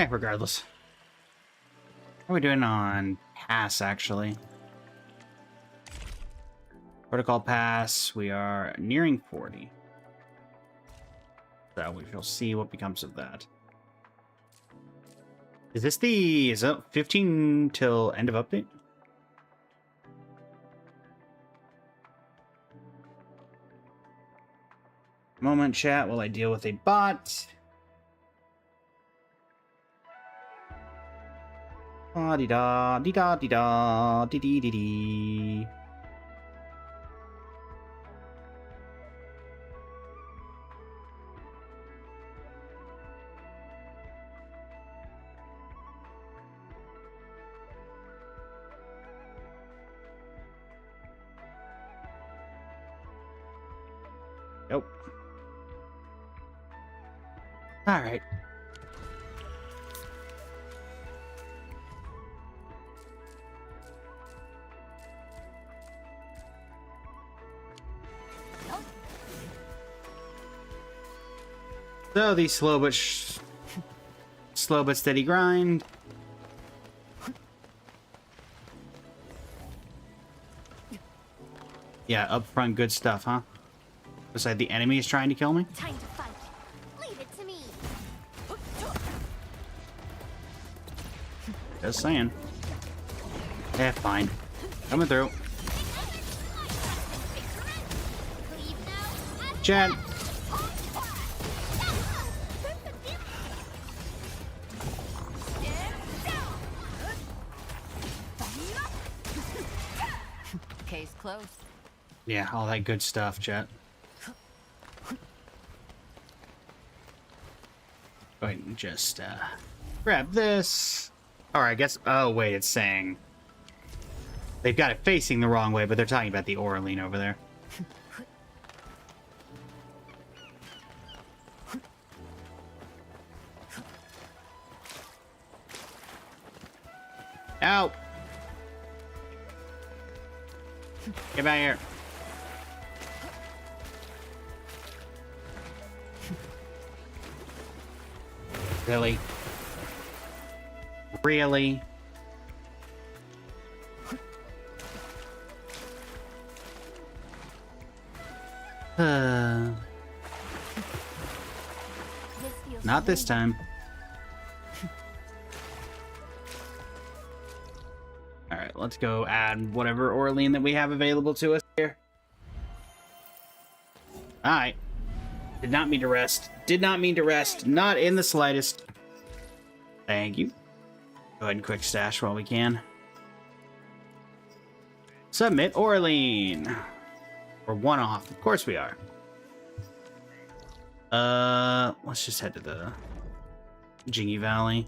Regardless. How are we doing on pass, actually? Protocol pass, we are nearing 40. So we shall see what becomes of that. Is this is it 15 till end of update? Moment, chat, while I deal with a bot. Ah, dee da, dee da, dee da, dee dee dee dee. Nope. All right. So the slow but steady grind. Yeah, upfront good stuff, huh? Beside the enemy is trying to kill me? Time to fight. Leave it to me. Just saying. Yeah, fine. Coming through. Jen. Case closed. Yeah, all that good stuff, Jet. Go ahead and just grab this. Or I guess... Oh, wait, it's saying... They've got it facing the wrong way, but they're talking about the Oraline over there. Out! Get back here. Really? Really? Not this time. let's go add whatever Orlean that we have available to us here. Alright. Did not mean to rest. Did not mean to rest. Not in the slightest. Thank you. Go ahead and quick stash while we can. Submit Orlean. We're one off. Of course we are. Let's just head to the Jingy Valley.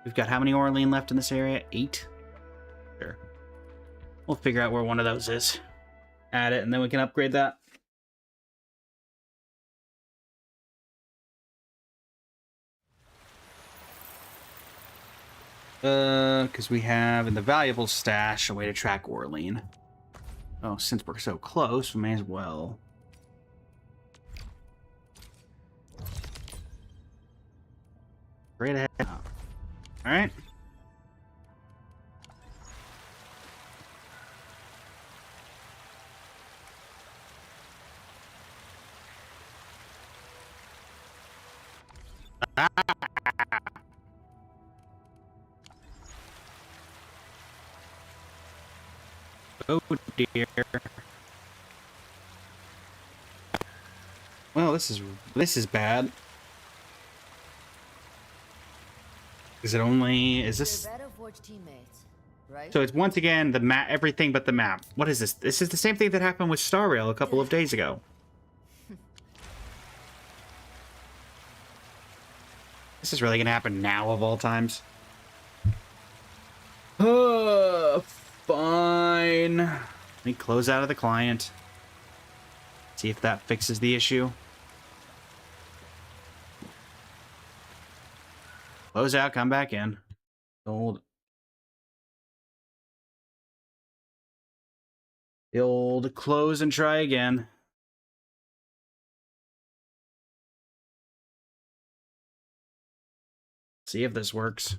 We've got how many Orlean left in this area? 8? Sure. We'll figure out where one of those is. Add it, and then we can upgrade that. Because we have in the valuable stash a way to track Orlean. Oh, since we're so close, we may as well. Straight ahead. Alright. Oh dear. Well, this is bad. Is it only... Is this... You're better forge teammates, right? So it's once again the map, everything but the map. What is this? This is the same thing that happened with Star Rail a couple of days ago. This is really gonna happen now of all times. Fine. Let me close out of the client. See if that fixes the issue. Close out, come back in. The old close and try again. See if this works.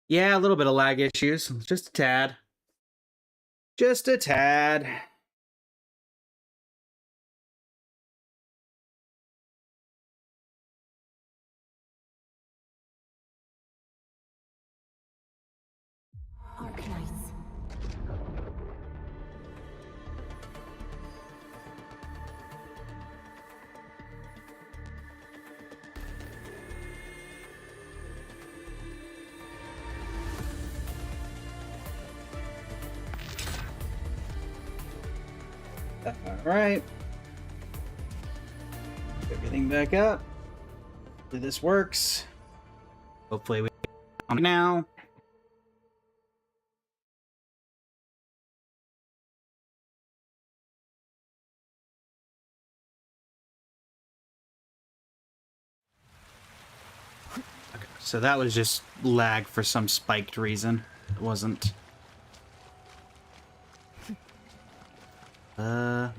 Yeah, a little bit of lag issues. Just a tad. Just a tad. Arknights. Alright. Everything back up. Hopefully this works. Hopefully we on now. Okay, so that was just lag for some spiked reason. It wasn't. There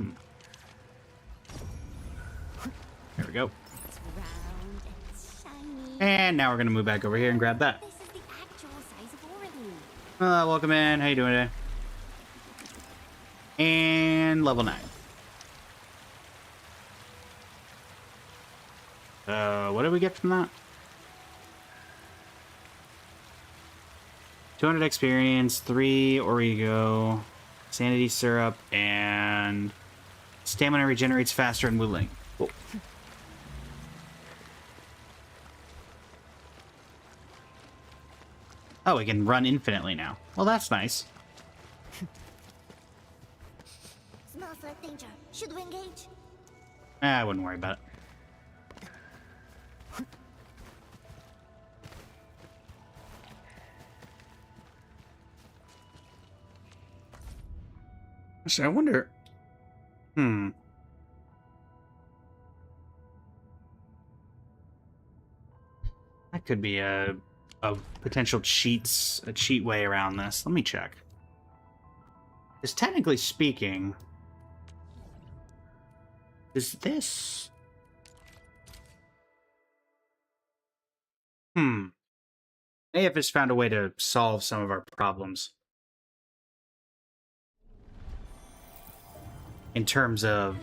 we go. It's round and shiny. And now we're gonna move back over here and grab that. This is the actual size of Orlean. Welcome in. How you doing today? And level 9. What did we get from that? 200 experience, 3 Origo, sanity syrup, and stamina regenerates faster in Wu Ling. Cool. Oh, we can run infinitely now. Well, that's nice. Small threat danger. Should we engage? I wouldn't worry about it. Actually, I wonder... That could be a potential a cheat way around this. Let me check. Because technically speaking... Is this... AF has found a way to solve some of our problems. In terms of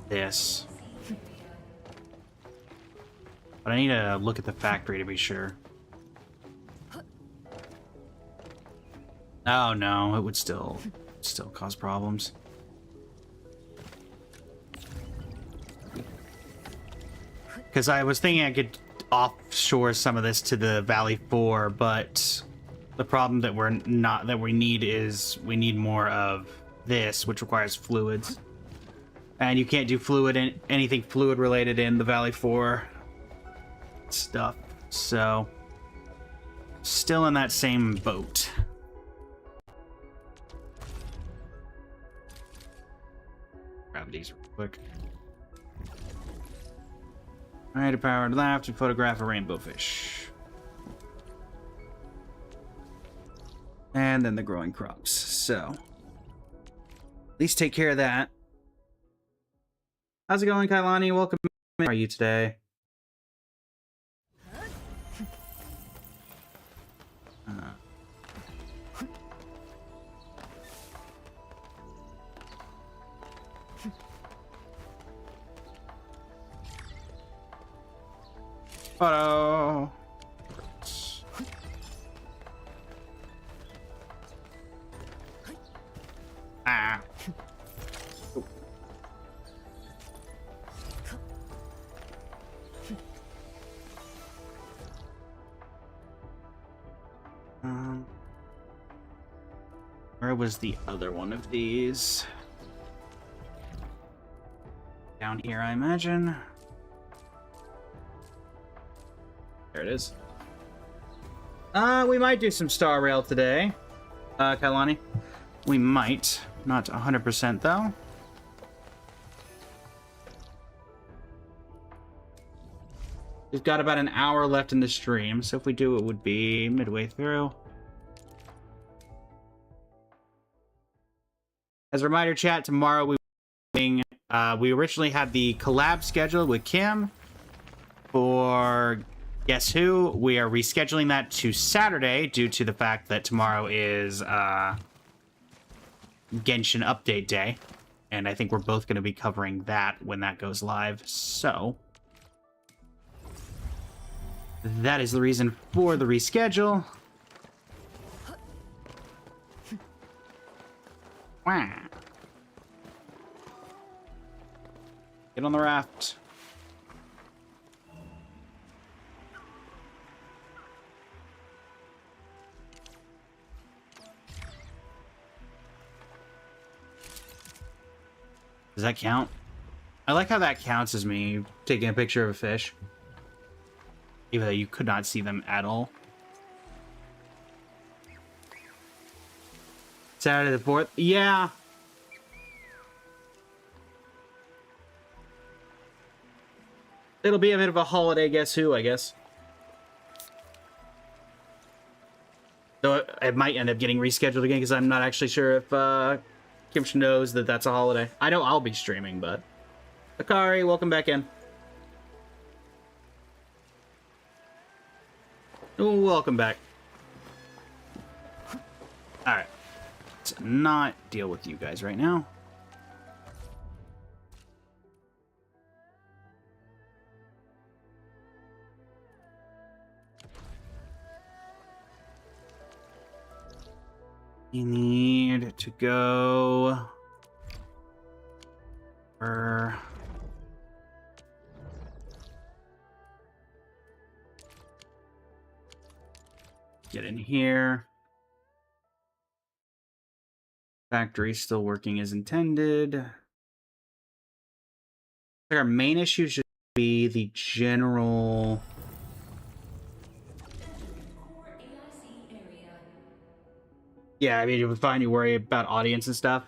this. But I need to look at the factory to be sure. Oh no, it would still cause problems. Because I was thinking I could offshore some of this to the Valley 4, but the problem that we need more of this, which requires fluids. And you can't do anything fluid related in the Valley 4 stuff. So still in that same boat. Grab these real quick. Alright, a powered left to photograph a rainbow fish. And then the growing crops. So at least take care of that. How's it going, Kailani? Welcome. How are you today? Photo. Ah. Where was the other one of these? Down here, I imagine. There it is. We might do some Star Rail today, Kailani. We might. Not 100% though. We've got about an hour left in the stream, so if we do, it would be midway through. As a reminder, chat, tomorrow we originally had the collab scheduled with Kim for Guess Who. We are rescheduling that to Saturday due to the fact that tomorrow is Genshin Update Day, and I think we're both going to be covering that when that goes live. So that is the reason for the reschedule. Wow. Get on the raft. Does that count? I like how that counts as me taking a picture of a fish. Even though you could not see them at all. Saturday the 4th? Yeah. It'll be a bit of a holiday Guess Who, I guess. Though it might end up getting rescheduled again because I'm not actually sure if Kim knows that that's a holiday. I know I'll be streaming, but... Akari, welcome back in. Welcome back. Alright. Let's not deal with you guys right now. You need to go... Get in here. Factory still working as intended. Our main issue should be the general... Yeah, I mean, it would fine. You worry about audience and stuff.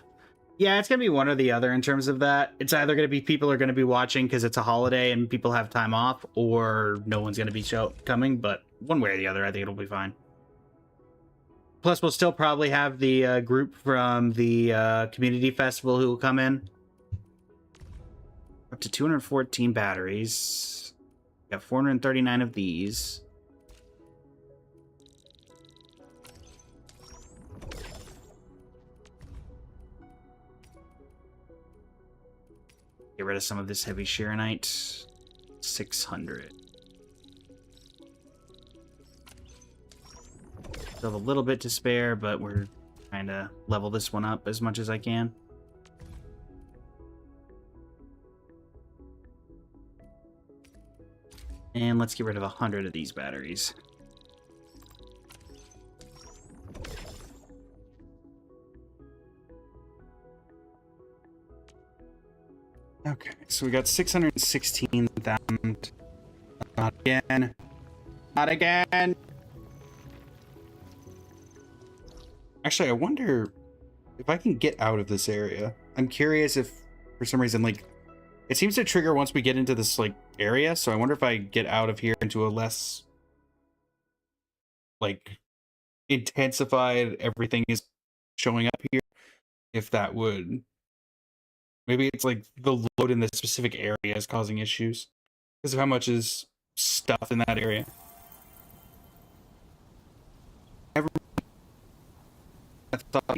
Yeah, it's going to be one or the other in terms of that. It's either going to be people are going to be watching because it's a holiday and people have time off, or no one's going to be coming, but one way or the other, I think it'll be fine. Plus, we'll still probably have the group from the community festival who will come in. Up to 214 batteries. We got 439 of these. Get rid of some of this heavy Sharonite. 600. Still have a little bit to spare, but we're kind of level this one up as much as I can. And let's get rid of 100 of these batteries. Okay, so we got 616,000. Not again. Not again. Actually, I wonder if I can get out of this area. I'm curious if, for some reason, like, it seems to trigger once we get into this, like, area. So I wonder if I get out of here into a less, like, intensified everything is showing up here. If that would... Maybe it's, like, the load in this specific area is causing issues. Because of how much is stuff in that area. I thought...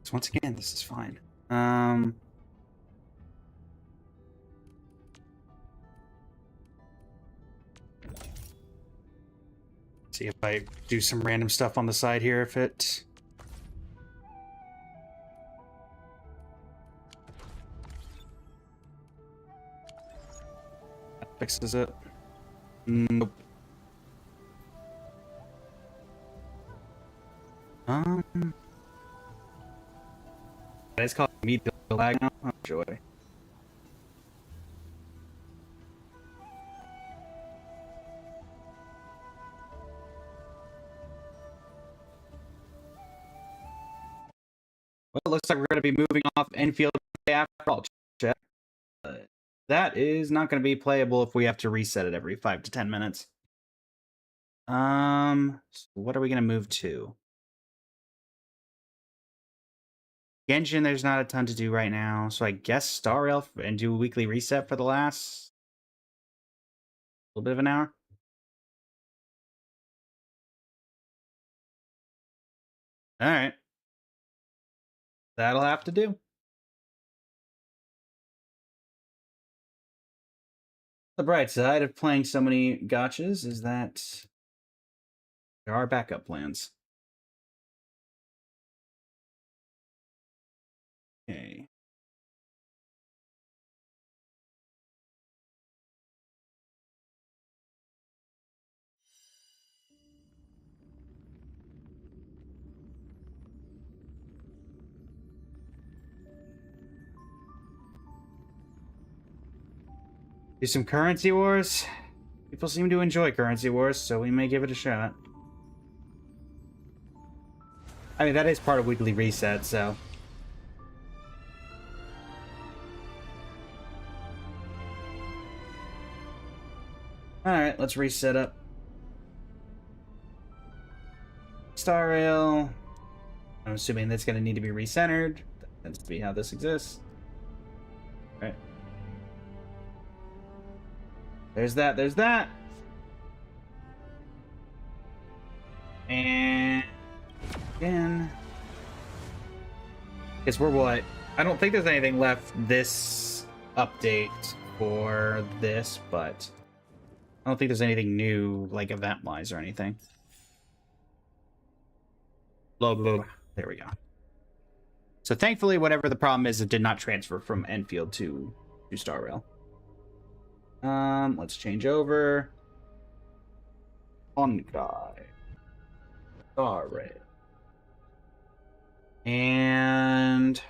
So once again, this is fine. See if I do some random stuff on the side here, if it... That fixes it. Nope. It's called me the lag now. Oh, joy. Well, it looks like we're going to be moving off Enfield after all, chat. That is not going to be playable if we have to reset it every 5 to 10 minutes. So what are we going to move to? Genshin, there's not a ton to do right now, so I guess Star Rail and do a weekly reset for the last little bit of an hour. All right. That'll have to do. The bright side of playing so many gotchas is that there are backup plans. Okay. Do some currency wars. People seem to enjoy currency wars, so we may give it a shot. I mean, that is part of weekly reset, so. Alright, let's reset up. Star Rail. I'm assuming that's going to need to be recentered. That tends to be how this exists. Alright. There's that, there's that. And again. Guess we're what? I don't think there's anything left this update for this, but I don't think there's anything new, like event-wise or anything. Blah, blah, blah. There we go. So thankfully, whatever the problem is, it did not transfer from Enfield to Star Rail. Let's change over. Honkai. Star Rail. And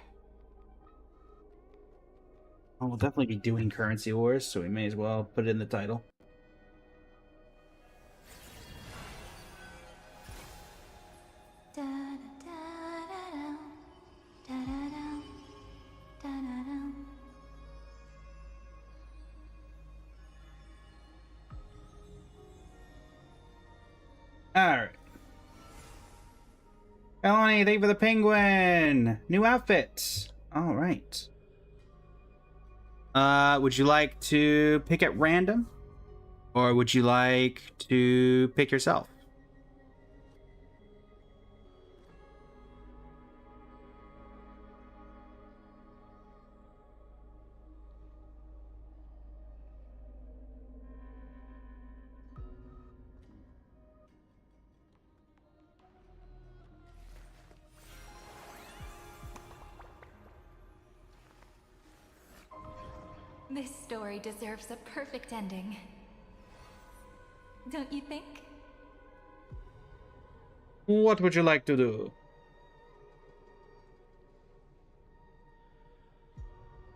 we'll definitely be doing currency wars, so we may as well put it in the title. Alright. Eleni, thank you for the penguin! New outfit! Alright. Would you like to pick at random? Or would you like to pick yourself? This story deserves a perfect ending. Don't you think? What would you like to do?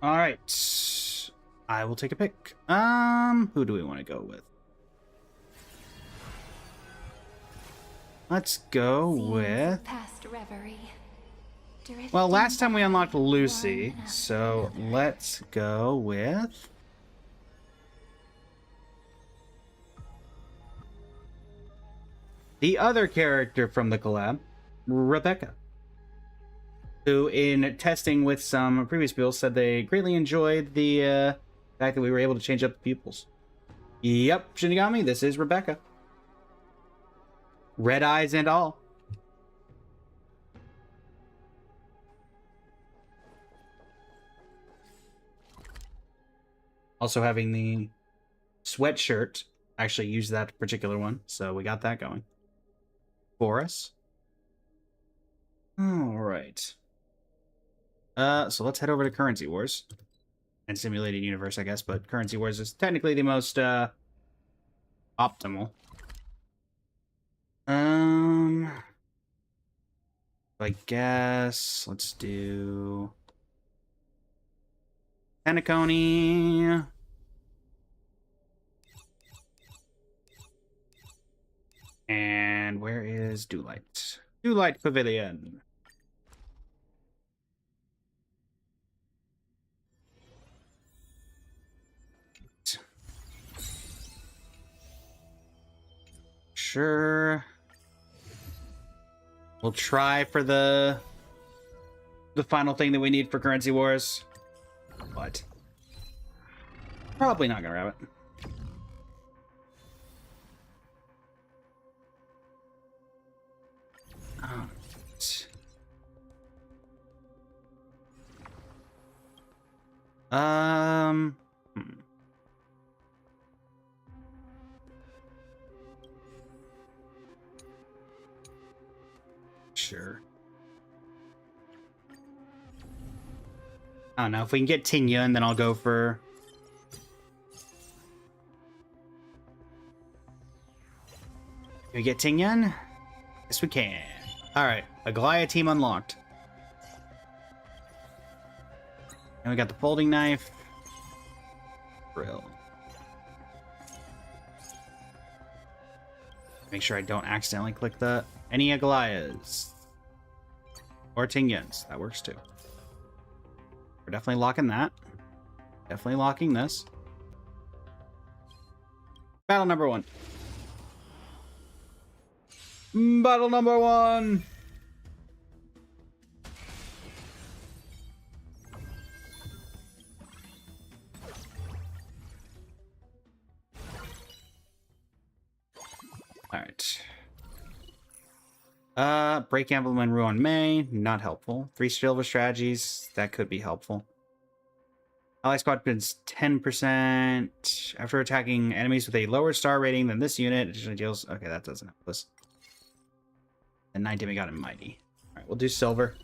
All right. I will take a pick. Who do we want to go with? Let's go Scenes with... of past reverie. Well, Drifting last time we by, unlocked Lucy, one after so another. let's go with... the other character from the collab, Rebecca, who in testing with some previous builds said they greatly enjoyed the fact that we were able to change up the pupils. Yep, Shinigami, this is Rebecca. Red eyes and all. Also having the sweatshirt. Actually used that particular one, so we got that going for us. All right. So let's head over to Currency Wars and Simulated Universe, I guess, but Currency Wars is technically the most optimal. I guess let's do Penacony. And where is Dewlight? Dewlight Pavilion. Sure. We'll try for the final thing that we need for Currency Wars. But probably not gonna grab it. Sure. I don't know. If we can get Ting Yun, then I'll go for... Can we get Ting Yun? Yes, we can. Alright, a Goliath team unlocked. And we got the folding knife. Drill. Make sure I don't accidentally click the any Goliaths. Or Ting Yuns. That works too. We're definitely locking that. Definitely locking this. Battle number 1. Battle number 1! Alright. Break Emblem and Ruin May, not helpful. 3 silver strategies, that could be helpful. Ally squad spends 10% after attacking enemies with a lower star rating than this unit. Additionally deals... Okay, that doesn't help us. And 9 demigod and mighty. Alright, we'll do silver.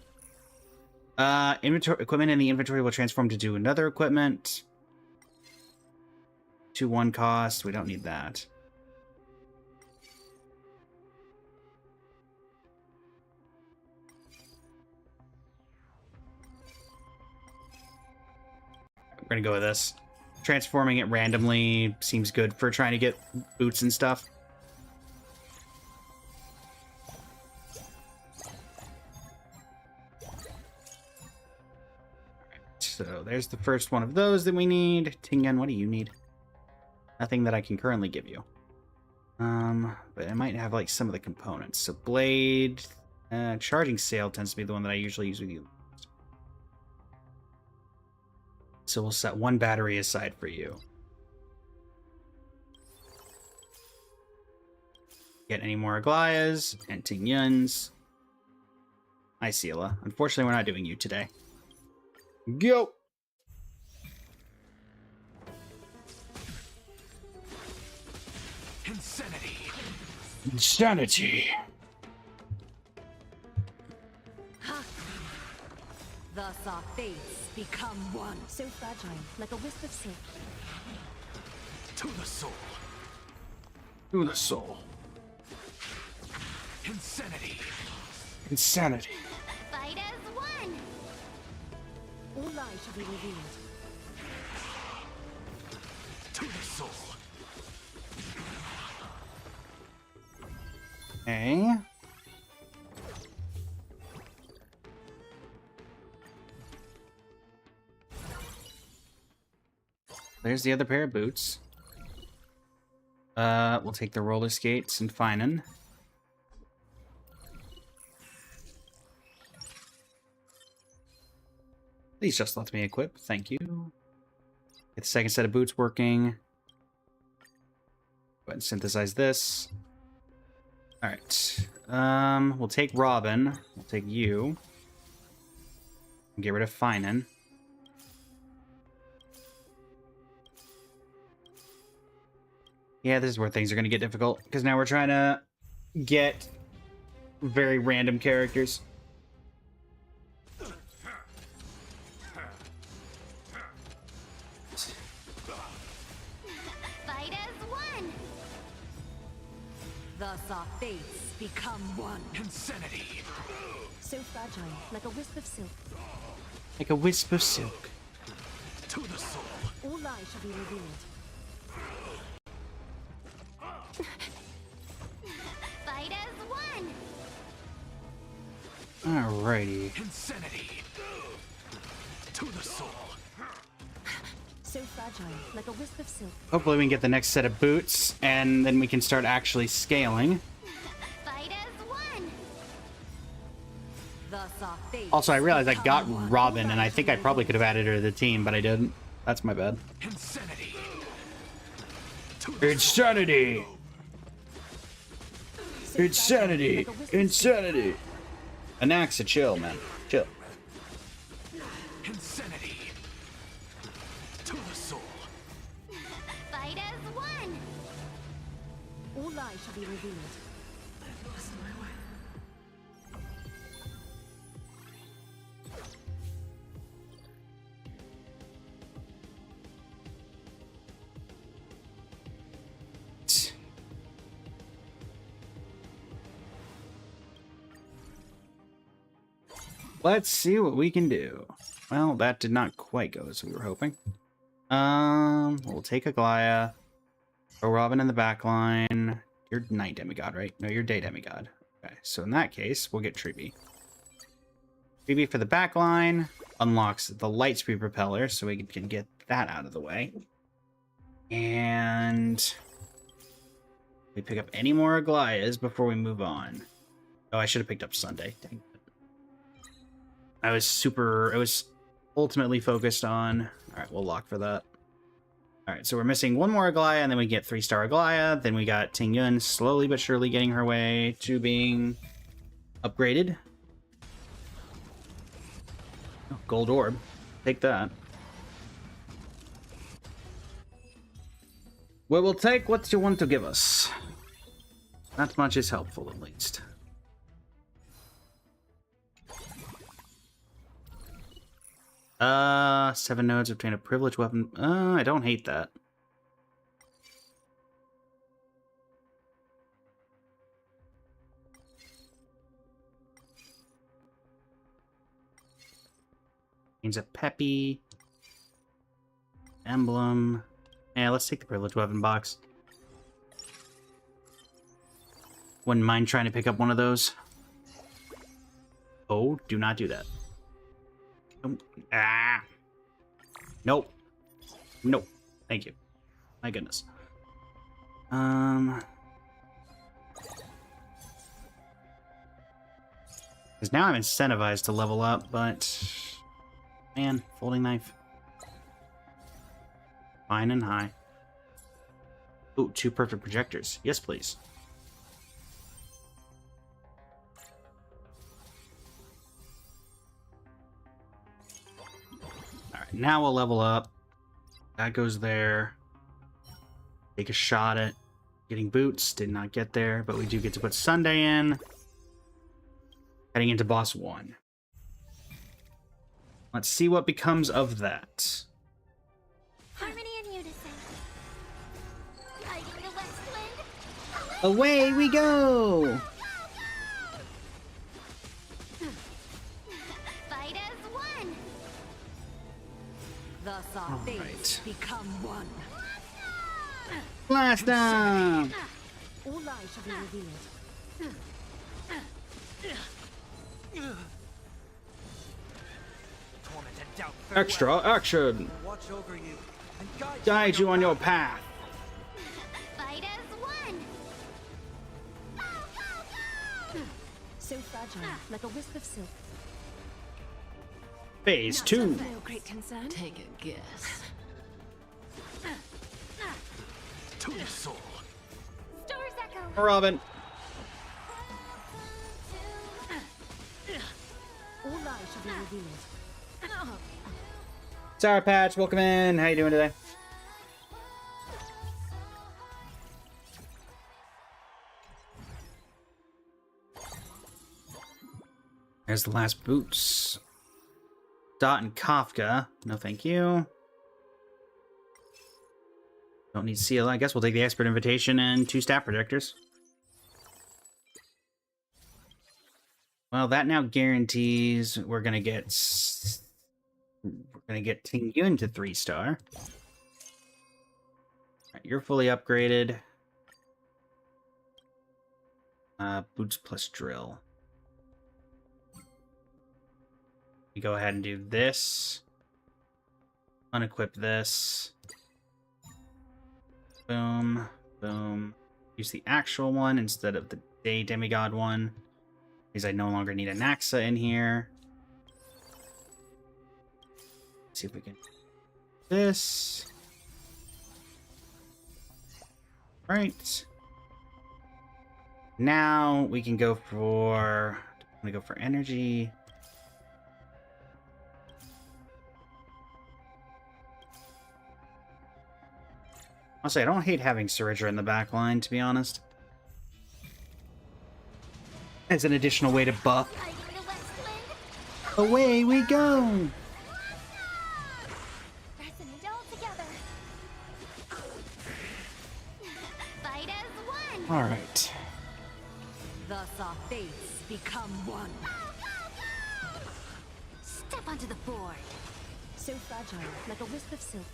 Inventory equipment in the inventory will transform to do another equipment. 2-1 cost. We don't need that. We're gonna go with this. Transforming it randomly seems good for trying to get boots and stuff. So there's the first one of those that we need. Ting Yun, what do you need? Nothing that I can currently give you. But I might have like some of the components. So blade, charging sail tends to be the one that I usually use with you. So we'll set 1 battery aside for you. Get any more Aglayas and Ting Yuns. Hi, Sela. Unfortunately, we're not doing you today. Go! Insanity. Insanity. The Thus our fates become one. So fragile, like a wisp of silk. To the soul. To the soul. Insanity. Insanity. Fight as one! All lies shall be revealed. To the soul. Okay. There's the other pair of boots. We'll take the roller skates and Finan. Please just let me equip. Thank you. Get the second set of boots working. Go ahead and synthesize this. Alright. We'll take Robin. We'll take you. Get rid of Finan. Yeah, this is where things are going to get difficult, because now we're trying to get very random characters. Fight as one! Thus our fates become one. Insanity. So fragile, like a wisp of silk. Like a wisp of silk. To the soul. All lies shall be revealed. Fight as one! Alrighty. Insanity. To the soul. So fragile, like a wisp of silk. Hopefully we can get the next set of boots, and then we can start actually scaling. Fight as one! Thus our fates Also, I realized I got become one. Robin, and I think I probably could have added her to the team, but I didn't. That's my bad. Insanity. To the Insanity! Insanity! Insanity! Anaxa, chill, man. Chill. Insanity. To the soul. Fight as one! All lies shall be revealed. Let's see what we can do. Well, that did not quite go as we were hoping. We'll take Aglaya. Throw Robin in the back line. You're night demigod, right? No, you're day demigod. Okay, so in that case, we'll get Treeby. Treeby for the back line unlocks the Lightspeed propeller, so we can get that out of the way. And we pick up any more Aglayas before we move on. Oh, I should have picked up Sunday. Dang. I was ultimately focused on... Alright, we'll lock for that. Alright, so we're missing one more Aglaya, and then we get 3-star Aglaya. Then we got Ting Yun slowly but surely getting her way to being upgraded. Oh, gold orb. Take that. We will take what you want to give us. That much is helpful, at least. Seven nodes obtain a privileged weapon. I don't hate that. Means a peppy emblem. Yeah, let's take the privileged weapon box. Wouldn't mind trying to pick up one of those. Oh, do not do that. Ah. Nope. Nope. Thank you. My goodness. Because now I'm incentivized to level up, but... Man, folding knife. Fine and high. Ooh, 2 perfect projectors. Yes, please. Alright, now we'll level up. That goes there. Take a shot at getting boots. Did not get there, but we do get to put Sunday in. Heading into boss 1. Let's see what becomes of that. Harmony and unison. Lighting the west wind. Away we go! Fight as one. Thus our All fates right. become one. Blast them! All lies shall be revealed. Torment and doubt. Extra action! Watch over you and Guide you on your path. Fight as one. So fragile, like a wisp of silk. Phase 2. No great concern. Take a guess. to the soul. Stars echo. Robin. All lies shall be revealed. Sour Patch, welcome in. How you doing today? There's the last boots. Dot and Kafka. No, thank you. Don't need seal. I guess we'll take the expert invitation and 2 staff projectors. Well, that now guarantees we're gonna get Ting Yun to 3-star. Right, you're fully upgraded. Boots plus drill. We go ahead and do this. Unequip this. Boom. Boom. Use the actual one instead of the day demigod one. Because I no longer need a Naxa in here. Let's see if we can do this. Right. Now we can go for... I'm gonna go for energy. Honestly, I don't hate having Surridra in the back line, to be honest. As an additional way to buff. Lighting the west wind. Away we go! Resonate all together. Fight as one. Alright. Thus our fates become one. Step onto the board. So fragile, like a wisp of silk.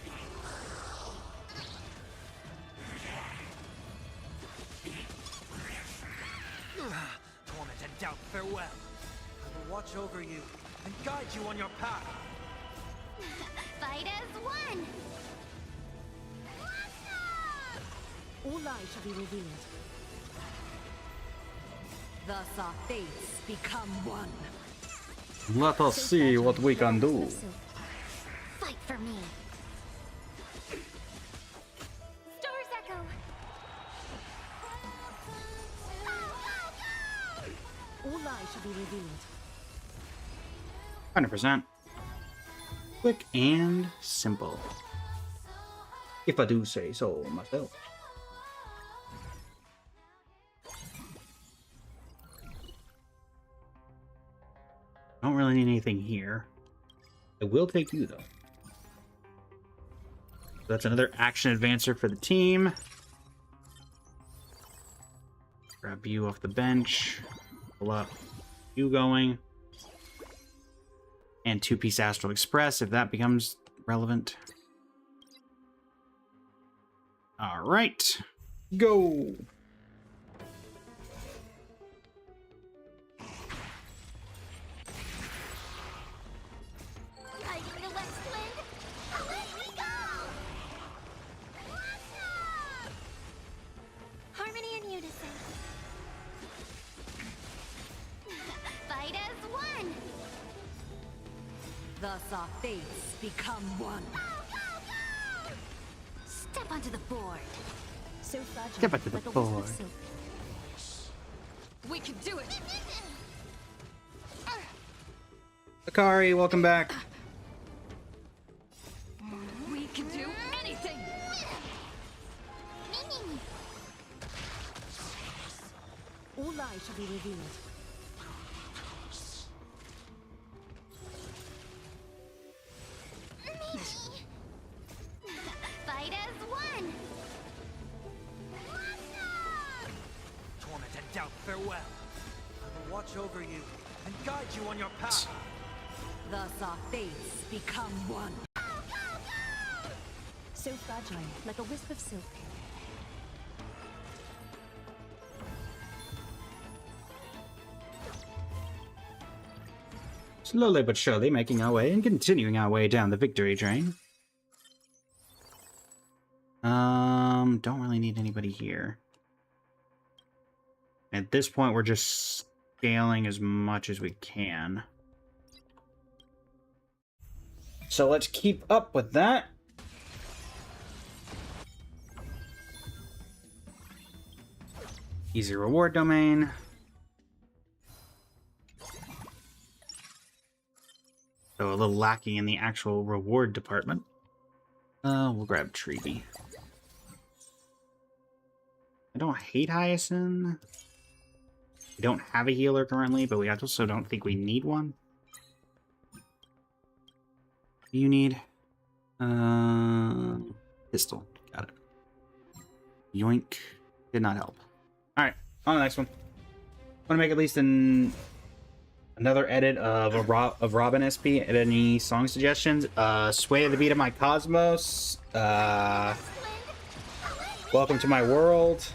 Torment and doubt, farewell. I will watch over you and guide you on your path. Fight as one. All lies shall be revealed. Thus our fates become one. Let us see what we can do. Fight for me. Stars echo. 100%. Quick and simple. If I do say so myself. Don't really need anything here. I will take you, though. That's another action advancer for the team. Grab you off the bench. Pull up you going. And 2-piece Astral Express, if that becomes relevant. Alright. Go! Lighting the west wind. Away we go! Harmony and unison. Fight as one. Thus our fates become one. Step onto the board. So fragile, Step onto the like a wisp of board. silk. We can do it! Akari, welcome back. We can do anything! All lies shall be revealed. Doubt farewell. I will watch over you and guide you on your path. Thus our fates become one. So fragile, like a wisp of silk. Slowly but surely making our way and continuing our way down the victory train. Don't really need anybody here. At this point, we're just scaling as much as we can. So let's keep up with that. Easy reward domain. So a little lacking in the actual reward department. We'll grab Treeby. I don't hate Hyacinth. We don't have a healer currently, but we also don't think we need one. What do you need? Pistol. Got it. Yoink. Did not help. Alright, on to the next one. I want to make at least another edit of Robin SP. Any song suggestions? Sway the Beat of My Cosmos. Welcome to My World.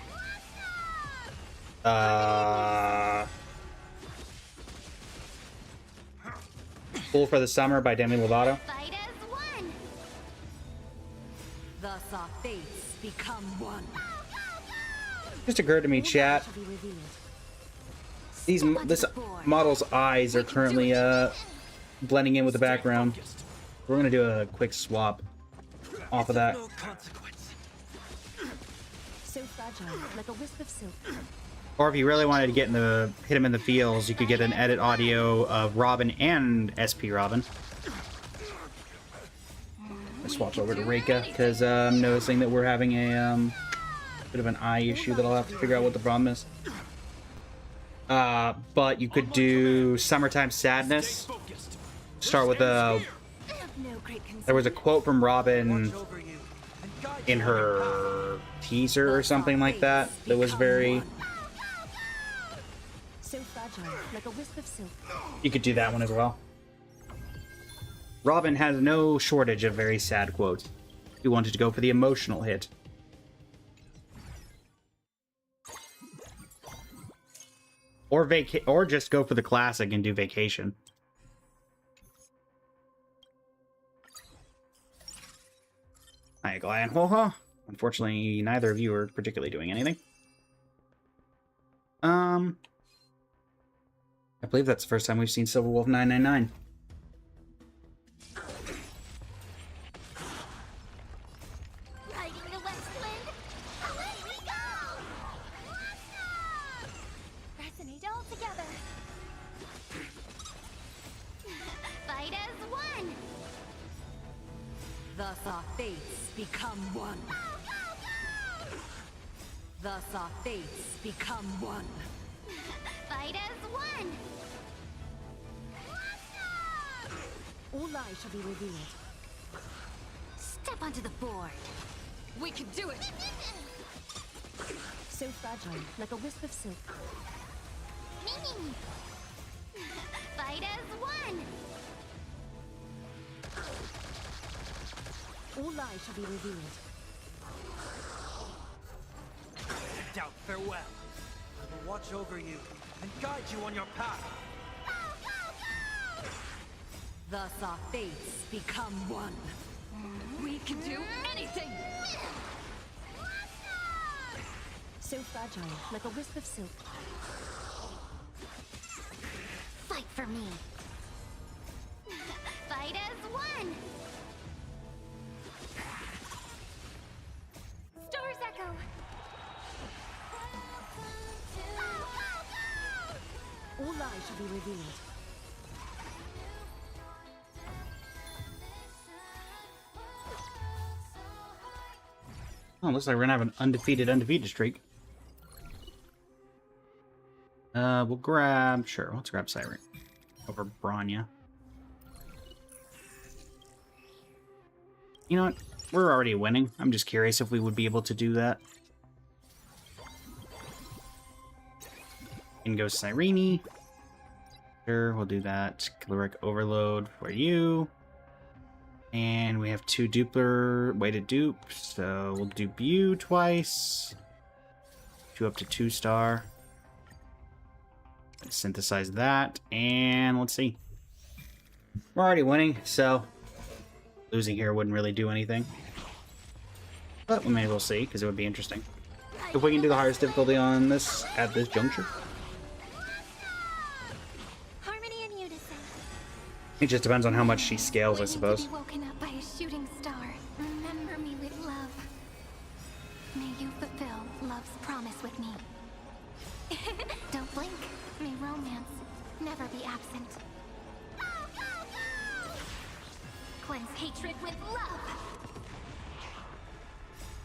Fool for the Summer by Demi Lovato. Fight as one. Thus our fates become one. Just occurred to me, chat. Shall be revealed. This model's eyes are currently blending in with the background. We're gonna do a quick swap off of that. No consequence. So fragile, like a wisp of silk. Or if you really wanted to get hit him in the feels, you could get an edit audio of Robin and SP Robin. I swap over to Reika because I'm noticing that we're having a bit of an eye issue that I'll have to figure out what the problem is. But you could do Summertime Sadness. Start with No great concern. there was a quote from Robin Watch over you and guide in you on your path. her teaser or something like that that was very... So fragile, like a wisp of silk. You could do that one as well. Robin has no shortage of very sad quotes. We wanted to go for the emotional hit. Or just go for the classic and do Vacation. Hi, Glenn. Ho-ho. Unfortunately, neither of you are particularly doing anything. I believe that's the first time we've seen Silverwolf 999. Riding the west wind, away we go! Resonate all together. Fight as one. Thus our fates become one. Thus our fates become one. Fight as one. All lies shall be revealed. Step onto the board. We can do it! So fragile, like a wisp of silk. Fight as one. All lies shall be revealed. Doubt farewell. I will watch over you and guide you on your path. Thus our fates become one. We can do anything! So fragile, like a wisp of silk. Fight for me. Fight as one. Stars echo. All lies shall be revealed. Oh, looks like we're gonna have an undefeated streak. We'll grab... Sure, let's grab Siren over Bronya. You know what? We're already winning. I'm just curious if we would be able to do that. And go Cyrene. Sure, we'll do that. Caloric Overload for you. And we have 2 duper way to dupe, so we'll dupe you twice. 2 up to 2-star. Synthesize that, and let's see. We're already winning, so losing here wouldn't really do anything. But we may as well see, because it would be interesting. If we can do the highest difficulty on this at this juncture. Harmony and unison. It just depends on how much she scales, I Waiting suppose. To be woken up by a shooting star. Remember me with love. May you fulfill love's promise with me. Don't blink. May romance never be absent. Cleanse hatred with love.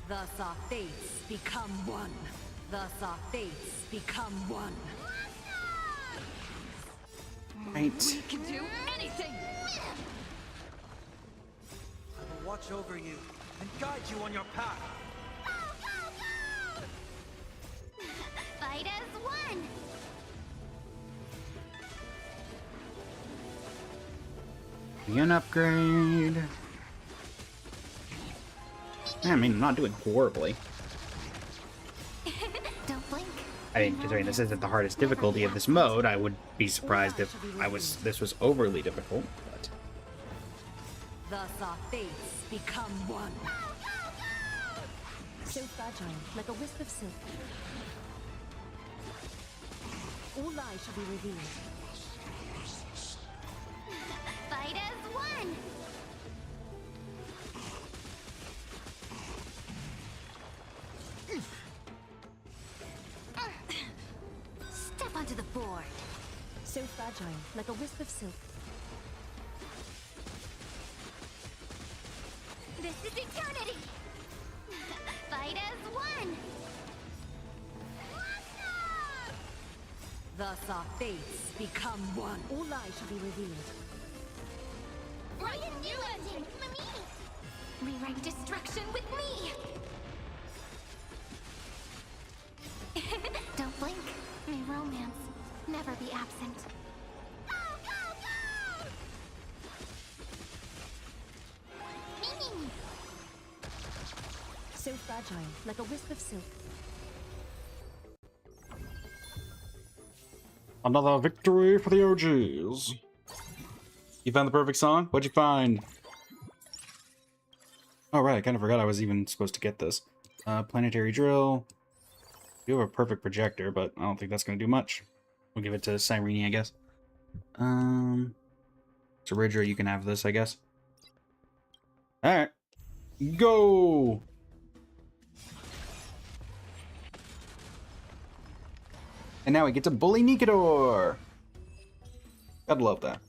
Thus our fates become one. Thus our fates become one. Right. We can do anything! I will watch over you and guide you on your path. Fight as one. Be an upgrade. I mean, I'm not doing horribly. Don't blink. I mean, considering this isn't the hardest difficulty of this mode, I would be surprised if this was overly difficult. But Thus our fates become one. So fragile, like a wisp of silk. All lies shall be revealed. Fight as one. Step onto the board. So fragile, like a wisp of silk. This is eternity. Fight as one. Thus our fates become one. All lies shall be revealed. Write a new ending, Mimi. Rewrite destruction with me. Don't blink. May romance never be absent. Mimi. So fragile, like a wisp of silk. another victory for the OGs. You found the perfect song? What'd you find? Oh, right, I kind of forgot I was even supposed to get this. Planetary drill. You have a perfect projector, but I don't think that's going to do much. We'll give it to Cyrene, I guess. So Ridger, you can have this, I guess. Alright. Go! And now we get to bully Nikador! Gotta love that.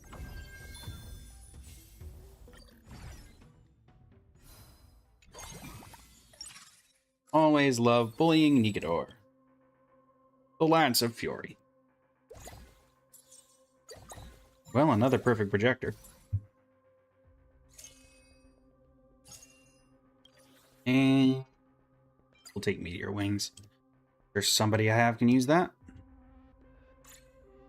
Always love bullying Nikador. The Lance of Fury. Well, another perfect projector. And we'll take Meteor Wings. There's somebody I have can use that.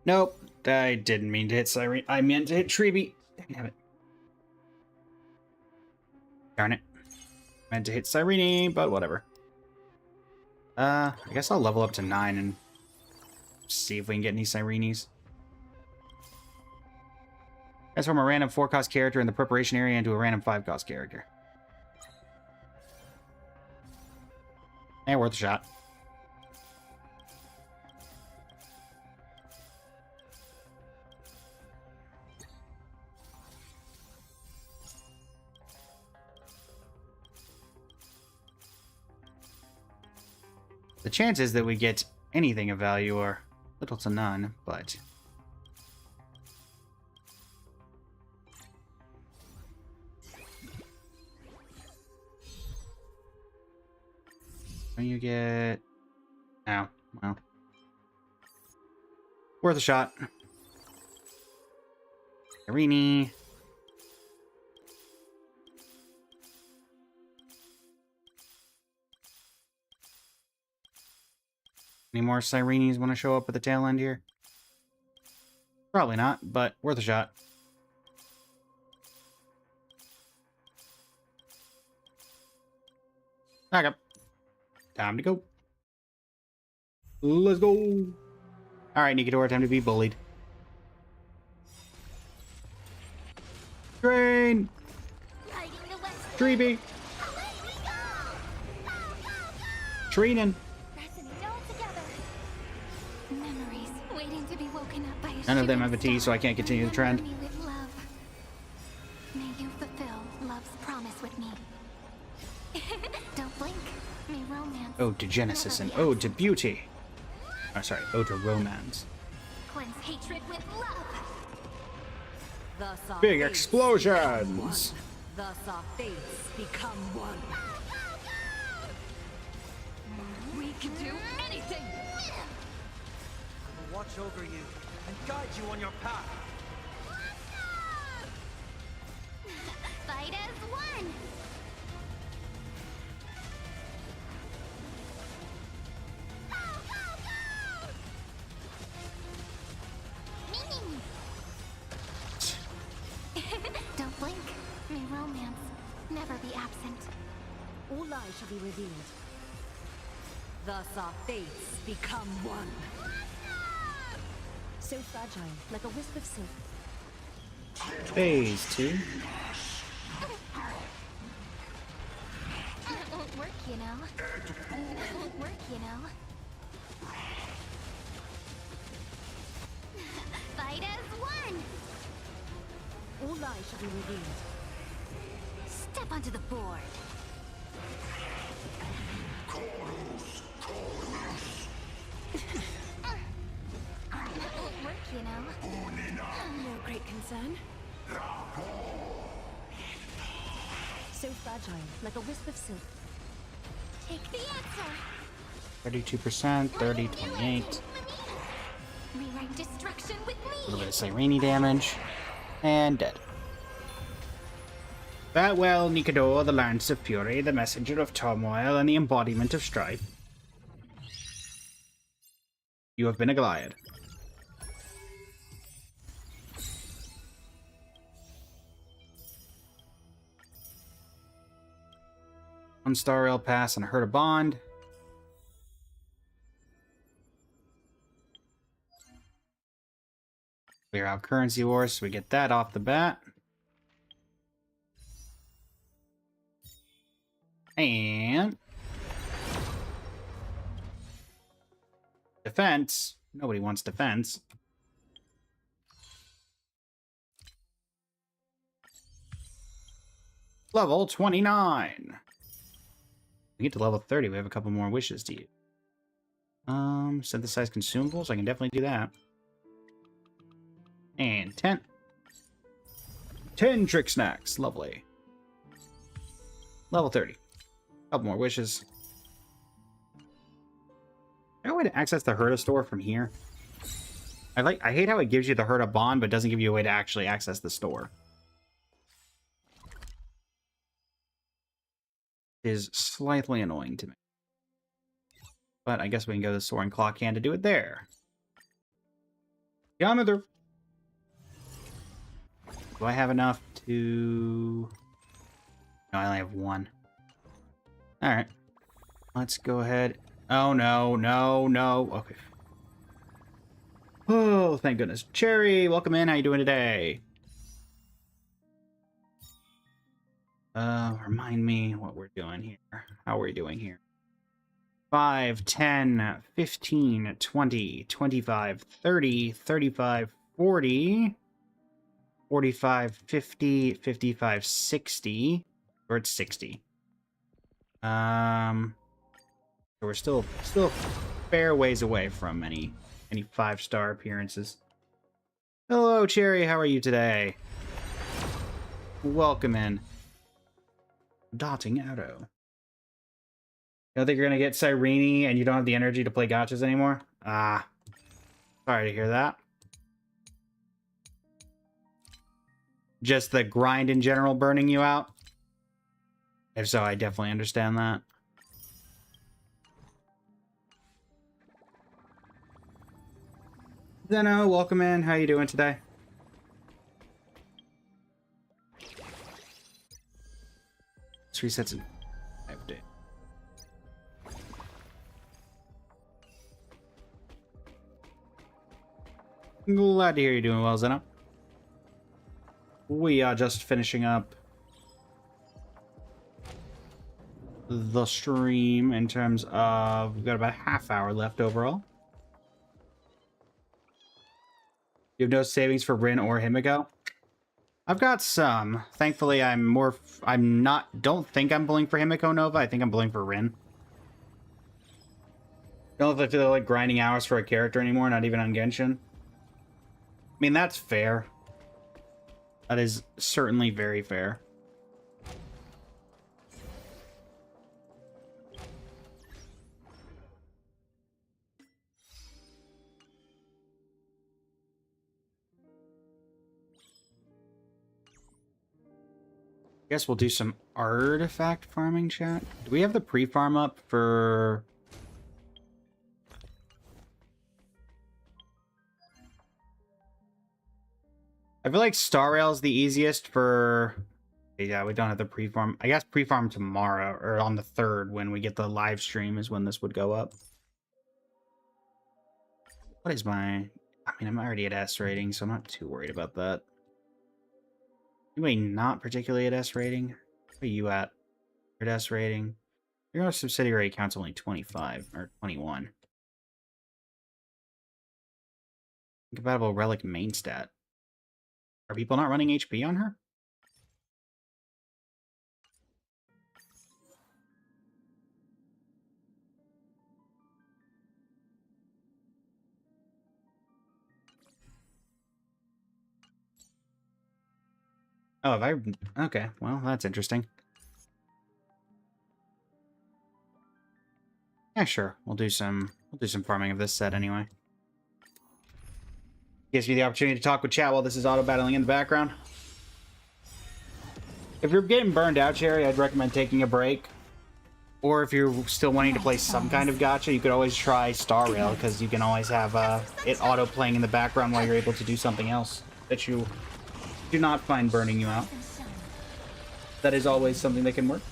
Nope. I didn't mean to hit Cyrene. I meant to hit Treeby. Damn it. Darn it. Meant to hit Cyrene, but whatever. I guess I'll level up to 9 and see if we can get any Cyrenes. Transform a random 4-cost character in the preparation area into a random 5-cost character. Eh, worth a shot. The chances that we get anything of value are little to none, but... When you get... Oh, well. Worth a shot. Irene. Any more Sirenes want to show up at the tail end here? Probably not, but worth a shot. Okay. Time to go. Let's go. Alright, Nikador, time to be bullied. Train! Riding the west. Treeby! Away we go! Go, go, go! Treenin'! Resonate all together. Memories waiting to be woken up by a None of them shooting have a T, so star. I can't continue the trend. Remember me with love. May you fulfill love's promise with me. Don't blink. May romance Ode to Genesis and Ode to Beauty. Oh, sorry, Ode to Romance. cleanse hatred with love. Thus our Big fates explosions! become one. Thus our fates become one. We can do anything! I will watch over you and guide you on your path. Fight as one. Go, go, go! Don't blink. May romance never be absent. All lies shall be revealed. Thus our fates become one. So fragile, like a wisp of silk. Phase 2. It won't work, you know. It won't work, you know. Fight as one. All lies shall be revealed. Step onto the board. It won't work, you know. No great concern. So fragile, like a wisp of silk. Take the answer. 32%, 30, 28. Rewrite destruction with A me. little bit of Sireni damage. And dead. Farewell, Nikador, the Lance of Fury, the messenger of turmoil, and the embodiment of strife. You have been a Goliath. One star rail pass and a herd of bond. Clear out currency wars, so we get that off the bat. And defense. Nobody wants defense. Level 29. We get to level 30. We have a couple more wishes to use. Synthesize consumables. I can definitely do that. And 10. 10 trick snacks. Lovely. Level 30. Couple more wishes. Is there a way to access the Herta store from here? I hate how it gives you the Herta bond, but doesn't give you a way to actually access the store. It is slightly annoying to me. But I guess we can go to the Soaring Claw Can to do it there. Coming through. Do I have enough to... No, I only have one. Alright. Let's go ahead. Oh, no, no, no. Okay. Oh, thank goodness. Cherry, welcome in. How you doing today? Remind me what we're doing here. How are we doing here? 5, 10, 15, 20, 25, 30, 35, 40, 45, 50, 55, 60. Or it's 60. So we're still a fair ways away from any 5-star appearances. Hello, Cherry. How are you today? Welcome in. Dotting Arrow. You don't think you're gonna get Cyrene and you don't have the energy to play gachas anymore? Ah. Sorry to hear that. Just the grind in general burning you out? If so, I definitely understand that. Zeno, welcome in. How you doing today? This resets in 5 days. Glad to hear you're doing well, Zeno. We are just finishing up the stream in terms of, we've got about a half hour left overall. You have no savings for Rin or Himiko? I've got some. Thankfully, don't think I'm pulling for Himiko Nova. I think I'm pulling for Rin. Don't know if I feel like grinding hours for a character anymore, not even on Genshin. I mean, that's fair. That is certainly very fair. Guess we'll do some artifact farming, chat. Do we have the pre-farm up for... I feel like Star Rail is the easiest for... Yeah, we don't have the pre-farm. I guess pre-farm tomorrow, or on the 3rd, when we get the live stream is when this would go up. What is my... I mean, I'm already at S rating, so I'm not too worried about that. Anybody not particularly at S rating? What are you at? You're at S rating. Your subsidiary account's only 25, or 21. Compatible relic main stat. Are people not running HP on her? Oh, have I? Okay, well, that's interesting. Yeah, sure. We'll do some farming of this set anyway. Gives me the opportunity to talk with chat while this is auto battling in the background. If you're getting burned out, Cherry, I'd recommend taking a break. Or if you're still wanting to play some kind of gacha, you could always try Star Rail, because you can always have it auto playing in the background while you're able to do something else that you do not find burning you out. That is always something that can work.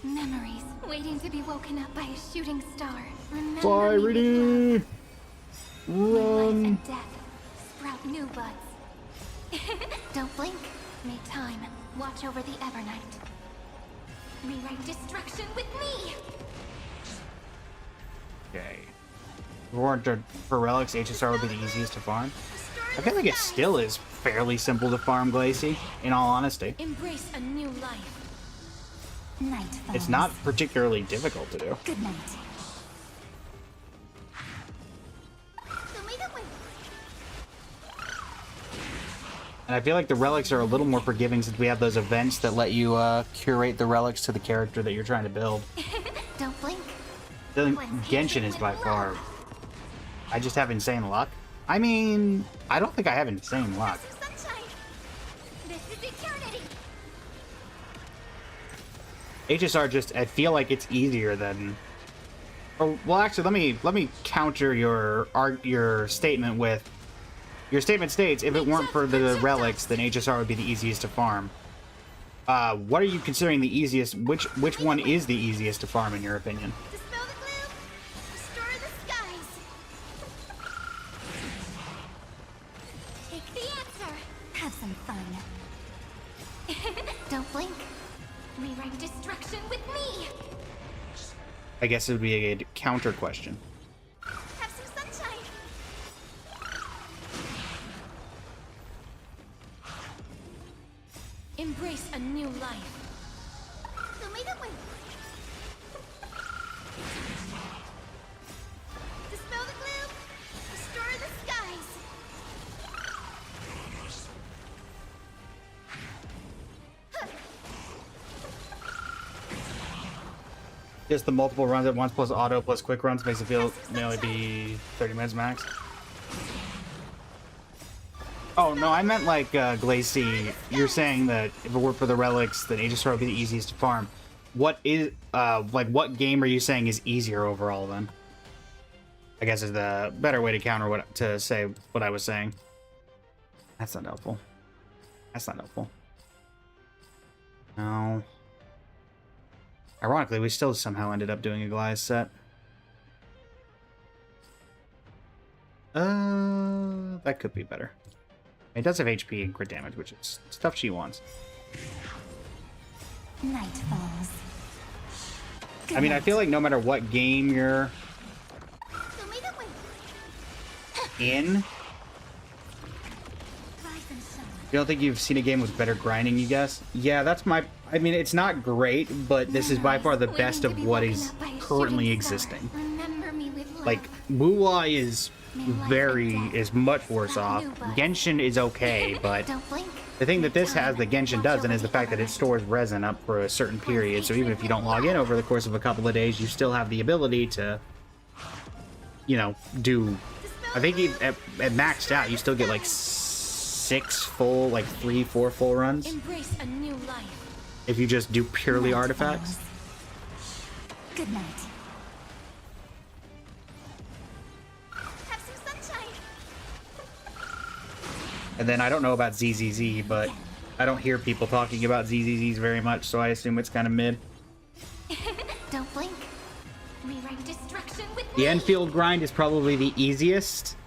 Memories waiting to be woken up by a shooting star. Remember Fire me with ready! love. When life Run! and death sprout new buds. Don't blink. May time watch over the Evernight. Rewrite destruction with me. Okay. For relics, HSR would be the easiest to farm. I feel like it still is fairly simple to farm Glacie, in all honesty. Embrace a new life. Night falls. It's not particularly difficult to do. Good night. And I feel like the relics are a little more forgiving since we have those events that let you curate the relics to the character that you're trying to build. Don't blink. Genshin is by far... I just have insane luck. I mean, I don't think I have insane luck. Sunshine. This is eternity. HSR just, I feel like it's easier than... Or, well, actually, let me counter your statement with... Your statement states, if it weren't for the relics, then HSR would be the easiest to farm. What are you considering the easiest? Which one is the easiest to farm, in your opinion? Dispel the gloom. Restore the skies. Take the answer. Have some fun. Don't blink. Rewrite destruction with me. I guess it would be a counter question. Have some sunshine. Embrace a new life. Dispel the gloom. Restore the skies. Just the multiple runs at once plus auto plus quick runs makes it feel nearly be 30 minutes max. Oh no, I meant like Glacie. You're saying that if it were for the relics, then HSR would be the easiest to farm. What is like what game are you saying is easier overall then? I guess is the better way to counter what to say what I was saying. That's not helpful. That's not helpful. No. Ironically, we still somehow ended up doing a Goliath set. That could be better. It does have HP and crit damage, which is stuff she wants. Night falls. I mean, I feel like no matter what game you're in, you don't think you've seen a game with better grinding, you guess? Yeah, that's my... I mean, it's not great, but this is by far the best of what is currently existing. Like, Wuwa is much worse off. Genshin is okay, but the thing that this has that Genshin doesn't is the fact that it stores resin up for a certain period, so even if you don't log in over the course of a couple of days, you still have the ability to, you know, do... I think at maxed out, you still get like 6 full, like 3-4 full runs. Embrace a new life. If you just do purely artifacts. Good night. Have some sunshine. And then I don't know about ZZZ, but I don't hear people talking about ZZZs very much, so I assume it's kind of mid. Don't blink. Rewrite destruction with The me. Enfield grind is probably the easiest,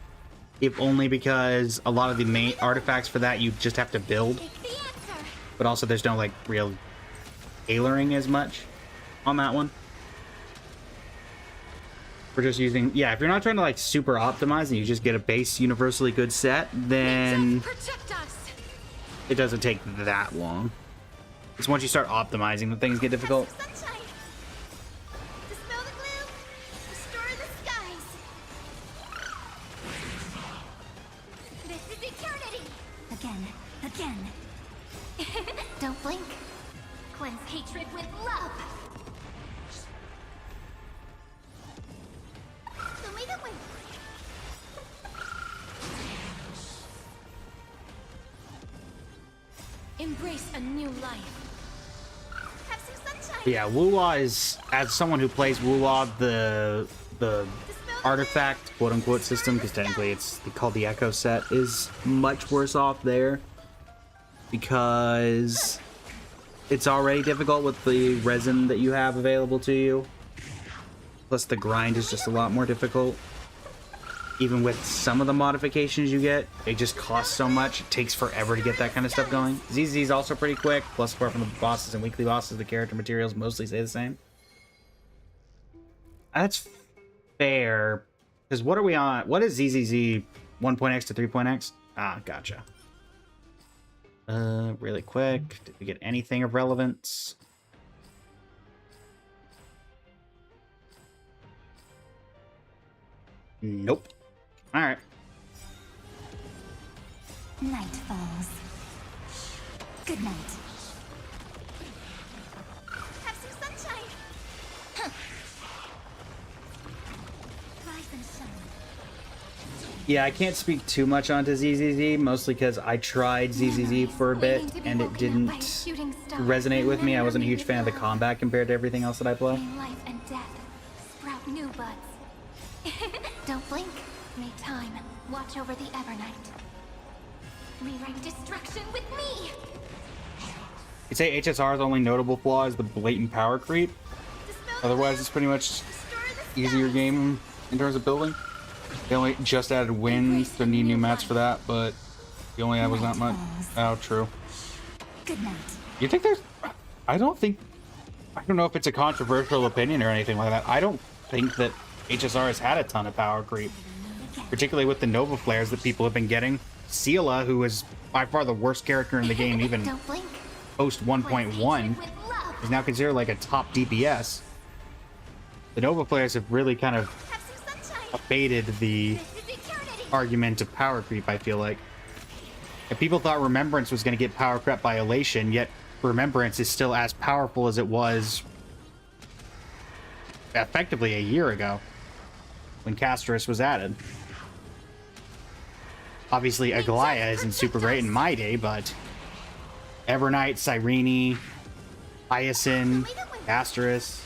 if only because a lot of the main artifacts for that you just have to build, Take the answer. but also there's no like real tailoring as much on that one. We're just using, yeah, if you're not trying to like super optimize and you just get a base universally good set, then Protect us. it doesn't take that long. It's once you start optimizing that things get difficult. Sunshine. Dispel the gloom. Restore the skies. This is eternity. Again. Don't blink. Cleanse hatred with love. Show me the way. Embrace a new life. Have some sunshine. Yeah, Wuwa is, as someone who plays Wuwa, the artifact quote unquote system, because technically it's called the Echo set, is much worse off there because it's already difficult with the resin that you have available to you. Plus the grind is just a lot more difficult. Even with some of the modifications you get, it just costs so much. It takes forever to get that kind of stuff going. ZZ is also pretty quick. Plus, apart from the bosses and weekly bosses, the character materials mostly stay the same. That's fair. Because what are we on? What is ZZZ 1.x to 3.x? Ah, gotcha. Really quick. Did we get anything of relevance? Nope. All right. Night falls. Good night. Have some sunshine. Huh. Rise and shine. Yeah, I can't speak too much onto ZZZ, mostly because I tried ZZZ for a bit and it didn't resonate with me. I wasn't a huge fan of the combat compared to everything else that I play. In life and death, sprout new buds. Don't blink. Make time. Watch over the Evernight. Rewrite destruction with me. I'd say HSR's only notable flaw is the blatant power creep. Otherwise, it's pretty much easier game in terms of building. They only just added winds, so need new mats for that, but the only add was not much. Oh, true. Good night. You think there's... I don't know if it's a controversial opinion or anything like that. I don't think that HSR has had a ton of power creep. Particularly with the Nova Flares that people have been getting. Seela, who is by far the worst character in the game, even Don't blink. post 1.1, With love. is now considered like a top DPS. The Nova Flares have really kind of Have some sunshine. abated the This is eternity. argument of power creep, I feel like. And people thought Remembrance was going to get power creep by Elation, yet Remembrance is still as powerful as it was effectively a year ago when Castris was added. Obviously, Aglaia isn't super great in my day, but Evernight, Cyrene, Hyacinth, Castris, Dispel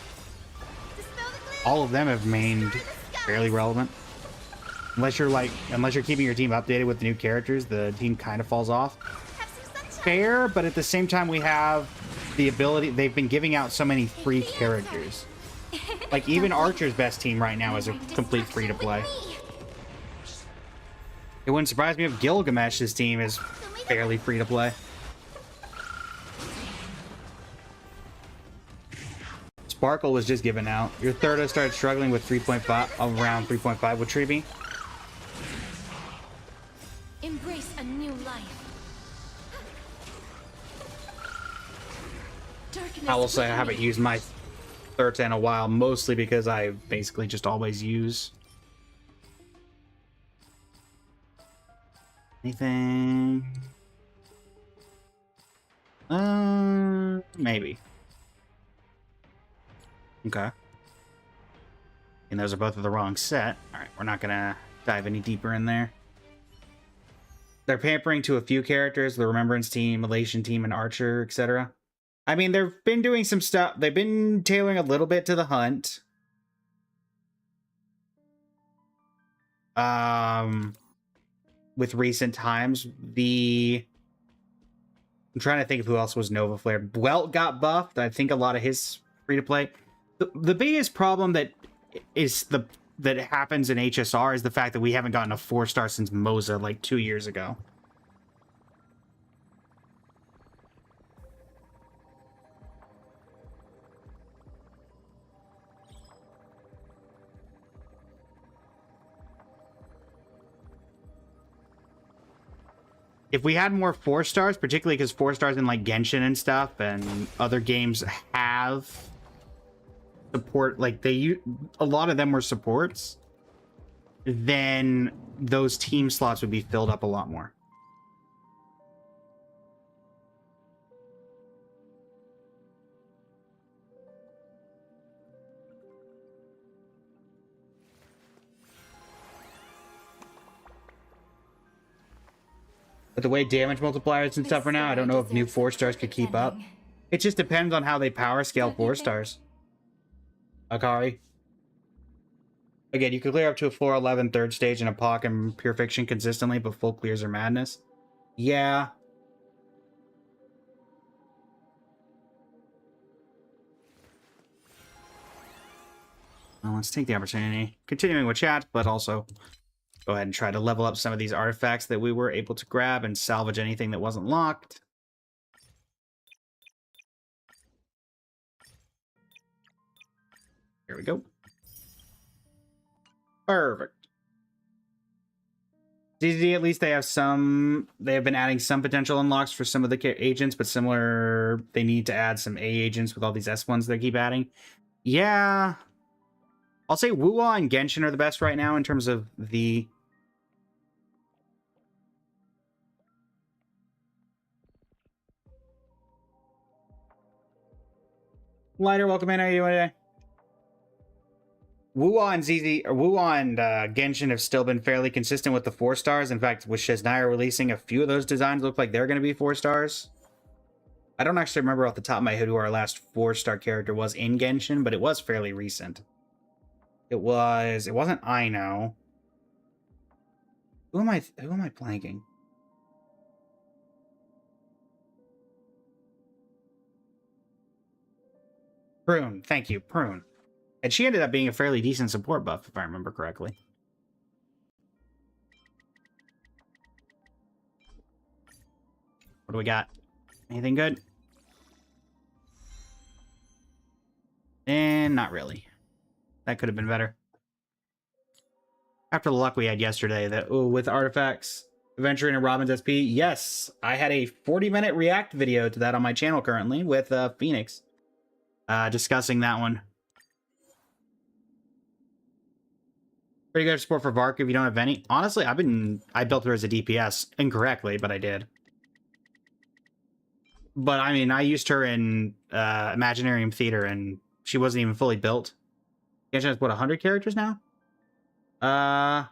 the gloom. all of them have remained fairly relevant. Unless you're keeping your team updated with the new characters, the team kind of falls off. Have some sunshine. Fair, but at the same time, we have the ability. They've been giving out so many free characters. Like even Archer's best team right now is a complete free to play. It wouldn't surprise me if Gilgamesh's team is fairly free to play. Sparkle was just given out. Your third has started struggling with 3.5, around 3.5 with Treeby. Embrace a new life. Darkness I will say I will haven't be- used my third in a while, mostly because I basically just always use. Anything? Maybe. Okay. And those are both of the wrong set. Alright, we're not gonna dive any deeper in there. They're pampering to a few characters, the Remembrance team, Elation team, and Archer, etc. I mean, they've been doing some stuff. They've been tailoring a little bit to the hunt. With recent times, I'm trying to think of who else was Nova Flare. Bwelt got buffed. I think a lot of his free to play. The biggest problem that happens in HSR is the fact that we haven't gotten a 4-star since Moza like 2 years ago. If we had more 4-stars, particularly because 4-stars in like Genshin and stuff and other games have support, like a lot of them were supports, then those team slots would be filled up a lot more. But the way damage multipliers and stuff are now, I don't know if new 4-stars could keep up. It just depends on how they power scale 4-stars. Akari. Again, you could clear up to a floor 11 third stage in a POC and Pure Fiction consistently, but full clears are madness. Yeah. Well, let's take the opportunity. Continuing with chat, but also go ahead and try to level up some of these artifacts that we were able to grab and salvage anything that wasn't locked. Here we go. Perfect. DD, at least they have been adding some potential unlocks for some of the agents, but similar, they need to add some A agents with all these S ones they keep adding. Yeah. I'll say Wuwa and Genshin are the best right now in terms of the... Lighter, welcome in. How are you doing today? Wuwa and Wuwa and Genshin have still been fairly consistent with the 4-stars. In fact, with Shiznaya releasing, a few of those designs look like they're going to be 4-stars. I don't actually remember off the top of my head who our last 4-star character was in Genshin, but it was fairly recent. It wasn't Aino. Who am I blanking? Prune, thank you, Prune. And she ended up being a fairly decent support buff, if I remember correctly. What do we got? Anything good? And not really. That could have been better. After the luck we had yesterday with artifacts, adventuring in Robin's SP, yes, I had a 40-minute react video to that on my channel currently with Phoenix, discussing that one. Pretty good support for Vark if you don't have any. Honestly, I built her as a DPS incorrectly, but I did. But I mean, I used her in Imaginarium Theater, and she wasn't even fully built. Genshin has, what, 100 characters now? I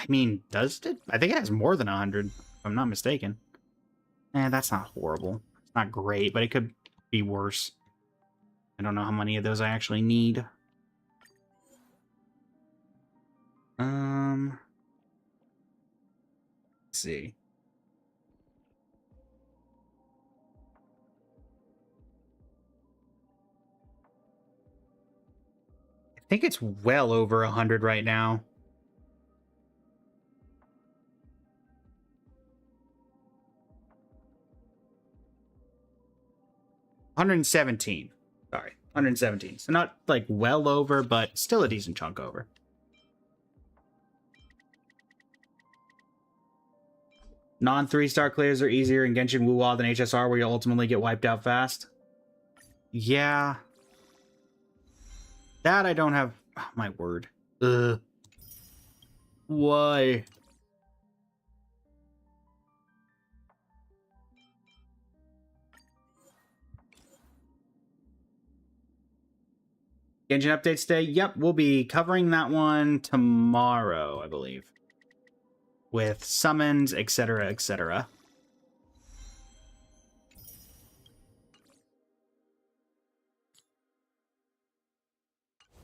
mean, does it? I think it has more than 100, if I'm not mistaken. That's not horrible. It's not great, but it could be worse. I don't know how many of those I actually need. Let's see. I think it's well over 100 right now. $117. Sorry, 117. So not like well over, but still a decent chunk over. Non 3-star clears are easier in Genshin Wuwa than HSR, where you ultimately get wiped out fast. Yeah. That I don't have. Oh, my word. Why? Genshin updates day. Yep, we'll be covering that one tomorrow, I believe. With summons, etc., etc.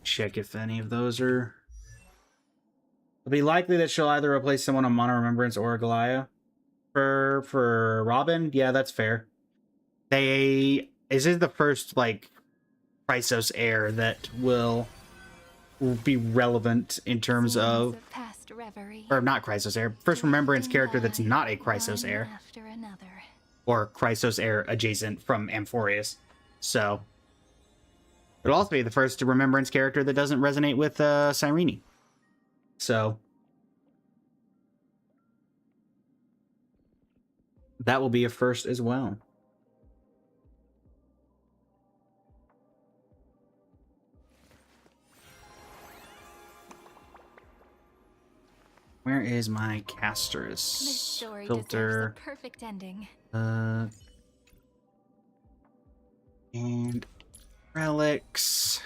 Check if any of those are... It'll be likely that she'll either replace someone on Mono Remembrance or Galaya. For Robin, yeah, that's fair. This is the first, like, Chrysos heir that will be relevant in terms of... Past reverie. Or not Chrysos heir. First Remembrance character that's not a Chrysos heir. After another. Or Chrysos heir adjacent from Amphorius. So... It'll also be the first Remembrance character that doesn't resonate with Cyrene. So... that will be a first as well. Where is my Casterus This story filter? deserves a perfect ending. And relics.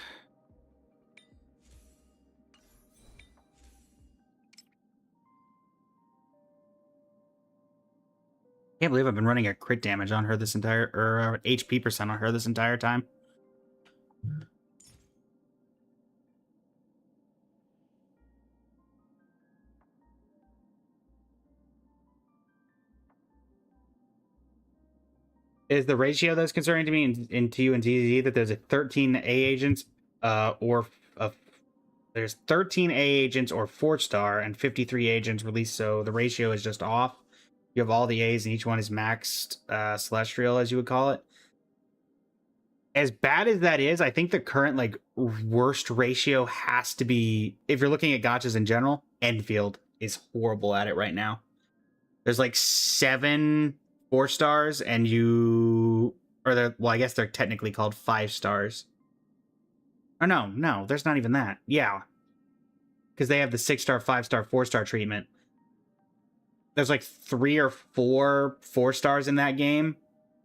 Can't believe I've been running a crit damage on her this entire, or HP percent on her this entire time. Is the ratio that's concerning to me in TU and TZ that there's a 13 A agents, there's 13 A agents or 4-star and 53 agents released, so the ratio is just off. You have all the A's and each one is maxed celestial, as you would call it. As bad as that is, I think the current like worst ratio has to be, if you're looking at gachas in general, Enfield is horrible at it right now. There's like 7 4-stars and well, I guess they're technically called 5-stars. Oh no, there's not even that. Yeah. Because they have the 6-star, 5-star, 4-star treatment. There's like 3 or 4 4-stars in that game,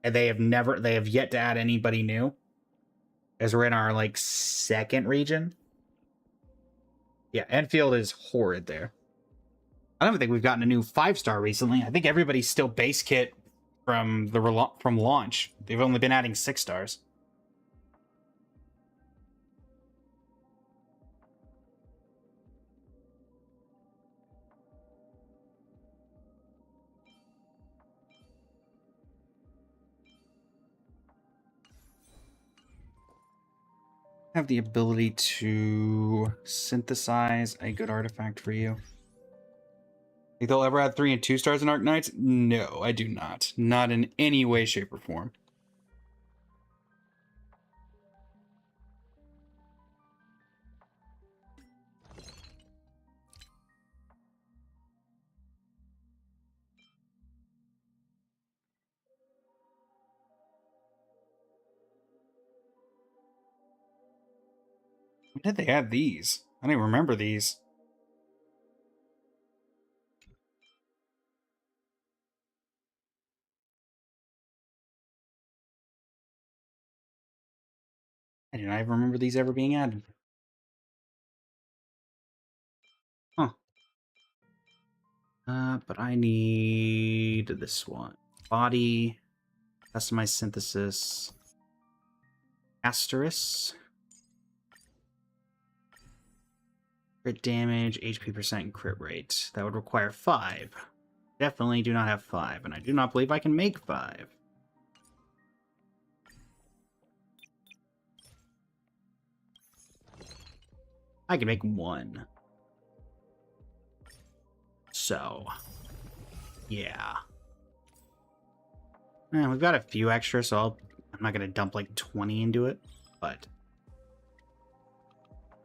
and they have yet to add anybody new. As we're in our like 2nd region. Yeah, Enfield is horrid there. I don't think we've gotten a new 5-star recently. I think everybody's still base kit from launch. They've only been adding 6-stars. Have the ability to synthesize a good artifact for you. Think they'll ever add 3 and 2 stars in Arknights? No, I do not. Not in any way, shape, or form. When did they add these? I don't even remember these. I do not even remember these ever being added. Huh. But I need this one. Body, customize synthesis, Casterus, crit damage, HP percent, and crit rate. That would require 5. definitely do not have 5, and I do not believe I can make 5. I can make 1. So, yeah. We've got a few extra, so I'm not going to dump like 20 into it, but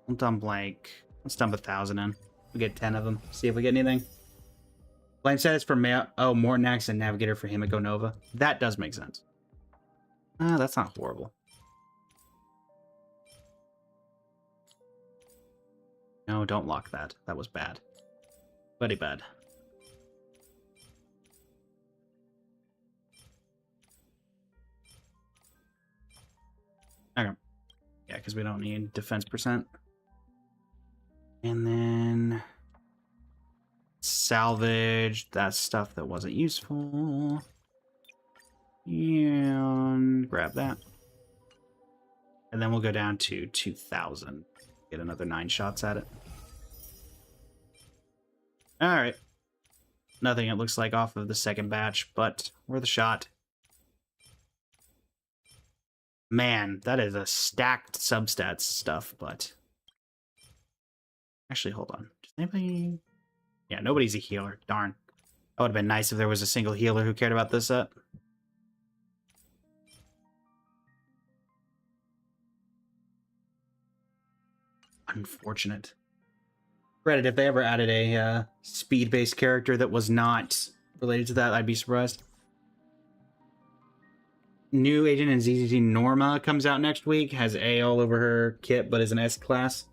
I'll dump like, let's dump 1,000 in. We get 10 of them. See if we get anything. Flame set is for Mortanax and Navigator for Himiko Nova. That does make sense. That's not horrible. No, don't lock that. That was bad. Very bad. Okay. Yeah, because we don't need defense percent. And then salvage, that's stuff that wasn't useful. And grab that. And then we'll go down to 2,000. Get another 9 shots at it. Alright. Nothing, it looks like, off of the second batch, but worth a shot. Man, that is a stacked substats stuff, but... Actually, hold on. Does anybody... Yeah, nobody's a healer. Darn. That would have been nice if there was a single healer who cared about this set. Unfortunate. Reddit, if they ever added a speed-based character that was not related to that, I'd be surprised. New Agent in ZZT Norma comes out next week. Has A all over her kit, but is an S class.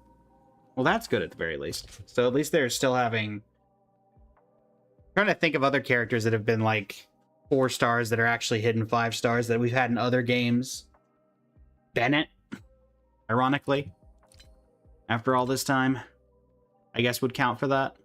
Well, that's good at the very least. So at least they're still having... I'm trying to think of other characters that have been like 4 stars that are actually hidden 5 stars that we've had in other games. Bennett, ironically, after all this time, I guess would count for that.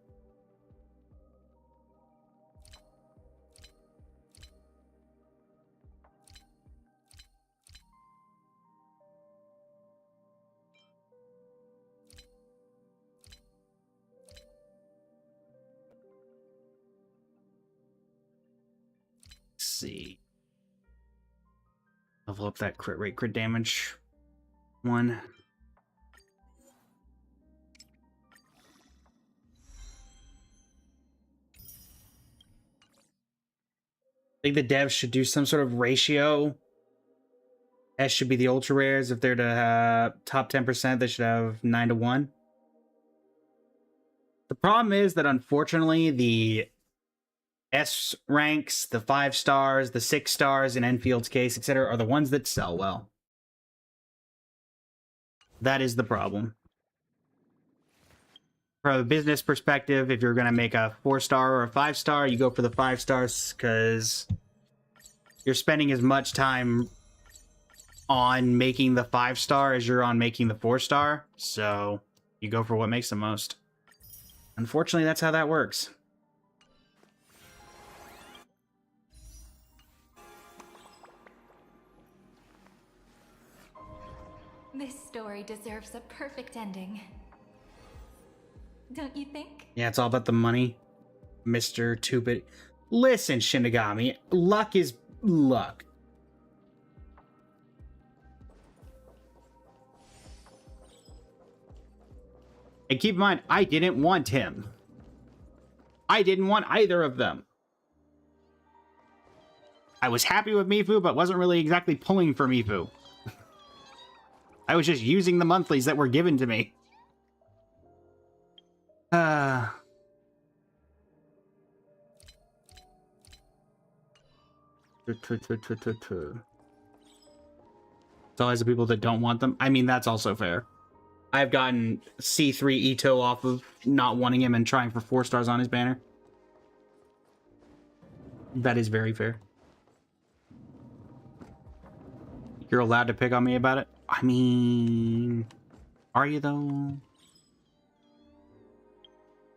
See. Level up that crit rate, crit damage 1. I think the devs should do some sort of ratio. S should be the ultra rares. If they're to top 10%, they should have 9-to-1. The problem is that unfortunately the S ranks, the 5 stars, the 6 stars in Enfield's case, etc., are the ones that sell well. That is the problem. From a business perspective, if you're going to make a 4-star or a 5-star, you go for the 5 stars because you're spending as much time on making the 5-star as you're on making the 4-star. So you go for what makes the most. Unfortunately, that's how that works. This story deserves a perfect ending. Don't you think? Yeah, it's all about the money, Mr. Two-Bit. Listen, Shinigami, luck is luck. And keep in mind, I didn't want him. I didn't want either of them. I was happy with Mifu, but wasn't really exactly pulling for Mifu. I was just using the monthlies that were given to me. It's always the people that don't want them. I mean, that's also fair. I've gotten C3 Ito off of not wanting him and trying for 4 stars on his banner. That is very fair. You're allowed to pick on me about it? I mean... Are you, though?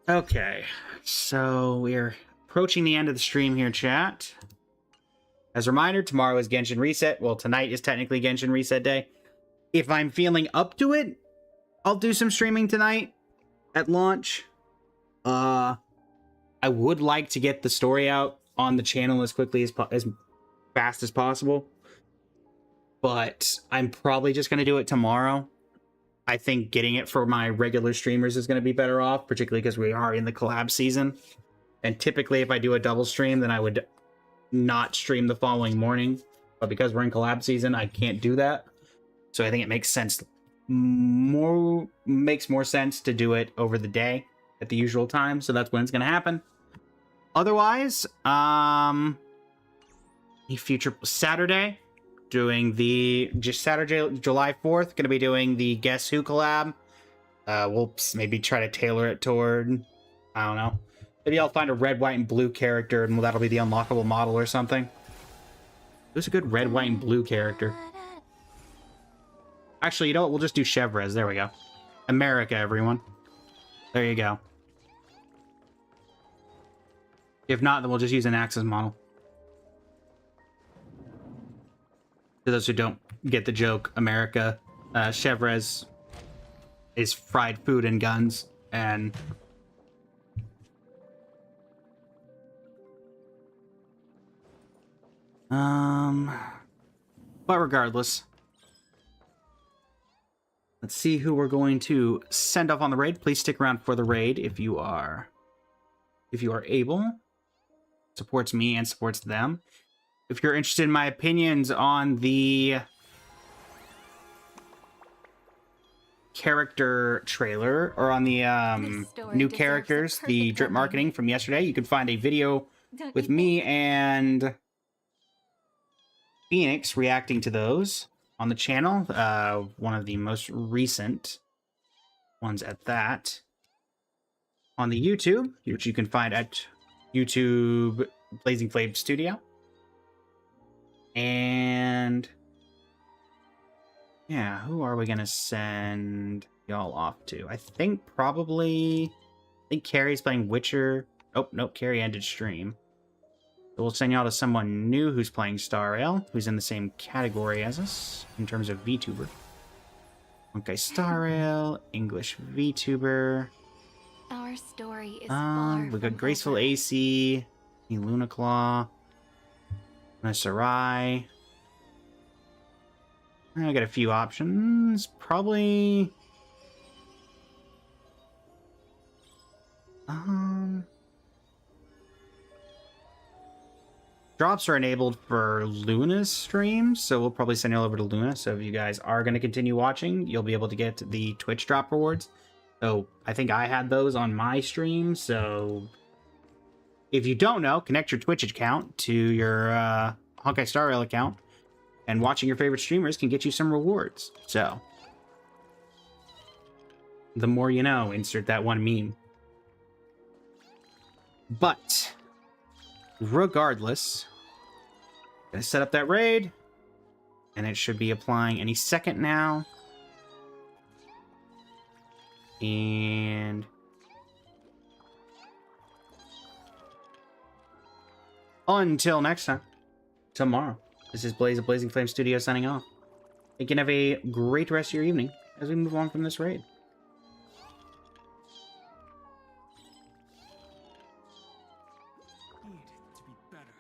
Okay. So, we're approaching the end of the stream here, chat. As a reminder, tomorrow is Genshin Reset. Well, tonight is technically Genshin Reset Day. If I'm feeling up to it, I'll do some streaming tonight at launch. I I would like to get the story out on the channel as quickly as fast as possible, but I'm probably just going to do it tomorrow. I think getting it for my regular streamers is going to be better off, particularly because we are in the collab season. And typically, if I do a double stream, then I would not stream the following morning. But because we're in collab season, I can't do that. So I think it makes more sense to do it over the day at the usual time. So that's when it's going to happen. Otherwise, future Saturday, doing just Saturday, July 4th, going to be doing the Guess Who collab. We'll maybe try to tailor it toward, I don't know. Maybe I'll find a red, white, and blue character, and that'll be the unlockable model or something. There's a good red, white, and blue character. Actually, you know what? We'll just do Chevres. There we go. America, everyone. There you go. If not, then we'll just use an Axis model. For those who don't get the joke, America, Chevres is fried food and guns, and but regardless, let's see who we're going to send off on the raid. Please stick around for the raid if you are able. Supports me and supports them. If you're interested in my opinions on the character trailer or on the new characters, the drip marketing from yesterday, you can find a video with me and Phoenix reacting to those on the channel. One of the most recent ones at that. On the YouTube, which you can find at YouTube Blazing Flame Studio. And yeah, who are we gonna send y'all off to? I think Carrie's playing Witcher. Oh, nope, Carrie ended stream. So we'll send y'all to someone new who's playing Star Rail, who's in the same category as us in terms of VTuber. Okay, Star Rail, English VTuber. Our story is far We got from Graceful over. AC, Luna Claw, Sarai. I got a few options. Probably. Drops are enabled for Luna's streams, so we'll probably send you over to Luna. So if you guys are going to continue watching, you'll be able to get the Twitch drop rewards. So I think I had those on my stream. So if you don't know, connect your Twitch account to your Honkai Star Rail account, and watching your favorite streamers can get you some rewards. So the more you know, insert that one meme. But regardless, gonna set up that raid, and it should be applying any second now. And until next time, tomorrow, this is Blaze of Blazing Flame Studio signing off. You can have a great rest of your evening as we move on from this raid. Need to be better.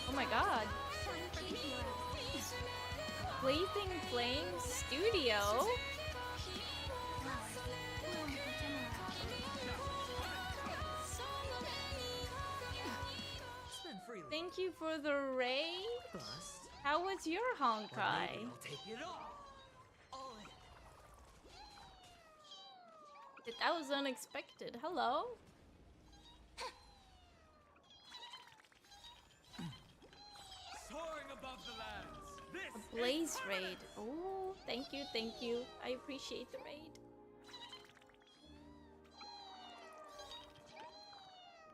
Oh my god. Blazing Flame Studio? Spend freely. Thank you for the raid. First, How was your Honkai? I'll take it all. All in. That was unexpected. Hello? Soaring above the lands. This A Blaze raid. Oh, thank you, thank you. I appreciate the raid.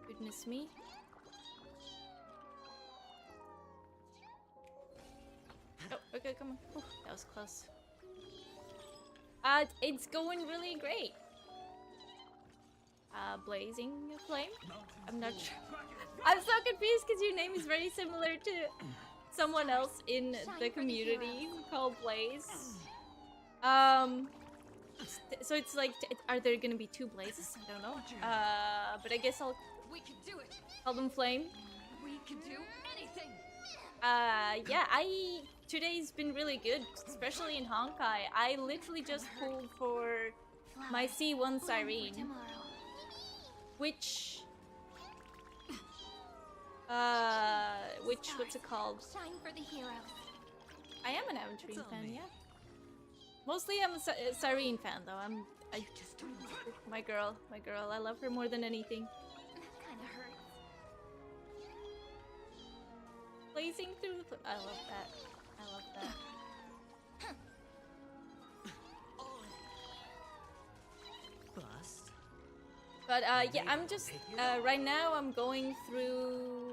Goodness me. Oh, okay, come on. Ooh, that was close. It's going really great. Blazing Flame? I'm not sure. I'm so confused because your name is very similar to someone else in the community called Blaze. So it's like, are there gonna be 2 blazes? I don't know. But I guess I'll We can do it. call them flame. We can do anything. Yeah, today's been really good, especially in Honkai. I literally just pulled for my C1 Bloom for Cyrene, tomorrow. which, what's it called? Shine for the heroes. I am an Aventurine fan, yeah. Mostly I'm a Cyrene fan though. My girl. I love her more than anything. That kind of hurts. Blazing through the... I love that. Bust. But yeah, I'm just right now I'm going through